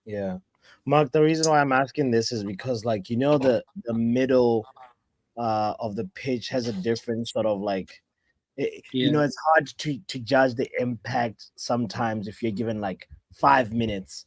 Yeah. Mark, the reason why I'm asking this is because, like, the middle of the pitch has a different sort of like, it's hard to judge the impact sometimes if you're given like 5 minutes,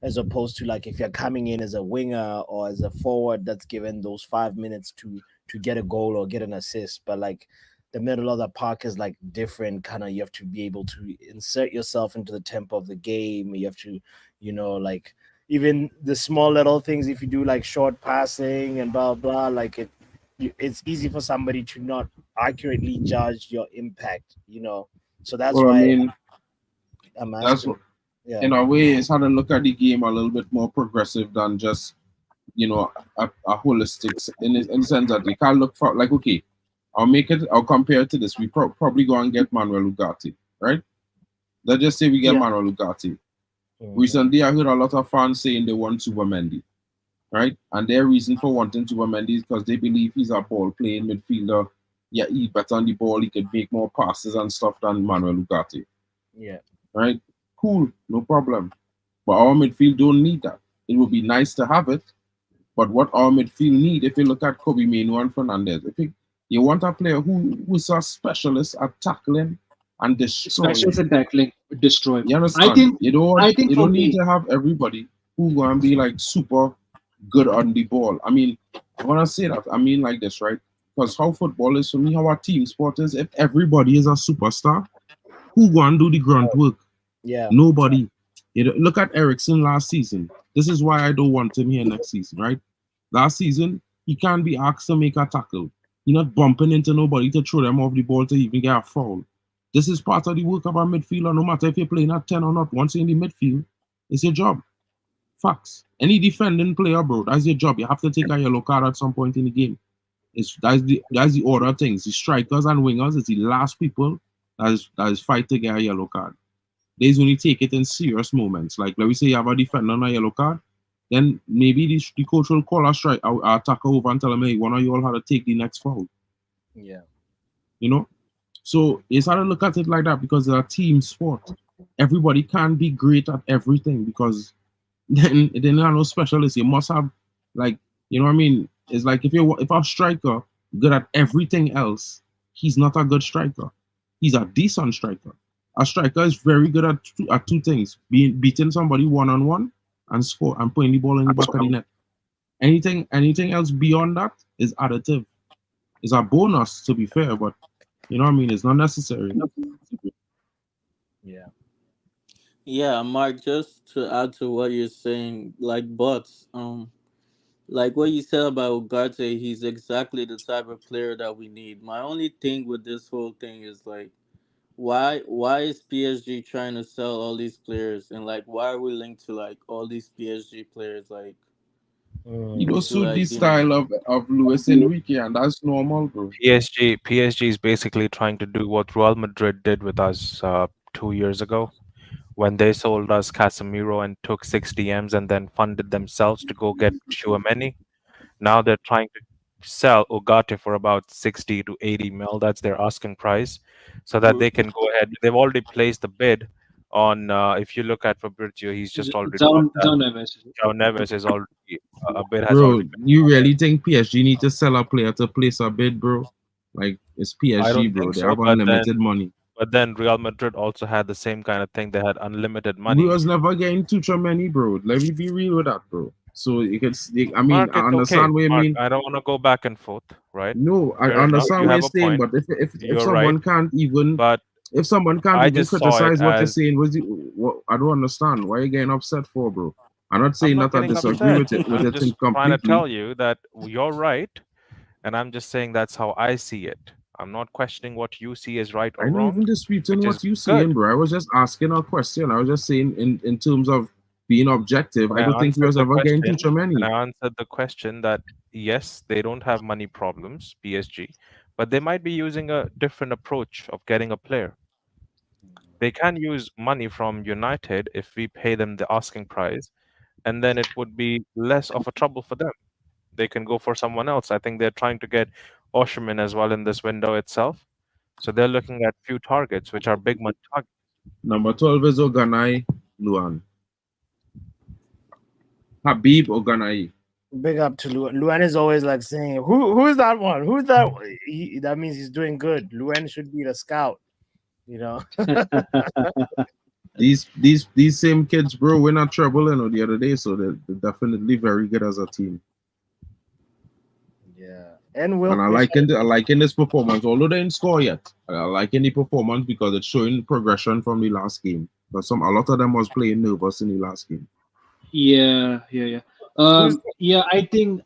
as opposed to like if you're coming in as a winger or as a forward that's given those 5 minutes to get a goal or get an assist. But like the middle of the park is like different kind of, you have to be able to insert yourself into the tempo of the game. You have to, like even the small little things, if you do like short passing and blah blah, like it's easy for somebody to not accurately judge your impact, so that's why I mean, I'm asking. In a way, it's how to look at the game a little bit more progressive than just a holistic in the sense that you can't look for, like, okay, I'll compare it to this. We probably go and get Manuel Ugarte, right? Let's just say we get Manuel Ugarte. Recently I heard a lot of fans saying they want Supermendy, right? And their reason for wanting Supermendy is because they believe he's a ball playing midfielder. Yeah, he's better on the ball, he could make more passes and stuff than Manuel Ugarte. Yeah. Right? Cool, no problem. But our midfield don't need that. It would be nice to have it, but what our midfield need, if you look at Kobe Mainoo and Fernandez, if you want a player who's a specialist at tackling and destroying. Specialist at tackling, destroy. You understand? You don't need to have everybody who gonna be like super good on the ball. I mean, when I say that, I mean like this, right? Because how football is for me, how our team sport is, if everybody is a superstar, who gonna do the grunt work? Yeah. Nobody. Look at Erickson last season. This is why I don't want him here next season, right? Last season, he can't be asked to make a tackle. You're not bumping into nobody to throw them off the ball to even get a foul. This is part of the work of our midfielder, no matter if you're playing at 10 or not. Once you're in the midfield, it's your job. Facts. Any defending player, bro, that's your job. You have to take a yellow card at some point in the game. That's the order of things. The strikers and wingers is the last people that is fight to get a yellow card. They only take it in serious moments. Like, let me say you have a defender on a yellow card, then maybe the coach will call a attacker over and tell him, hey, one of you all have to take the next foul. Yeah. So it's hard to look at it like that because it's a team sport. Everybody can't be great at everything because then there are no specialists. You must have, like, you know what I mean? It's like if a striker good at everything else, he's not a good striker. He's a decent striker. A striker is very good at two things: beating somebody one-on-one and score and putting the ball in the back of the net. Anything else beyond that is additive. It's a bonus, to be fair, but you know what I mean? It's not necessary. Yeah. Yeah, Mark, just to add to what you're saying, like Butts, like what you said about Ugarte, he's exactly the type of player that we need. My only thing with this whole thing is like, why is PSG trying to sell all these players, and like why are we linked to like all these PSG players, like you don't suit the style of Luis Enrique, and that's normal, bro. PSG is basically trying to do what Real Madrid did with us 2 years ago when they sold us Casemiro and took 60 M's and then funded themselves to go get Tchouaméni. Now they're trying to sell Ugarte for about 60 to 80 mil. That's their asking price, so that they can go ahead. They've already placed the bid on. If you look at Fabrizio, he's just already João Neves. João Neves is already a bid has bro, already been. You really think PSG need to sell a player to place a bid, bro? Like, it's PSG, bro. They have unlimited money. But then Real Madrid also had the same kind of thing. They had unlimited money. We was never getting too many, bro. Let me be real with that, bro. So you can. I mean, Mark, I it's okay. understand what you Mark, mean. I don't want to go back and forth, right? No, I Fair enough. understand You what you're have a saying, point. but if You're right. someone can't even But if someone can't I even just saw it criticize what you're as saying, what I don't understand. Why are you getting upset for, bro? I'm not I'm saying not that I getting disagree upset. with I'm it just trying to completely. tell you that you're right, and I'm just saying that's how I see it. I'm not questioning what you see as right or I know wrong, even disputing which is what you good. saying, bro. I was just asking a question. I was just saying in terms of being objective. And I I don't think we answered was the ever getting too question, many. and I answered the question that yes, they don't have money problems, PSG, but they might be using a different approach of getting a player. They can use money from United if we pay them the asking price, and then it would be less of a trouble for them. They can go for someone else. I think they're trying to get Osherman as well in this window itself. So they're looking at few targets, which are big money targets. Number 12 is Oganai Luan. Habib Oganai. Big up to Luan. Luan is always like saying, "Who is that one? Who's that?" That means he's doing good. Luan should be the scout. You know. These same kids, bro, we're not trouble, the other day, so they're definitely very good as a team. Yeah, and Will. I liking this performance, although they didn't score yet. I liking the performance because it's showing progression from the last game. But a lot of them was playing nervous in the last game. Yeah. Yeah. To adapt to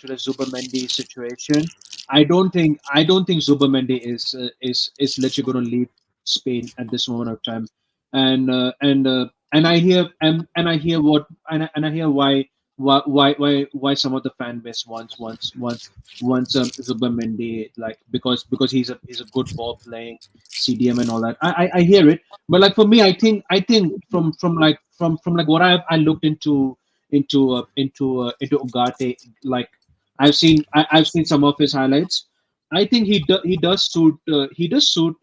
the Zubermendi situation. I don't think Zubermendi is literally going to leave Spain at this moment of time, and I hear what and I hear why some of the fan base wants Zubermendi, like because he's a good ball playing CDM and all that. I hear it, but like for me, I think from like what I looked into Ugarte, like I've seen some of his highlights. I think he does suit he does suit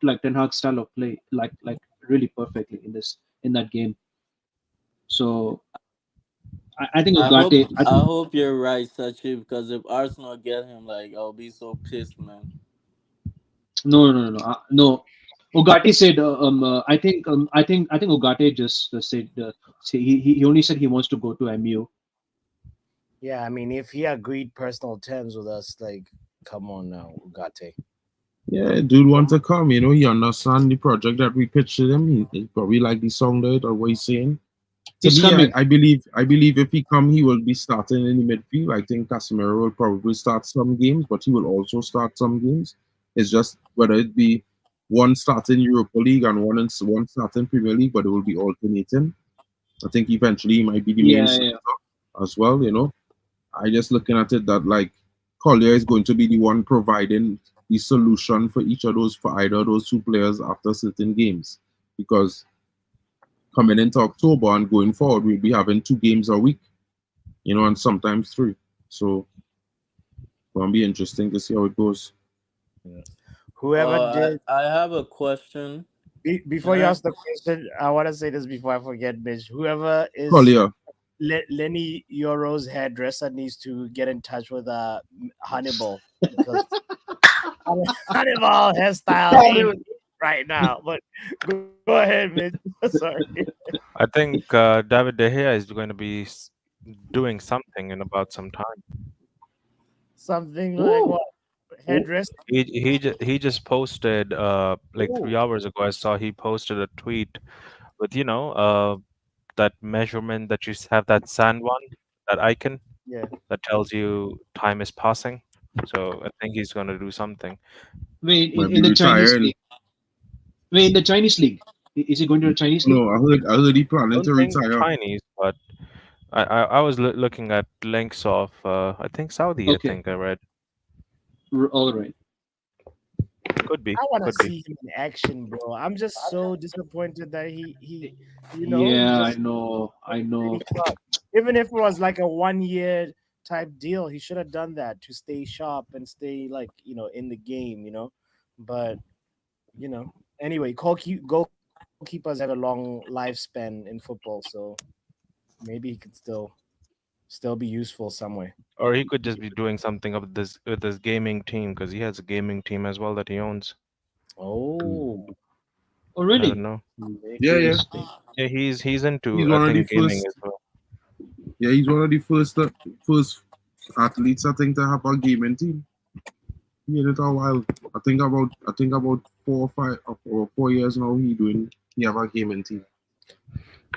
like Ten Hag style of play, like really perfectly in that game. So I think Ugarte. I hope you're right, Sachi, because if Arsenal get him, like I'll be so pissed, man. No. Ugarte said, I think Ugarte just said, he only said he wants to go to MU. Yeah, I mean, if he agreed personal terms with us, like, come on now, Ugarte. Yeah, dude want to come, he understand the project that we pitched to him. He probably like the song that or what he's saying. To He's me, coming. I believe if he come, he will be starting in the midfield. I think Casemiro will probably start some games, but he will also start some games. It's just whether it be one starting Europa League and one starting Premier League, but it will be alternating. I think eventually he might be the main Yeah, yeah. starter as well. I just looking at it that like Collier is going to be the one providing the solution for either of those two players after certain games, because coming into October and going forward, we'll be having 2 games a week, and sometimes 3. So it's gonna be interesting to see how it goes. Whoever did. I have a question. Before you ask the question, I want to say this before I forget, Mitch. Whoever is Collier. Lenny Yoro's hairdresser needs to get in touch with Hannibal, because Hannibal hairstyle ain't right now. But go ahead, Mitch. Sorry. I think David De Gea is going to be doing something in about some time. Something like what? Hairdresser? He just posted like 3 hours ago. I saw he posted a tweet with that measurement that you have, that sand one, that icon, that tells you time is passing. So I think he's going to do something. Wait, Might in be the Chinese retiring. league. Wait, in the Chinese league. Is he going to the Chinese league? No, I heard he I planning don't to think retire. Chinese, but I was looking at links of I think Saudi. Okay. I think I read. All right. Could be. I want to Could be. see him in action, bro. I'm just so disappointed that he Yeah, just, I know. even if it was like a 1-year type deal, he should have done that to stay sharp and stay like in the game, But anyway, goalkeepers have a long lifespan in football, so maybe he could still be useful somewhere. Or he could just be doing something with this gaming team, because he has a gaming team as well that he owns. Oh, Oh, I really? don't know. Yeah. Interesting. Yeah, he's into He's one I of the think gaming first. as well. Yeah, he's one of the first athletes I think to have a gaming team. He in it a while. I think about 4 years now. He have a gaming team.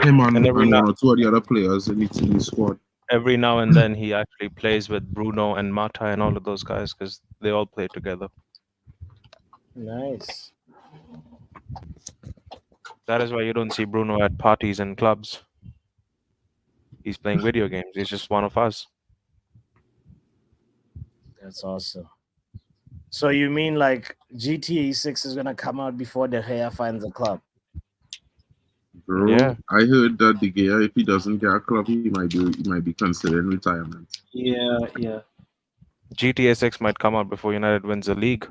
Him And and one or two of the other players in the squad. every now and then he actually plays with Bruno and Mata and all of those guys because they all play together. Nice. That is why you don't see Bruno at parties and clubs. He's playing video games. He's just one of us. That's awesome. So you mean like GTA 6 is gonna come out before De Gea finds a club? Bro, Yeah. I heard that De Gea, if he doesn't get a club, he might be considering retirement. Yeah. GTA 6 might come out before United wins the league.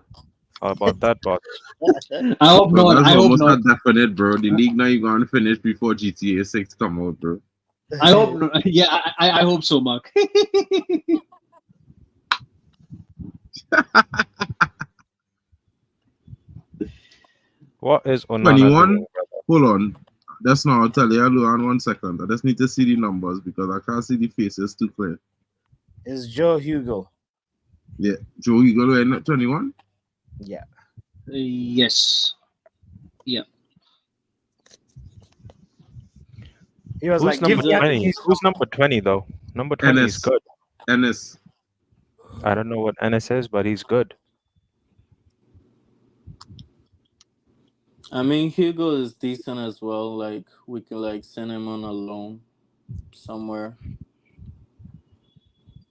How about that, boss? I hope Bro, not. that's I hope almost not. a definite, bro. The league now you're gonna finish before GTA 6 come out, bro. I hope not. Yeah, I hope so, Mark. What is Onana 21? doing, brother? Hold on. That's not, I'll tell you. Hold on 1 second. I just need to see the numbers because I can't see the faces too clear. Is Joe Hugo? Yeah. Joe, you go to end at 21? Yeah. Yes. Yeah. He was Who's like, give number me 20? Who's number 20 though? Number 20 is Ennis. good. Ennis. I don't know what NS is, but he's good. I mean, Hugo is decent as well. Like, we can like send him on a loan somewhere.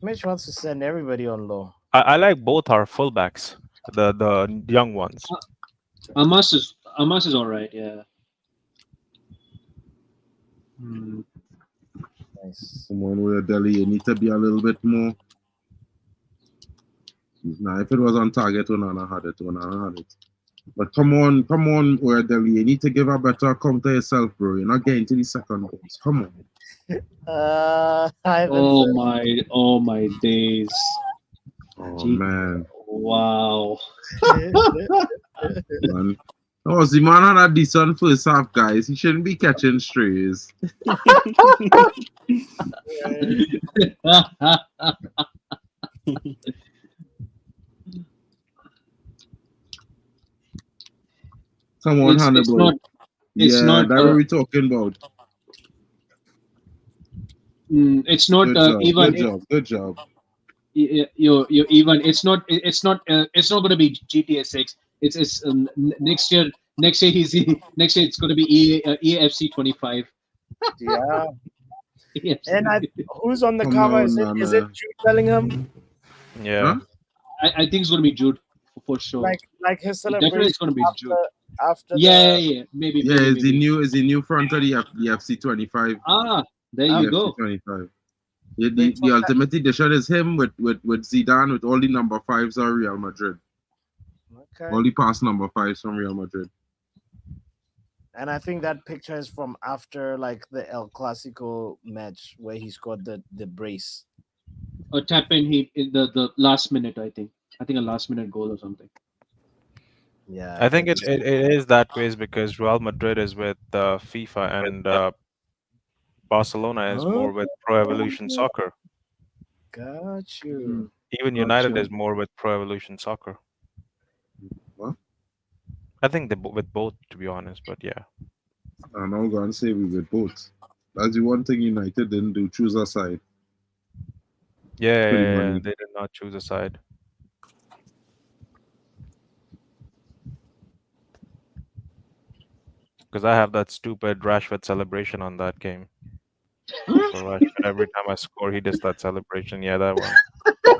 Mitch wants to send everybody on loan. I like both our fullbacks, the young ones. Amas is all right. Yeah. Hmm. Nice. Come on, with Delhi, you need to be a little bit more. Nah, if it was on target, Onana had it. But come on, where Delhi, you need to give a better account to yourself, bro. You're not getting to the second goals. Come on. Oh my days. Oh man. Wow. Man. Oh, the man had a decent first half, guys. He shouldn't be catching strays. Come on, Hannibal. It's not. That's what we're talking about. It's not even. Good job. You even. It's not going to be GTA 6. It's next year. Next year it's going to be EAFC 25. Yeah. Yes. And who's on the cover? Is it Jude Bellingham? Yeah. Huh? I think it's going to be Jude for sure. Like his celebration. Definitely it's going to be Jude. After maybe. It's the new front of the FC 25. There you go. 25. The ultimate edition is him with Zidane with all the number 5s of Real Madrid. Okay. All the past number 5s from Real Madrid. And I think that picture is from after like the El Clasico match where he scored the brace. A tap in the last minute, I think. A last minute goal or something. Yeah. I think it is that way is because Real Madrid is with FIFA and Barcelona is more with Pro Evolution Soccer. Got you. Even United is more with Pro Evolution Soccer. What? I think they with both, to be honest, but yeah. I'm not going to say we with both. That's the one thing United didn't do, choose a side. Yeah, they did not choose a side. Because I have that stupid Rashford celebration on that game. So Rashford, every time I score, he does that celebration. Yeah, that one.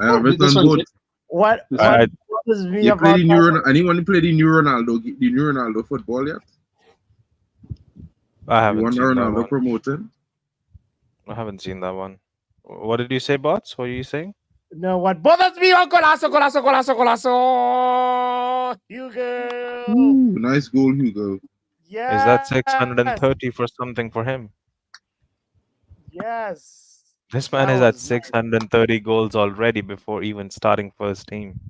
I have it on both. What is me you about play the new anyone play the new Ronaldo football yet? I haven't seen Ronaldo that one. promoting? I haven't seen that one. What did you say, Bots? What are you saying? No, what bothers me on golazo. Hugo. Ooh, nice goal, Hugo. Yeah. Is that 630 for something for him? Yes. This man is at 630 goals already before even starting first team.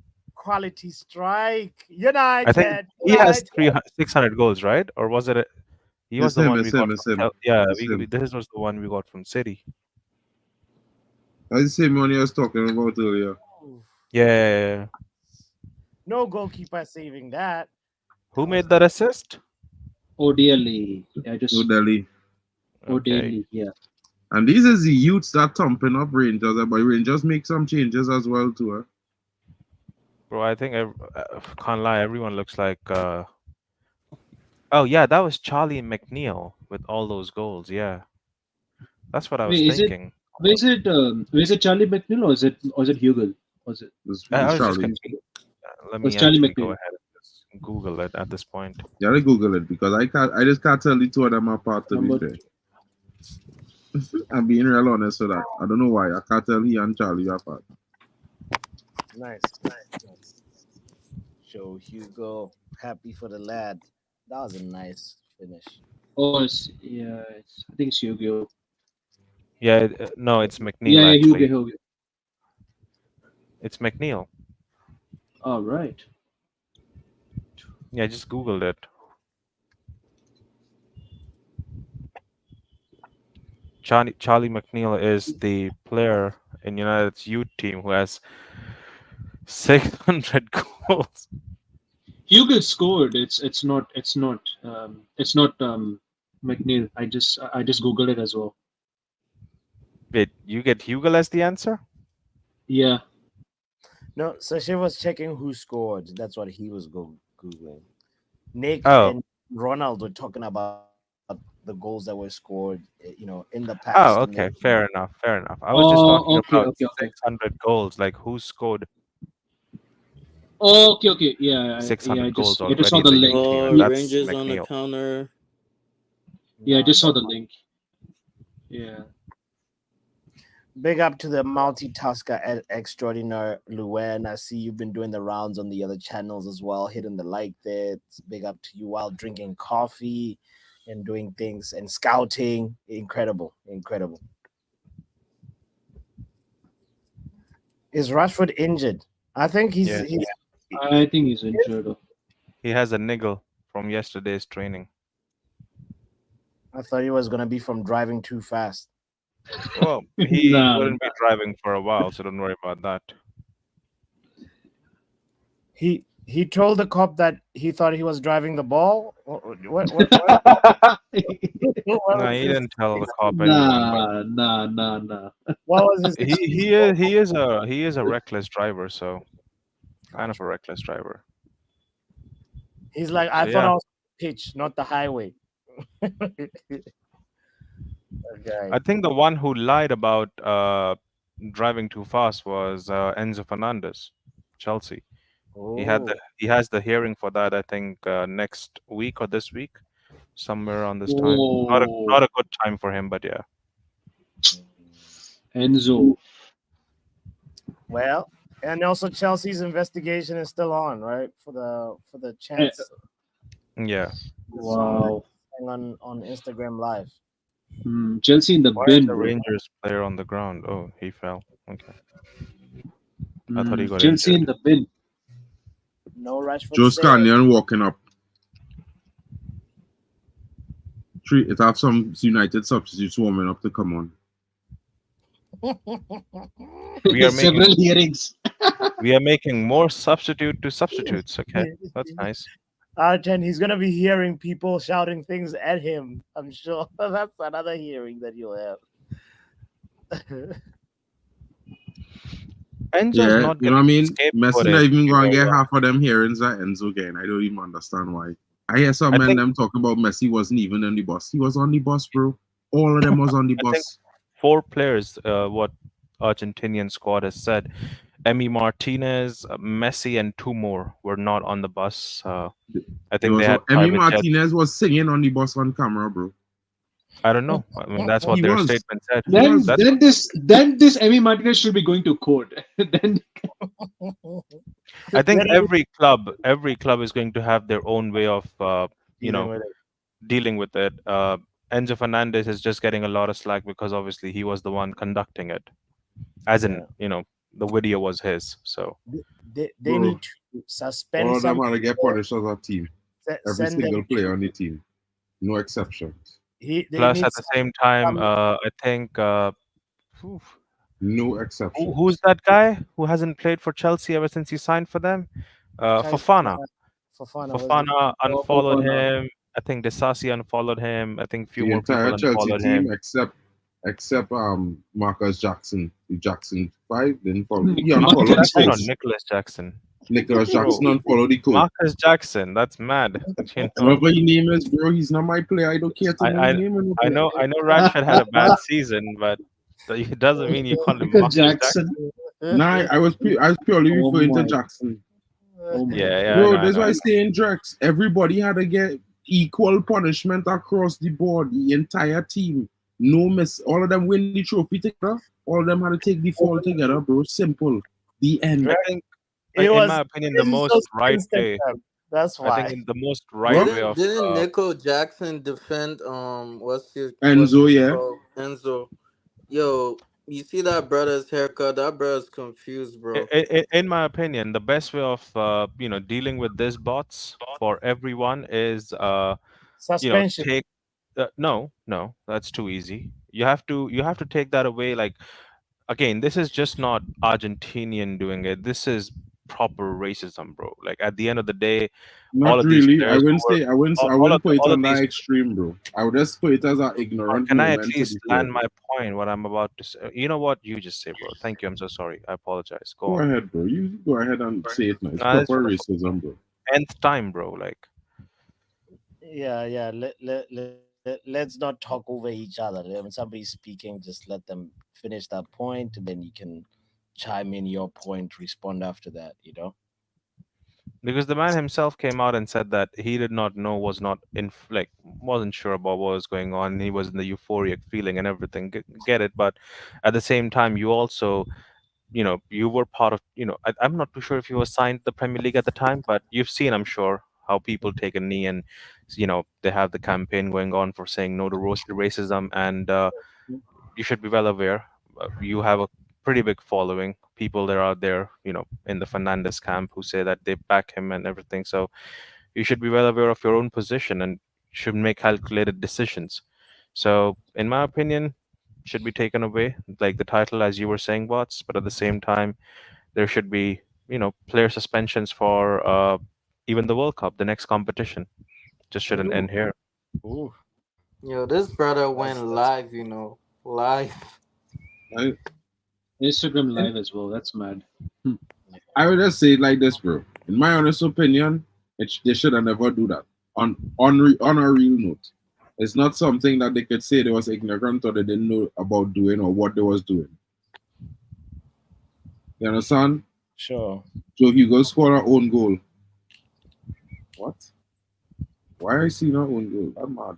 quality strike. United. I think he has 600 goals, right? Or was it? He was the one we got from. Yeah, this was the one we got from City. That's the same one you was talking about earlier. Yeah. No goalkeeper saving that. Who made that assist? O'Daly. Yeah, just O'Daly. O'Daly, yeah. And these is the youths that thumping up Rangers, but Rangers make some changes as well too. Bro, I think can't lie, everyone looks like. Oh yeah, that was Charlie McNeil with all those goals. Yeah, that's what I was thinking. Was it Charlie McNeil or is it Hugel? Was it? I was Charlie. Let me actually go ahead and just Google it at this point. Yeah, I Google it because I just can't tell the two of them apart, to be fair. I'm being real honest with that. I don't know why. I can't tell he and Charlie apart. Nice. Show Hugo. Happy for the lad. That was a nice finish. Oh, I think it's Hugo. Yeah, no, it's McNeil. Yeah, Hugo. It's McNeil. All right. Yeah, I just Googled it. Charlie McNeil is the player in United's youth team who has 600 goals. Hugo scored. It's not McNeil. I just Googled it as well. Wait, you get Hugo as the answer? Yeah. No, so she was checking who scored. That's what he was googling. Nick and Ronald were talking about the goals that were scored, in the past. Oh, okay, fair enough. I was just talking about 600 goals. Like who scored? Okay, yeah. 600 goals already. I just saw the link. Rangers on the counter. Yeah, I just saw the link. Yeah. Big up to the multitasker extraordinaire Luen. I see you've been doing the rounds on the other channels as well, hitting the like there. Big up to you while drinking coffee and doing things and scouting. Incredible. Is Rashford injured? I think he's I think he's injured. He has a niggle from yesterday's training. I thought he was going to be from driving too fast. Well, he wouldn't be driving for a while, so don't worry about that. He told the cop that he thought he was driving the ball. What? No, he didn't tell the cop anything. Nah. What was his? He is a reckless driver, so kind of a reckless driver. He's like, I thought I was pitch, not the highway. Okay. I think the one who lied about driving too fast was Enzo Fernandez, Chelsea. Oh. He has the hearing for that. I think next week or this week, somewhere around this time. Not a good time for him, but yeah. Enzo. Well, and also Chelsea's investigation is still on, right? For the chance. Yeah. Wow. On Instagram Live. Chelsea in the Why bin. Is the Rangers player on the ground. Oh, he fell. Okay. I thought he got Chelsea injured. in the bin. No Rashford. Joe Scanlon walking up. It have some United substitutes warming up to come on. We are several hearings. We are making more substitute to substitutes. Okay, that's nice. Arjen, he's gonna be hearing people shouting things at him. I'm sure that's another hearing that you'll have. Enzo's not you know what I mean? Messi not even going to get half of them hearings that Enzo getting. I don't even understand why. I hear some men them talk about Messi wasn't even on the bus. He was on the bus, bro. All of them was on the bus. 4 players, what Argentinian squad has said. Emi Martinez, Messi, and 2 more were not on the bus. I think they had Emi Martinez was singing on the bus on camera, bro. I don't know. I mean, that's what their statement said. Then this Emi Martinez should be going to court. Then I think every club is going to have their own way of dealing with it. Enzo Fernandez is just getting a lot of slack because obviously he was the one conducting it, as in the video was his. So they Bro, need to suspend all of them some. are to get punished as a team. Every Send single them. player on the team, no exceptions. They Plus, need at the same time, some. I think whew, No exceptions. who's that guy who hasn't played for Chelsea ever since he signed for them? Fofana. Fofana was the Fofana unfollowed Fofana. him. I think Disasi unfollowed him. I think few The more entire people Chelsea unfollowed team him. except Marcus Jackson. The Jackson 5 didn't follow. He Marcus unfollowed the Jackson or coach. Nicholas Jackson? Nicholas Bro, Jackson unfollowed the coach. Marcus Jackson. That's mad. You know? Whatever your name is, bro, he's not my player. I don't care to know his name. I know Rashford had a bad season, but it doesn't mean you call him Marcus Marcus Jackson. Nah, I was purely Oh referring to my. Jackson. Oh my. Yeah, Bro, I that's know. why I say in Drex, everybody had to get equal punishment across the board, the entire team. No miss. All of them win the trophy together. All of them had to take the fall together, bro. Simple. The end. I think, It in was. my opinion, the This is most just right instant way. them. That's I why. think in the most right way of Didn't Nico Jackson defend what's Enzo, his yeah. called? Enzo? Yo, you see that brother's haircut? That brother's confused, bro. in my opinion, the best way of dealing with these bots for everyone is Suspension. take no, that's too easy. You have to take that away. Like, again, this is just not Argentinian doing it. This is proper racism, bro. Like, at the end of the day, all Not of these really. players who were I wouldn't put it all of on that these. extreme, bro. I would just put it as an ignorant Can I at moment to least be fair, land bro. my point? What I'm about to say. You know what? You just say, bro. Thank you. I'm so sorry. I apologize. Go Go on. ahead, bro. You go ahead and say it now. It's Nah, it's proper for the racism, bro. nth time, bro. Like, Yeah. Let's not talk over each other. When somebody's speaking, just let them finish that point, and then you can chime in your point, respond after that. because the man himself came out and said that he did not know, wasn't sure about what was going on. He was in the euphoric feeling and everything. Get it? But at the same time, you also, you were part of. I'm not too sure if you were signed to the Premier League at the time, but you've seen, I'm sure, how people take a knee and, they have the campaign going on for saying no to racism, and you should be well aware. You have a pretty big following. People that are out there, in the Fernandes camp who say that they back him and everything. So you should be well aware of your own position and should make calculated decisions. So, in my opinion, should be taken away, like the title, as you were saying, Bots. But at the same time, there should be, player suspensions for even the World Cup, the next competition. Just shouldn't end here. Ooh. Yo, this brother went live, live. Instagram live as well. That's mad. I would just say it like this, bro. In my honest opinion, they should have never do that. On a real note, it's not something that they could say they was ignorant or they didn't know about doing or what they was doing. You understand? Sure. So if you go score our own goal, what? Why I see our own goal? I'm mad.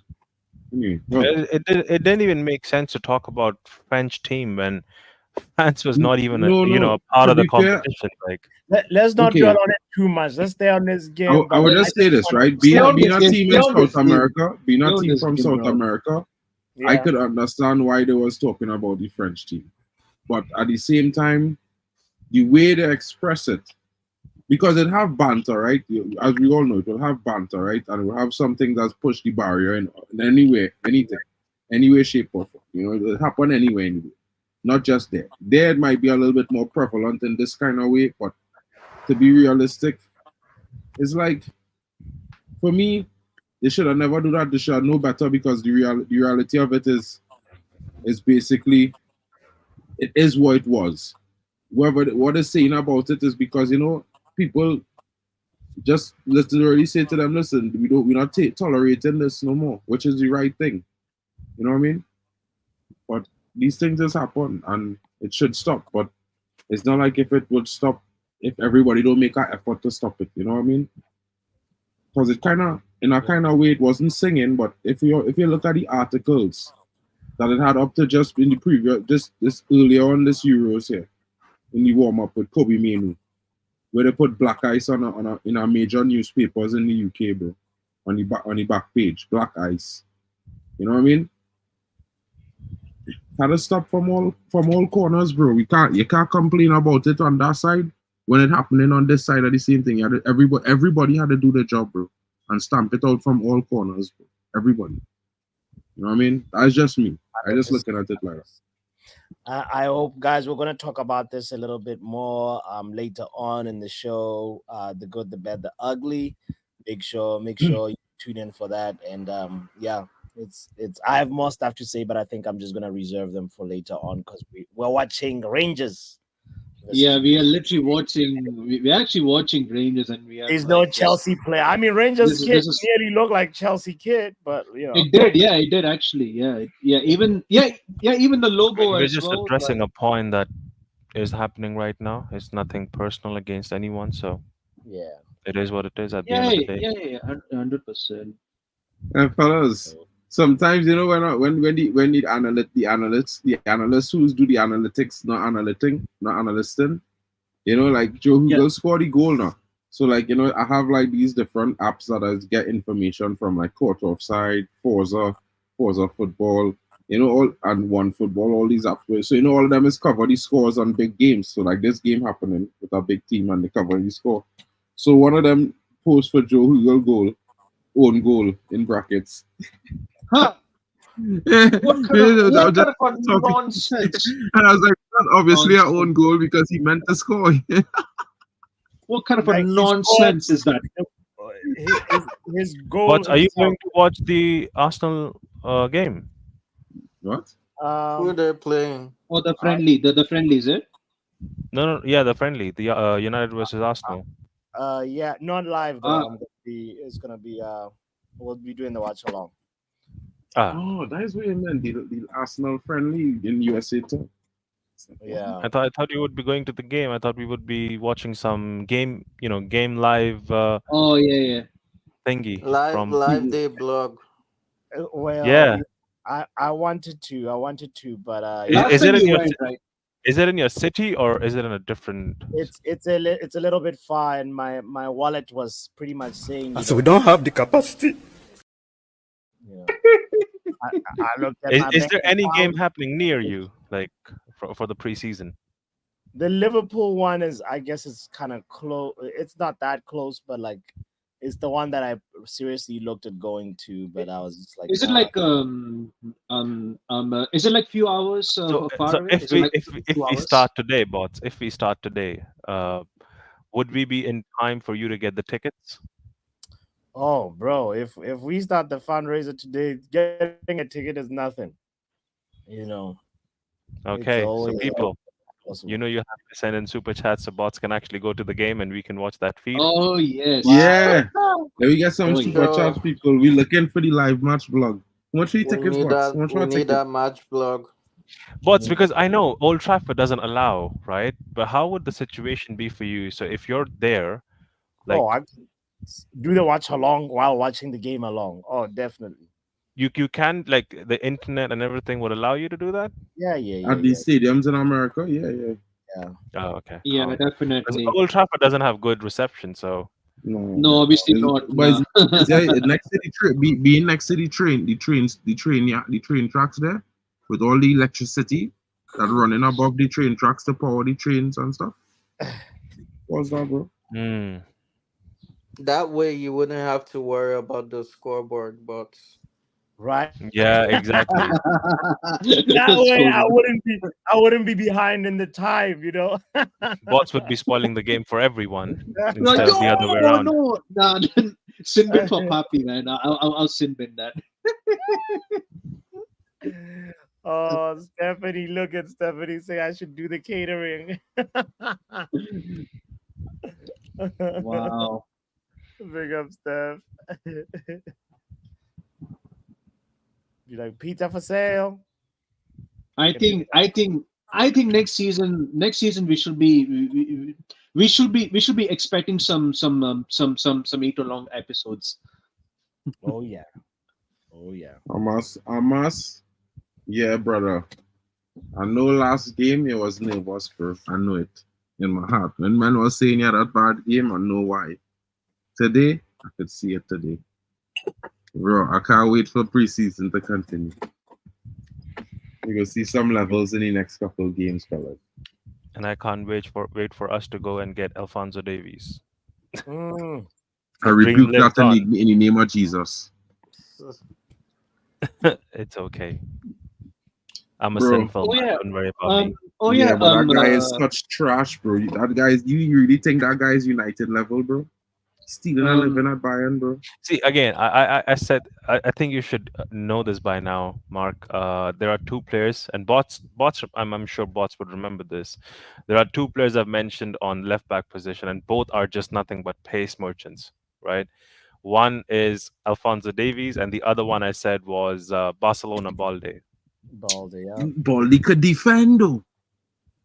Anyway, It didn't even make sense to talk about French team when France was not even no. a part To of the be fair- competition. Like, Let's not Okay. dwell on it too much. Let's stay on this game. I would just say this, right? Being a team in South America, being a team from South America, I could understand why they was talking about the French team. But at the same time, the way they express it, because it have banter, right? As we all know, it will have banter, right? And it will have something that's pushed the barrier in any way, anything, any way, shape, or form. It'll happen anyway, not just there. There it might be a little bit more prevalent in this kind of way, but to be realistic, it's like, for me, they should have never do that. They should have known better, because the reality of it is basically, it is what it was. What is saying about it is because, people just literally say to them, listen, we're not tolerating this no more, which is the right thing. You know what I mean? But these things just happen and it should stop. But it's not like if it would stop if everybody don't make an effort to stop it. You know what I mean? Because it in a kind of way, it wasn't singing. But if you look at the articles that it had up to just in the previous, just this earlier on this Euros here, in the warm up with Kobe Mainoo, where they put black ice in a major newspapers in the UK, bro, on the back page, black ice. You know what I mean? Had to stop from all corners, bro. You can't complain about it on that side. when it happening on this side of the same thing, everybody had to do their job, bro, and stamp it out from all corners, bro. Everybody. You know what I mean? That's just me. I just looking at it like that. I hope, guys, we're going to talk about this a little bit more later on in the show. The good, the bad, the ugly. Make sure you tune in for that. And yeah, it's. I have more stuff to say, but I think I'm just going to reserve them for later on because we're watching Rangers. Yeah, we are literally watching. We're actually watching Rangers, and we are. There's no Chelsea player. I mean, Rangers kid nearly look like Chelsea kid, but you know, it did. Yeah, it did actually. Yeah. Even the logo. We're as just well, addressing a point that is happening right now. It's nothing personal against anyone, so yeah, it is what it is at the end of the day. Yeah, 100%. And fellas, sometimes you know when the analysts who do the analytics, not analysting, you know, like Joe Hugo scored the goal now. So like, you know, I have like these different apps that I get information from, like Court Offside, Forza Football, you know, all and One Football, all these apps. So you know, all of them is cover the scores on big games. So like this game happening with a big team and they cover the score. So one of them posts for Joe Hugo own goal in brackets. Huh. What kind of nonsense? And I was like, obviously our own goal because he meant to score. What kind of a nonsense is that? His goal. What are you going to watch the Arsenal game? What? Who they're playing? Oh, the friendly. The friendly, is it? No, yeah, the friendly, the United versus Arsenal. Yeah, not live though. It's gonna be we'll be doing the watch along. Oh, that is what you meant. The Arsenal friendly in USA too. Yeah. I thought you would be going to the game. I thought we would be watching some game, game live. Oh yeah. Thingy. Live day blog. Well, yeah. I wanted to, but is it in your Is it in your city or is it in a different? It's a little bit far, and my wallet was pretty much saying. So we don't have the capacity. Yeah. I looked at Is there any game happening near you, like for the preseason? The Liverpool one is, I guess, it's kind of close. It's not that close, but like, it's the one that I seriously looked at going to. But I was just like, is it like is it like few hours far away? If we start today, bots, if we start today, would we be in time for you to get the tickets? Oh, bro, if we start the fundraiser today, getting a ticket is nothing. Okay, so people, you have to send in super chats so bots can actually go to the game and we can watch that feed. Oh yes, yeah. Let me get some super chats, people. We're looking for the live match blog. How much are your tickets, bots? We need that match blog. Bots, because I know Old Trafford doesn't allow, right? But how would the situation be for you? So if you're there, like, do the watch along while watching the game along. Oh, definitely. You can, like, the internet and everything would allow you to do that? Yeah. At these stadiums in America, yeah. Oh, okay. Yeah, definitely. Old Trafford doesn't have good reception, so. No, obviously not. But next to the train, being next to the train tracks there, with all the electricity that running above the train tracks to power the trains and stuff. What's that, bro? That way you wouldn't have to worry about the scoreboard bots. Right. Yeah, exactly. That way I wouldn't be behind in the time, Bots would be spoiling the game for everyone instead of the other way around. No. Sin bin for Papi, man. I'll sin bin that. Oh, Stephanie, look at Stephanie say I should do the catering. Wow. Big up, Steph. You like pizza for sale? I think next season we should be expecting some 8-long episodes. Oh yeah. Amas. Yeah, brother. I know last game it was nervous, bro. I know it in my heart. When man was saying that bad game, I know why. Today, I could see it today. Bro, I can't wait for preseason to continue. We're going to see some levels in the next couple of games, fellas. And I can't wait for us to go and get Alphonso Davies. Mm. I The dream rebuke lives that on. in the name of Jesus. It's okay. I'm a Bro. sinful Oh man. yeah. Don't worry about me. Oh Yeah, yeah. but that guy is such trash, bro. That guy's, you really think that guy is United level, bro? Stealing a living at Bayern, bro. See, again, I said I think you should know this by now, Mark. There are two players, and bots. I'm sure bots would remember this. There are two players I've mentioned on left back position, and both are just nothing but pace merchants, right? One is Alphonso Davies, and the other one I said was Barcelona Balde. Baldy, yeah. Baldy could defend, though.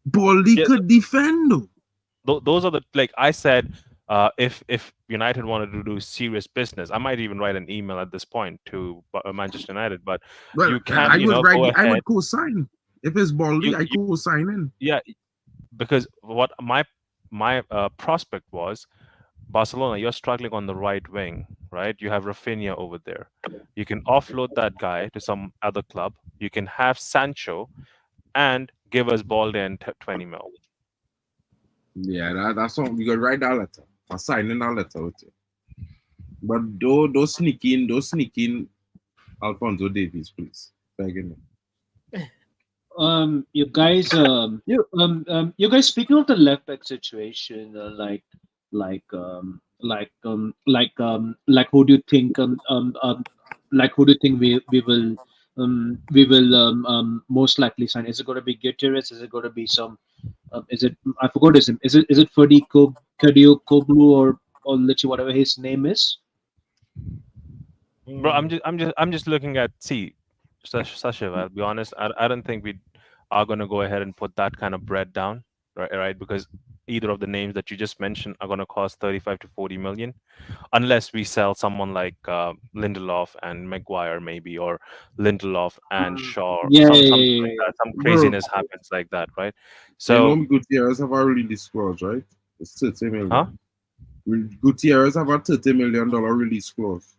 Baldy Yeah, could defend, though. those are the, like I said. If United wanted to do serious business, I might even write an email at this point to Manchester United. But Well, you can, I would go I ahead. would co-sign. If it's Baldy, I You co-sign in. Yeah, because what my prospect was, Barcelona, you're struggling on the right wing, right? You have Rafinha over there. You can offload that guy to some other club. You can have Sancho and give us Balde and 20 mil. Yeah, that's something you could write that letter. I'm signing that letter with you. But don't sneak in Alphonso Davies, please. Begging you. You guys, you guys. Speaking of the left back situation, like who do you think like who do you think we will most likely sign? Is it going to be Gutierrez? Is it going to be some? Is it, I forgot his name? Is it Ferdi Koglu or literally whatever his name is? Bro, I'm just looking at Sasha. I'll be honest. I don't think we are going to go ahead and put that kind of bread down, right? Because either of the names that you just mentioned are going to cost 35 to 40 million, unless we sell someone like Lindelof and Maguire maybe, or Lindelof and Shaw, or Yeah, something yeah, like that. Some Bro, craziness happens like that, right? you So, know Gutierrez have already disclosed, right? It's 30 million. huh? Gutierrez have a $30 million release clause.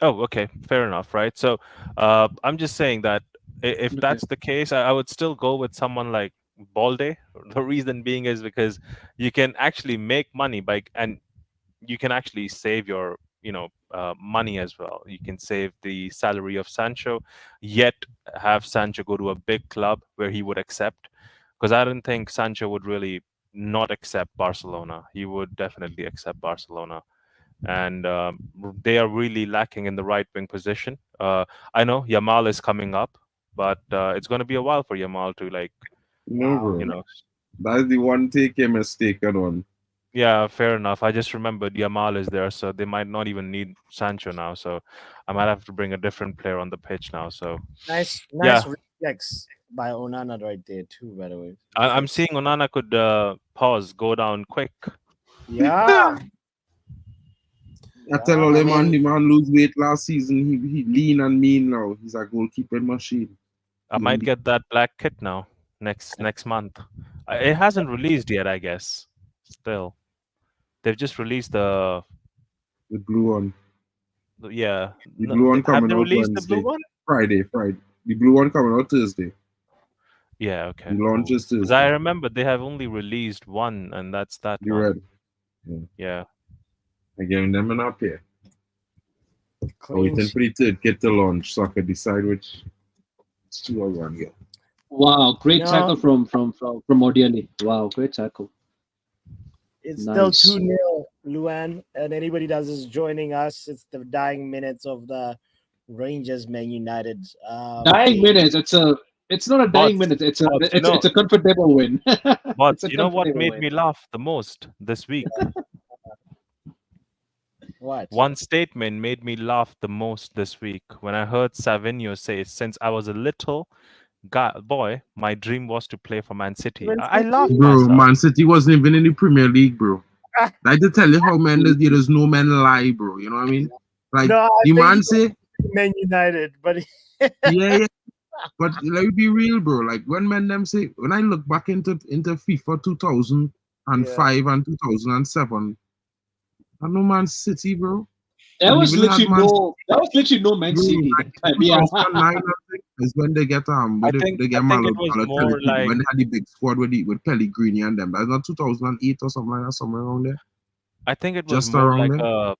Oh, okay, fair enough, right? So, I'm just saying that if Okay. that's the case, I would still go with someone like Balde. The reason being is because you can actually make money and you can actually save your, money as well. You can save the salary of Sancho, yet have Sancho go to a big club where he would accept. Because I don't think Sancho would really not accept Barcelona. He would definitely accept Barcelona. And they are really lacking in the right wing position. I know Yamal is coming up, but it's going to be a while for Yamal to No, bro. you know. That's the one take a mistaken one. Yeah, fair enough. I just remembered Yamal is there, so they might not even need Sancho now. So I might have to bring a different player on the pitch now. So Nice yeah, reflex by Onana right there too. By the way, I'm seeing Onana could go down quick. yeah. I tell all the man lose weight last season. He lean and mean now. He's a goalkeeper machine. I might get that black kit now next month. It hasn't released yet, I guess. Still, they've just released the blue one. Yeah. The blue one coming out released Wednesday. The blue one? Friday. The blue one coming out Thursday. Yeah, okay. The launch is Thursday. Because I remember they have only released one, and that's that You one. read? Yeah. I'm giving them an up here. Waiting for the third kit to launch so I can decide which 2 or 1 go. Wow, great tackle from Odiele. Wow, great tackle. It's still 2-0, Luan, and anybody that is joining us, it's the dying minutes of the Rangers Man United. Dying minutes. It's not a dying minute. It's a comfortable win. But you know what made me laugh the most this week? What? One statement made me laugh the most this week when I heard Savinho say, "Since I was a little boy, my dream was to play for Man City." I laughed Bro, myself. Man City wasn't even in the Premier League, bro. I had to tell you how there's no man lie, bro. You know what I mean? Like the man say Man United, but yeah. But let me be real, bro. Like when I look back into FIFA 2005 and 2007, I know Man City, bro. That was literally no Man City. Yeah. is when they get I think they get it Malo was Balotelli more like when they had the big squad with Pellegrini and them. That's not 2008 or something like that, somewhere around there. I think it was Just more around like there. a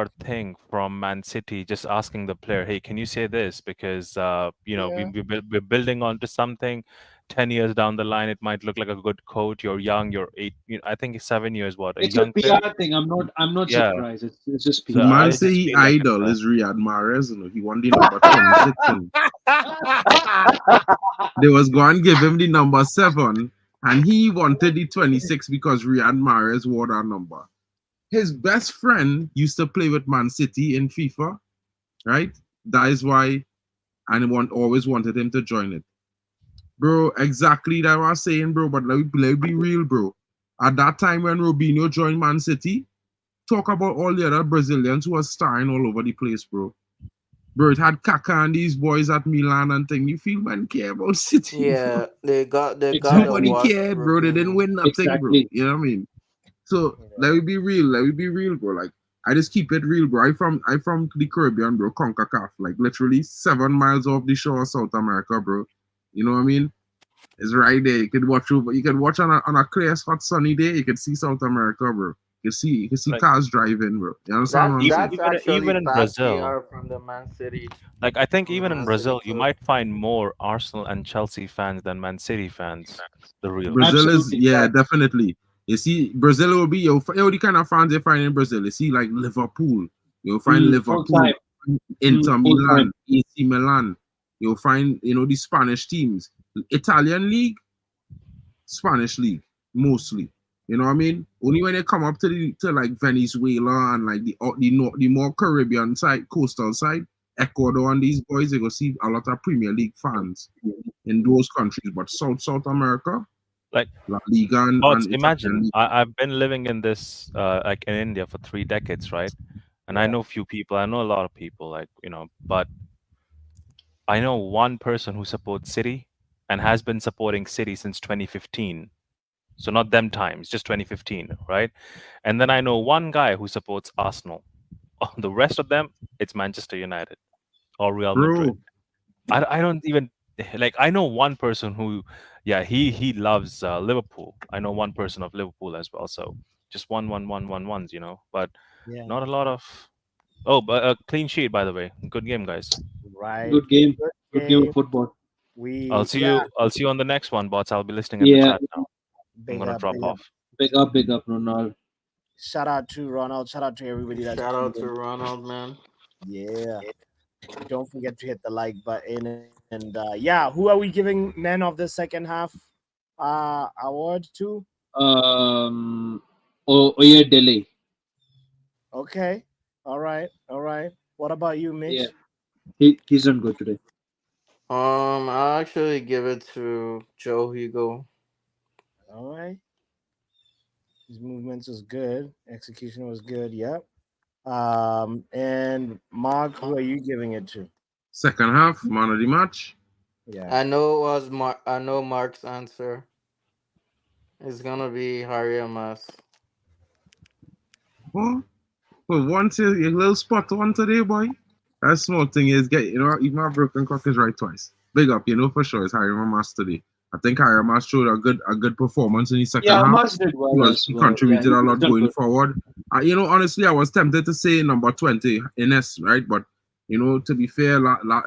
PR thing from Man City, just asking the player, "Hey, can you say this? Because we're building onto something. 10 years down the line, it might look like a good coach. You're young. You're 8. I think 7 years. What a It's a young player. PR thing. I'm not Yeah. surprised. It's just The So PR. man I say just he feel like idol is Riyad Mahrez. He won the number 26. They was going to give him the number 7, and he wanted the 26 because Riyad Mahrez wore that number. His best friend used to play with Man City in FIFA, right? That is why, and always wanted him to join it. Bro, exactly that I was saying, bro, but let me be real, bro. At that time when Robinho joined Man City, talk about all the other Brazilians who were starring all over the place, bro. Bro, it had Kaká and these boys at Milan and thing. You feel man care about City, Yeah, bro? they got to Nobody watch cared, bro. They didn't Robinho. win nothing, bro. Exactly. You know what I mean? So let me be real, bro. Like I just keep it real, bro. I from the Caribbean, bro, CONCACAF, like literally 7 miles off the shore of South America, bro. You know what I mean? It's right there. You can watch over. You can watch on a clear, hot, sunny day. You can see South America, bro. You can see like cars driving, bro. You understand what I'm saying? That's actually even in bad Brazil. PR from the Man City Like I think from the even in Man City Brazil, you club. might find more Arsenal and Chelsea fans than Man City fans. The real. Brazil is, Absolutely. yeah, definitely. You see, Brazil will be the kind of fans you find in Brazil. You see, like Liverpool. You'll find Full Liverpool, time. Inter Full Milan, time. AC Milan. You'll find, the Spanish teams. Italian league, Spanish league, mostly. You know what I mean? Only when they come up to like Venezuela and like the more Caribbean side, coastal side, Ecuador and these boys, they go see a lot of Premier League fans in those countries. But South America, Like La Liga and Italian imagine league. I've been living in this like in India for 3 decades, right? And I know few people. I know a lot of people, but I know one person who supports City and has been supporting City since 2015. So not them times, just 2015, right? And then I know one guy who supports Arsenal. The rest of them, it's Manchester United or Real Madrid. Bro, I don't even like. I know one person who, yeah, he loves Liverpool. I know one person of Liverpool as well. So just ones, but Yeah. not a lot of. Oh, but a clean sheet, by the way. Good game, guys. Right. Good game. Good Good game game. of football. I'll see you. I'll see you on the next one, bots. I'll be listening in the Yeah. chat now. I'm Big gonna up, drop big up. off. Big up, Ronald. Shout out to Ronald. Shout out to everybody that's Shout out to tuned in. Ronald, man. Yeah. Don't forget to hit the like button. And yeah, who are we giving man of the second half award to? Yeah, Delhi. Okay. All right. What about you, Mitch? Yeah. He's done good today. I'll actually give it to Joe Hugo. All right. His movements was good. Execution was good. Yep. And Mark, who are you giving it to? second half, man of the match. Yeah. I know it was I know Mark's answer. It's gonna be Harry Amas. Oh, well, once you little spot on today, boy. That small thing is even my broken clock is right twice. Big up, for sure. It's Harry Mamas today. I think Harry Mamas showed a good performance in the second Yeah, half. Amas did well as He well. contributed a lot done going good. forward. Honestly, I was tempted to say number 20, Ines, right? But to be fair,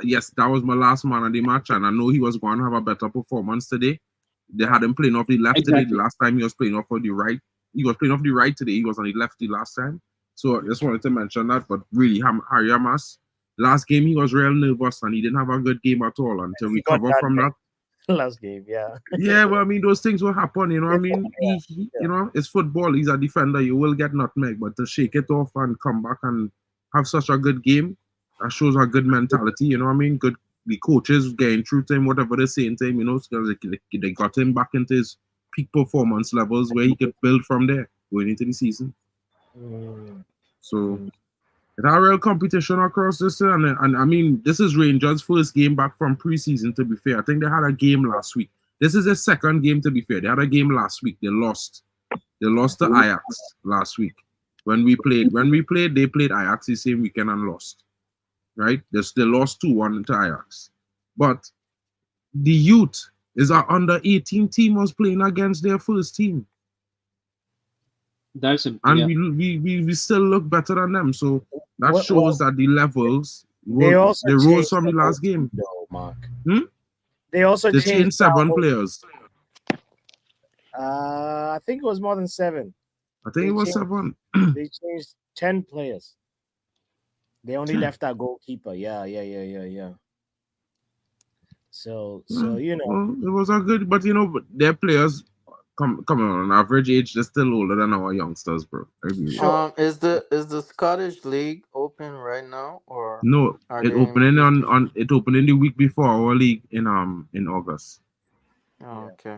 yes, that was my last man of the match, and I know he was going to have a better performance today. They had him playing off the left today. The last time he was playing off on the right. He was playing off the right today. He was on the left the last time. So I just wanted to mention that. But really, Harry Amas, last game he was real nervous and he didn't have a good game at all until we recover from that. Last game, yeah. Yeah, well, I mean, those things will happen, I mean? It's football. He's a defender. You will get nutmeg, but to shake it off and come back and have such a good game, that shows a good mentality, you know what I mean? Good. The coaches getting through to him, whatever they're saying to him, because they got him back into his peak performance levels where he could build from there going into the season. So it's a real competition across this, and I mean, this is Rangers' first game back from preseason. To be fair, I think they had a game last week. This is their second game. To be fair, they had a game last week. They lost. They lost to Ajax last week. When we played, they played Ajax the same weekend and lost. Right? They lost 2-1 to Ajax. but the youth is our under 18 team was playing against their first team. That's and yeah. we still look better than them. So that Well, shows that the levels they also rose changed from the the last whole game. team, though, Mark. They They changed 7 players. I think it was more than 7. I think it was 7. They changed 10 players. They only left that goalkeeper. Yeah. So you know, well, it was a good, but you know, but their players come on average age, they're still older than our youngsters, bro. Is the Scottish League open right now, or No, are it they opening in on it opening the week before our league in August. Oh, okay.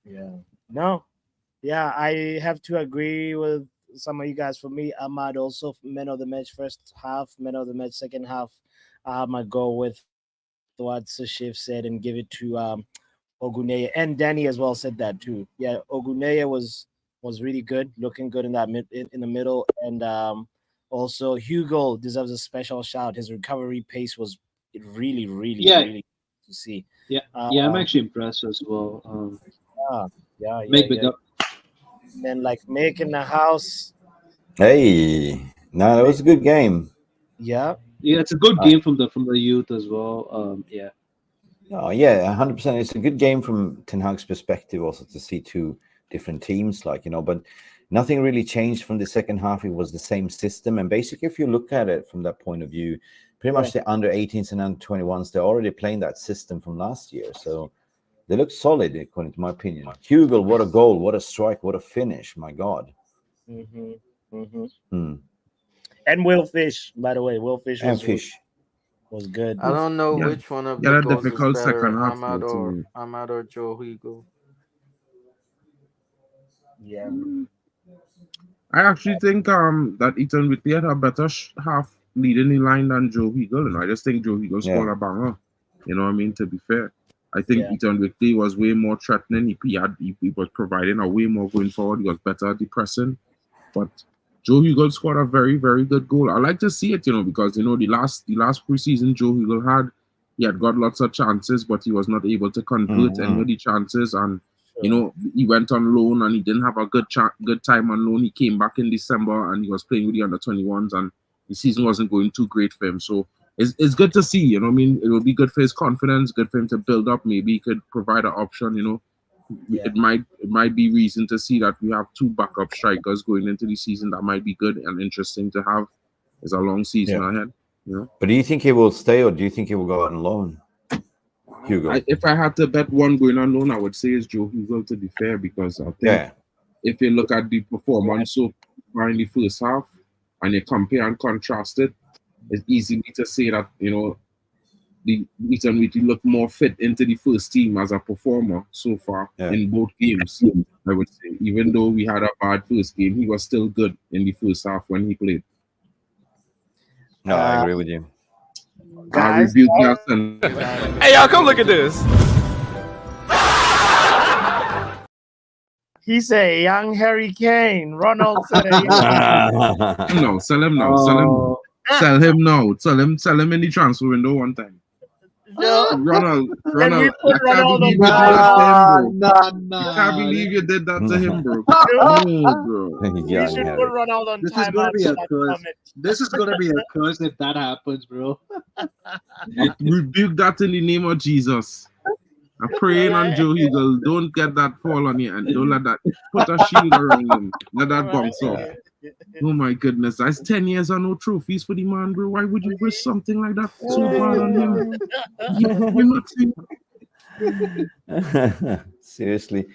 yeah. No. Yeah, I have to agree with some of you guys. For me, Ahmad also man of the match first half, man of the match second half. I might go with what Sushiv said and give it to Oguneye, and Danny as well said that too. Yeah, Oguneye was really good, looking good in that in the middle, and also Hugo deserves a special shout. His recovery pace was really to see. Yeah, I'm actually impressed as well. Yeah. Make big up. And then like Mick in the house. Hey, no, that was a good game. Yeah, it's a good game from the youth as well. Yeah. Oh yeah, 100%. It's a good game from Ten Hag's perspective, also to see 2 different teams, like, you know. But nothing really changed from the second half. It was the same system, and basically, if you look at it from that point of view, pretty much the under 18s and under 21s, they're already playing that system from last year, so they look solid, according to my opinion. Hugo, what a goal, what a strike, what a finish! My God. And Will Fish, by the way, Will Fish was good. I don't know which one of the a goals is difficult better, second half Ahmad or Joe Hugo. Yeah. I actually think that Ethan Whitley had a better half leading the line than Joe Hegel, and I just think Joe Hegel scored a banger. You know what I mean? To be fair, I think Ethan Whitley was way more threatening. He was providing a way more going forward. He was better at the pressing, but Joe Hegel scored a very, very good goal. I like to see it, you know, because you know the last preseason Joe Hegel had got lots of chances, but he was not able to convert any of the chances. And you know, he went on loan and he didn't have a good time on loan. He came back in December and he was playing with the under 21s, and the season wasn't going too great for him. So it's good to see, you know what I mean? It will be good for his confidence, good for him to build up. Maybe he could provide an option, you know. It might be reason to see that we have 2 backup strikers going into the season. That might be good and interesting to have. It's a long season ahead, you know. But do you think he will stay, or do you think he will go out on loan? Hugo. If I had to bet one going on loan, I would say it's Joe Hugo, to be fair, because I think if you look at the performance so far in the first half and you compare and contrast it, it's easy to say that, you know, the Ethan Whitley looked more fit into the first team as a performer so far in both games. I would say, even though we had a bad first game, he was still good in the first half when he played. No, I agree with you. Guys, hey, y'all, come look at this. He said, "Young Harry Kane." Ronald said, "No, sell him now. Sell him now. Sell him in the transfer window one time." Ronald, I can't believe you did that to him, bro. I can't believe you did that to him, bro. No, bro. We should put Ronald on This is going to be a curse. This is going to be a curse if that happens, bro. Rebuke that in the name of Jesus. I'm praying on Joe Hegel. Don't get that fall on you, and don't let that. Put a shield around him. Let that bounce off. Oh my goodness, that's 10 years and no trophies for the man, bro. Why would you risk something like that so bad on him? Seriously.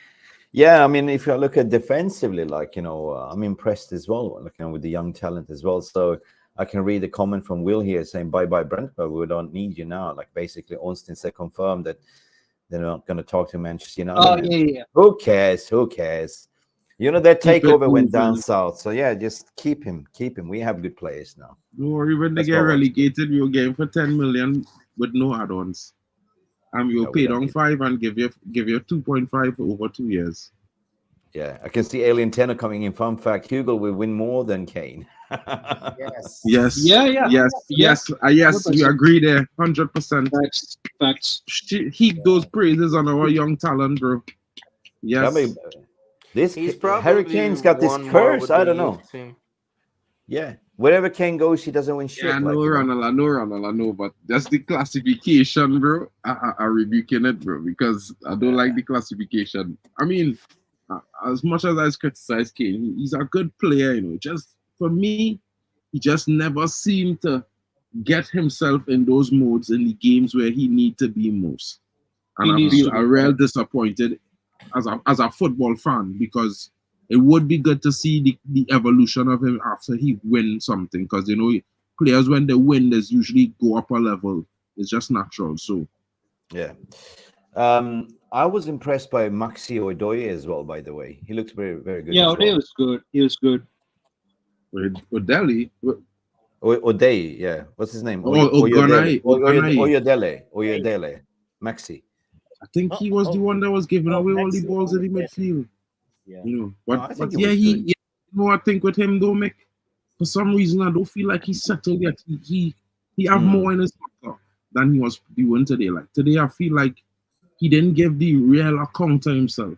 Yeah, I mean, if you look at defensively, like, you know, I'm impressed as well, looking with the young talent as well. So I can read a comment from Will here saying, bye-bye, Brentford, we don't need you now. Like, basically, Ornstein said confirmed that they're not going to talk to Manchester United. Oh, yeah. Who cares? You know, that takeover went down south. So, yeah, just keep him. We have good players now. Don't worry, when they get relegated, we'll get him for 10 million with no add-ons. And we'll pay down 5 and give you 2.5 for over 2 years. Yeah, I can see Alien Tenor coming in. Fun fact: Hugo will win more than Kane. Yes. Yes. Yeah, yeah. Yes. Yes. Yes. We 100%. agree there. 100%. Facts. Heap those praises on our young talent, bro. Yes. I mean, this He's probably Hurricane's got this won more curse. with I the don't know. youth team. Yeah, wherever Kane goes, he doesn't win shit. Yeah, no, Ronald, but that's the classification, bro. I rebuking it, bro, because I don't like the classification. I mean, as much as I criticize Kane, he's a good player, you know. Just for me, he just never seemed to get himself in those modes in the games where he need to be most. And I feel a real disappointed as a football fan, because it would be good to see the evolution of him after he wins something, because, you know, players, when they win, there's usually go up a level. It's just natural. So yeah. I was impressed by Maxi Odoye as well, by the way. He looked very, very good. Yeah, Odoye was good. He was good. Odeli? Odoye, yeah. What's his name? Oyodele. Oyodele. Maxi. I think he was the one that was giving away all the balls in the midfield. Yeah. You know, I think with him though, Mick, for some reason I don't feel like he's settled yet. He have more in his pocket than he was doing today. Like today, I feel like he didn't give the real account to himself,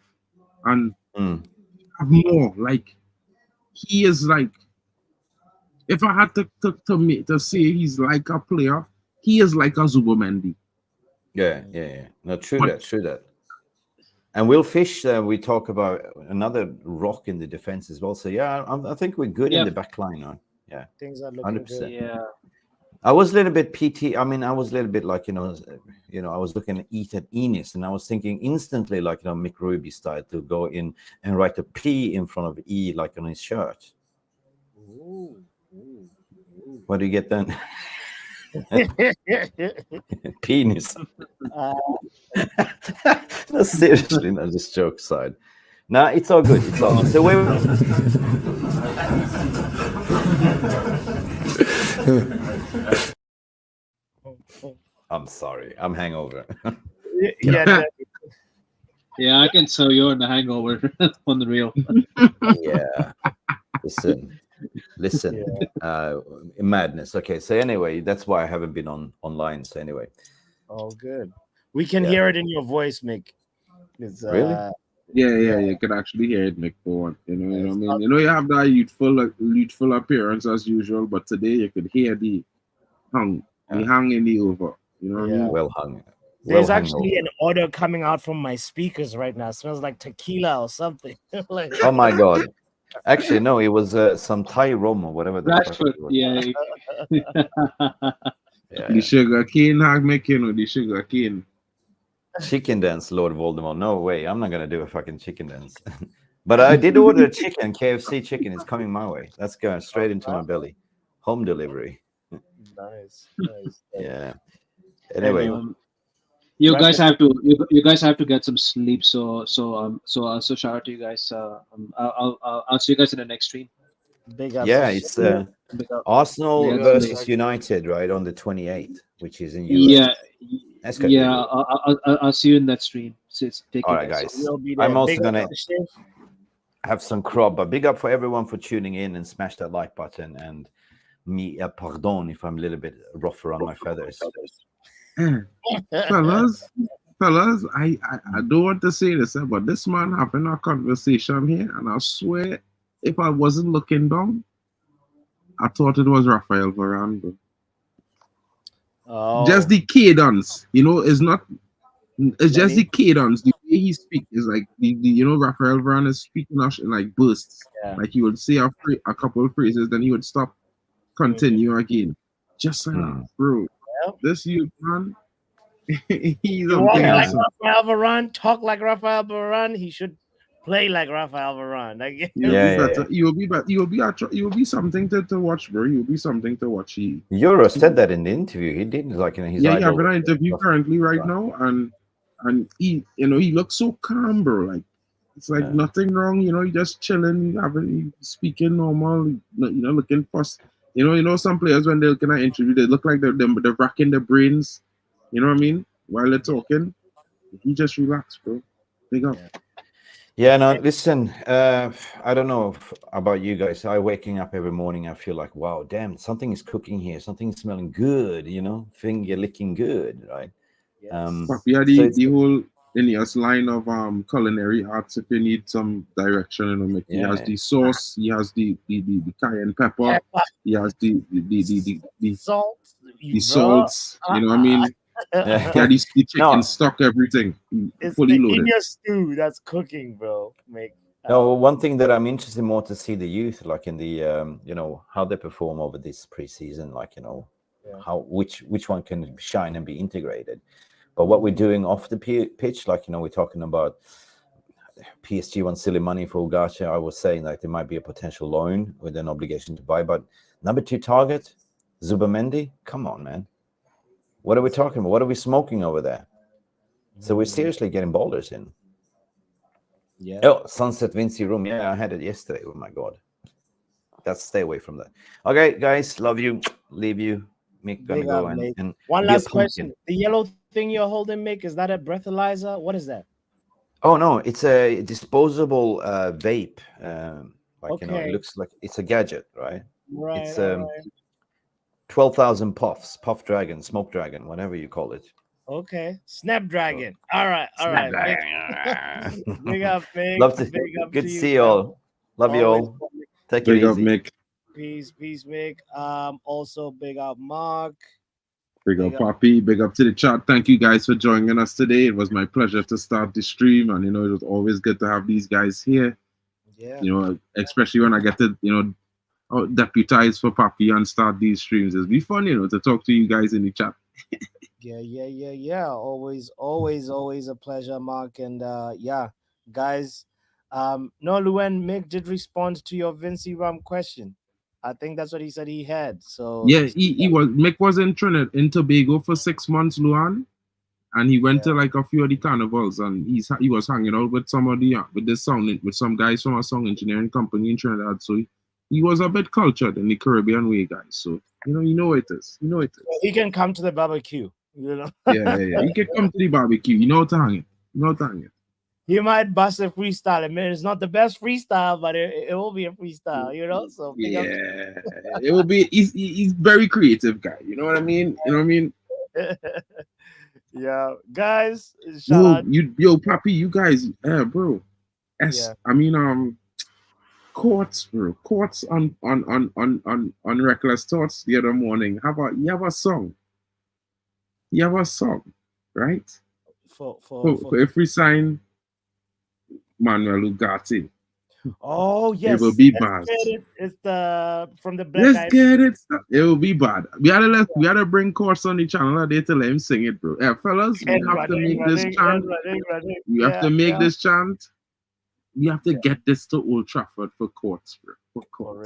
and have more. Like he is like, if I had to say he's like a player, he is like a Zubomendi. Yeah. No, true that. And Will Fish, we talk about another rock in the defense as well. So yeah, I think we're good in the back line now. Yeah, things are looking 100%. Good. Yeah. I was a little bit PT. I mean, I was a little bit like, I was looking at Enos, and I was thinking instantly, like, Mick Ruby style, to go in and write a P in front of E, like on his shirt. Ooh. What do you get then? Penis. No, seriously, no, just joke aside. No, it's all good. It's all good. So I'm sorry. I'm hangover. Yeah, I can tell you're in the hangover on the real. Yeah. Listen. Madness. Okay, so anyway, that's why I haven't been online. So anyway. Oh, good. We can hear it in your voice, Mick. It's, really? Yeah, you can actually hear it, Mick. For you know what I mean. You have that youthful appearance as usual, but today you could hear the hung in the over. You know what I mean? Well hung. There's actually an odor coming out from my speakers right now. It smells like tequila or something. Like, oh my god! Actually, no, it was some Thai rum or whatever. Yeah. The sugar cane, the sugar cane. Chicken dance, Lord Voldemort. No way. I'm not gonna do a fucking chicken dance. But I did order a chicken. KFC chicken is coming my way. That's going straight into my belly. Home delivery. Nice. Yeah. Anyway, you guys have to get some sleep. So shout out to you guys. I'll see you guys in the next stream. Big up. Yeah, it's Arsenal versus United, right, on the 28th, which is in Europe. Yeah. That's good. Yeah, I'll see you in that stream. All right, guys. I'm also gonna have some crop, but big up for everyone for tuning in, and smash that like button, and pardon if I'm a little bit rough around my feathers. Fellas, I don't want to say this, but this man having a conversation here, and I swear, if I wasn't looking down, I thought it was Raphael Varane. Oh. Just the cadence, it's not. It's just the cadence. The way he speaks is like the Raphael Varane is speaking in like bursts. Yeah. Like he would say a couple of phrases, then he would stop, continue again. Just like that, bro. Yep. This youth, man. He's walk like Raphael Varane, talk like Raphael Varane. He should play like Raphael Varane. Like, You'll be something to watch, bro. You'll be something to watch. Yoro said that in the interview. He didn't like his idol. Yeah, having an interview currently right now, and he he looks so calm, bro. Like it's like nothing wrong. He just chilling, speaking normal. Looking fuss. Some players when they're looking at interview, they look like they're racking their brains. You know what I mean? While they're talking, he just relax, bro. Big up. Yeah, no, listen, I don't know about you guys. I waking up every morning, I feel like, wow, damn, something is cooking here. Something is smelling good, finger licking good, right? Yes. Papi had the whole Ineos line of culinary arts if you need some direction, Mick. He has the sauce, he has the cayenne pepper, he has the salt, salts, you know what I mean? Yeah. He had the chicken No. stock, everything. It's Fully the loaded. India stew that's cooking, bro. No, one thing that I'm interested more to see the youth, like in the, how they perform over this preseason, like, how which one can shine and be integrated. But what we're doing off the pitch, like, we're talking about PSG wants silly money for Ugacha. I was saying that there might be a potential loan with an obligation to buy. But number 2 target, Zubamendi, come on, man. What are we talking about? What are we smoking over there? So we're seriously getting boulders in. Yeah. Oh, Sunset Vinci Room. Yeah, I had it yesterday. Oh my God. That's stay away from that. Okay, guys, love you. Leave you. Mick gonna go and one last question. The yellow thing you're holding, Mick, is that a breathalyzer? What is that? Oh no, it's a disposable vape. It looks like it's a gadget, right? Right. It's 12,000 puffs, puff dragon, smoke dragon, whatever you call it. Okay, Snapdragon. All right. Big up, Mick. Love to. Big up Good to to you, see you all. Love you all. Take it easy. Big up, Mick. Peace, Mick. Also big up, Mark. Big up, Papi. Big up to the chat. Thank you guys for joining us today. It was my pleasure to start the stream, and it was always good to have these guys here. Yeah. Especially when I get to deputize for Papi and start these streams. It'll be fun, to talk to you guys in the chat. Yeah. Always a pleasure, Mark. And guys. No, Luen, Mick did respond to your Vinci Ram question. I think that's what he said he had. So yeah, Mick was in Trinidad in Tobago for 6 months, Luan, and he went to like a few of the carnivals, and he was hanging out with some of the with some guys from a sound engineering company in Trinidad. So he was a bit cultured in the Caribbean way, guys. So you know it is. He can come to the barbecue. Yeah. He can come to the barbecue. You know how to hang it. He might bust a freestyle. I mean, it's not the best freestyle, but it will be a freestyle, So it will be. He's very creative guy. You know what I mean? Yeah, guys. Papi, you guys, bro. I mean, Courts, bro. Courts on Reckless Thoughts the other morning. You have a song. Right? For if we sign Manuel Ugarte. Oh yes, it will be bad. It's from the Black. Let's get it. It will be bad. We had to bring Course on the channel today to let him sing it, bro. Fellas, we have to make this chant. We have to make this chant. We have to get this to Old Trafford for Courts, bro. For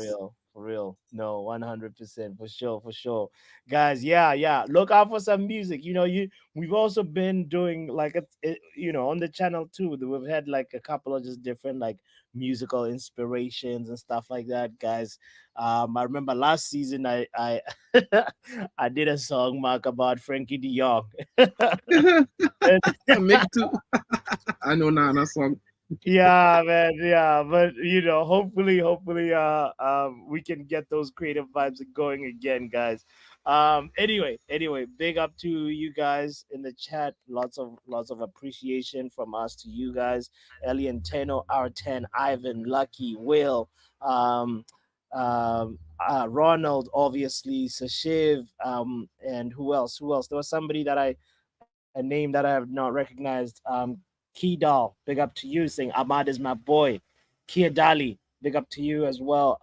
real. No, 100% for sure. Guys, yeah. Look out for some music. We've also been doing like on the channel too. We've had like a couple of just different like musical inspirations and stuff like that, guys. I remember last season I I did a song, Mark, about Frankie De Jong. Me too. I know Nana song. Yeah, man. Yeah, but hopefully, we can get those creative vibes going again, guys. Anyway, big up to you guys in the chat. Lots of appreciation from us to you guys. Elianteno, R10, Ivan, Lucky, Will, Ronald, obviously, Sashiv, and who else? There was somebody a name that I have not recognized. Keydal, big up to you, saying Ahmad is my boy. Kia Dali, big up to you as well.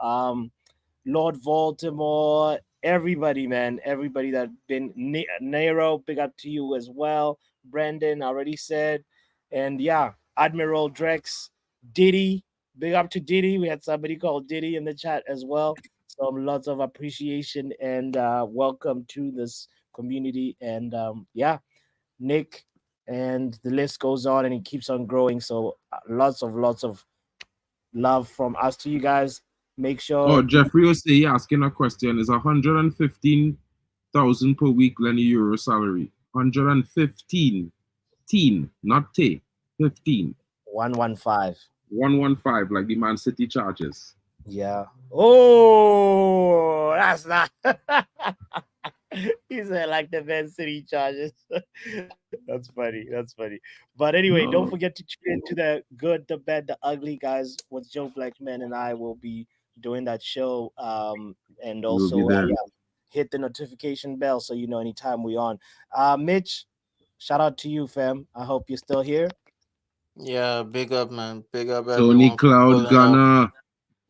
Lord Baltimore, everybody, man, everybody that been Nero, big up to you as well. Brandon already said, and yeah, Admiral Drex, Diddy, big up to Diddy. We had somebody called Diddy in the chat as well. So lots of appreciation and welcome to this community. And Nick. And the list goes on and it keeps on growing. So lots of love from us to you guys. Make sure. Oh, Jeffrey was asking a question. Is 115,000 per week Lenny Yoro salary? 115, not T, 15. 115. 115, like the Man City charges. Yeah. Oh, that's not. He said like the Man City charges. That's funny. That's funny. But anyway, don't forget to tune into the Good, the Bad, the Ugly, guys. With Joe Blackman and I will be doing that show. And also hit the notification bell so you know anytime we're on. Mitch, shout out to you, fam. I hope you're still here. Yeah, big up, man. Big up, Tony everyone. Cloud Gunner.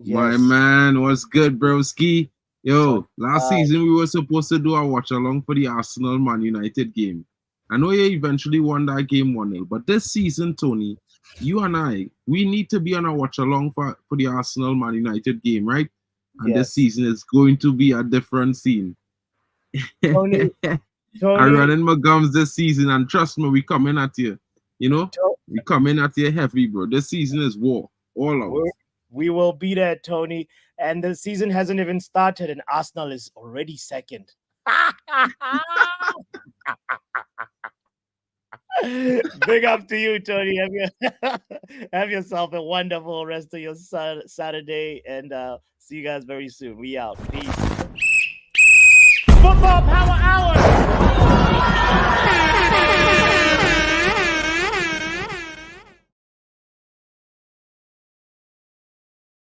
My Yes. man, what's good, broski? Yo, last season we were supposed to do a watch along for the Arsenal Man United game. I know you eventually won that game 1-0, but this season, Tony, you and I, we need to be on a watch along for the Arsenal Man United game, right? And this season is going to be a different scene. Tony, I'm running my gums this season, and trust me, we coming at you. You know, we coming at you heavy, bro. This season is war, all of us. We will be there, Tony. And the season hasn't even started, and Arsenal is already second. Big up to you, Tony. Have yourself a wonderful rest of your Saturday, and see you guys very soon. We out. Peace. Football Power Hour.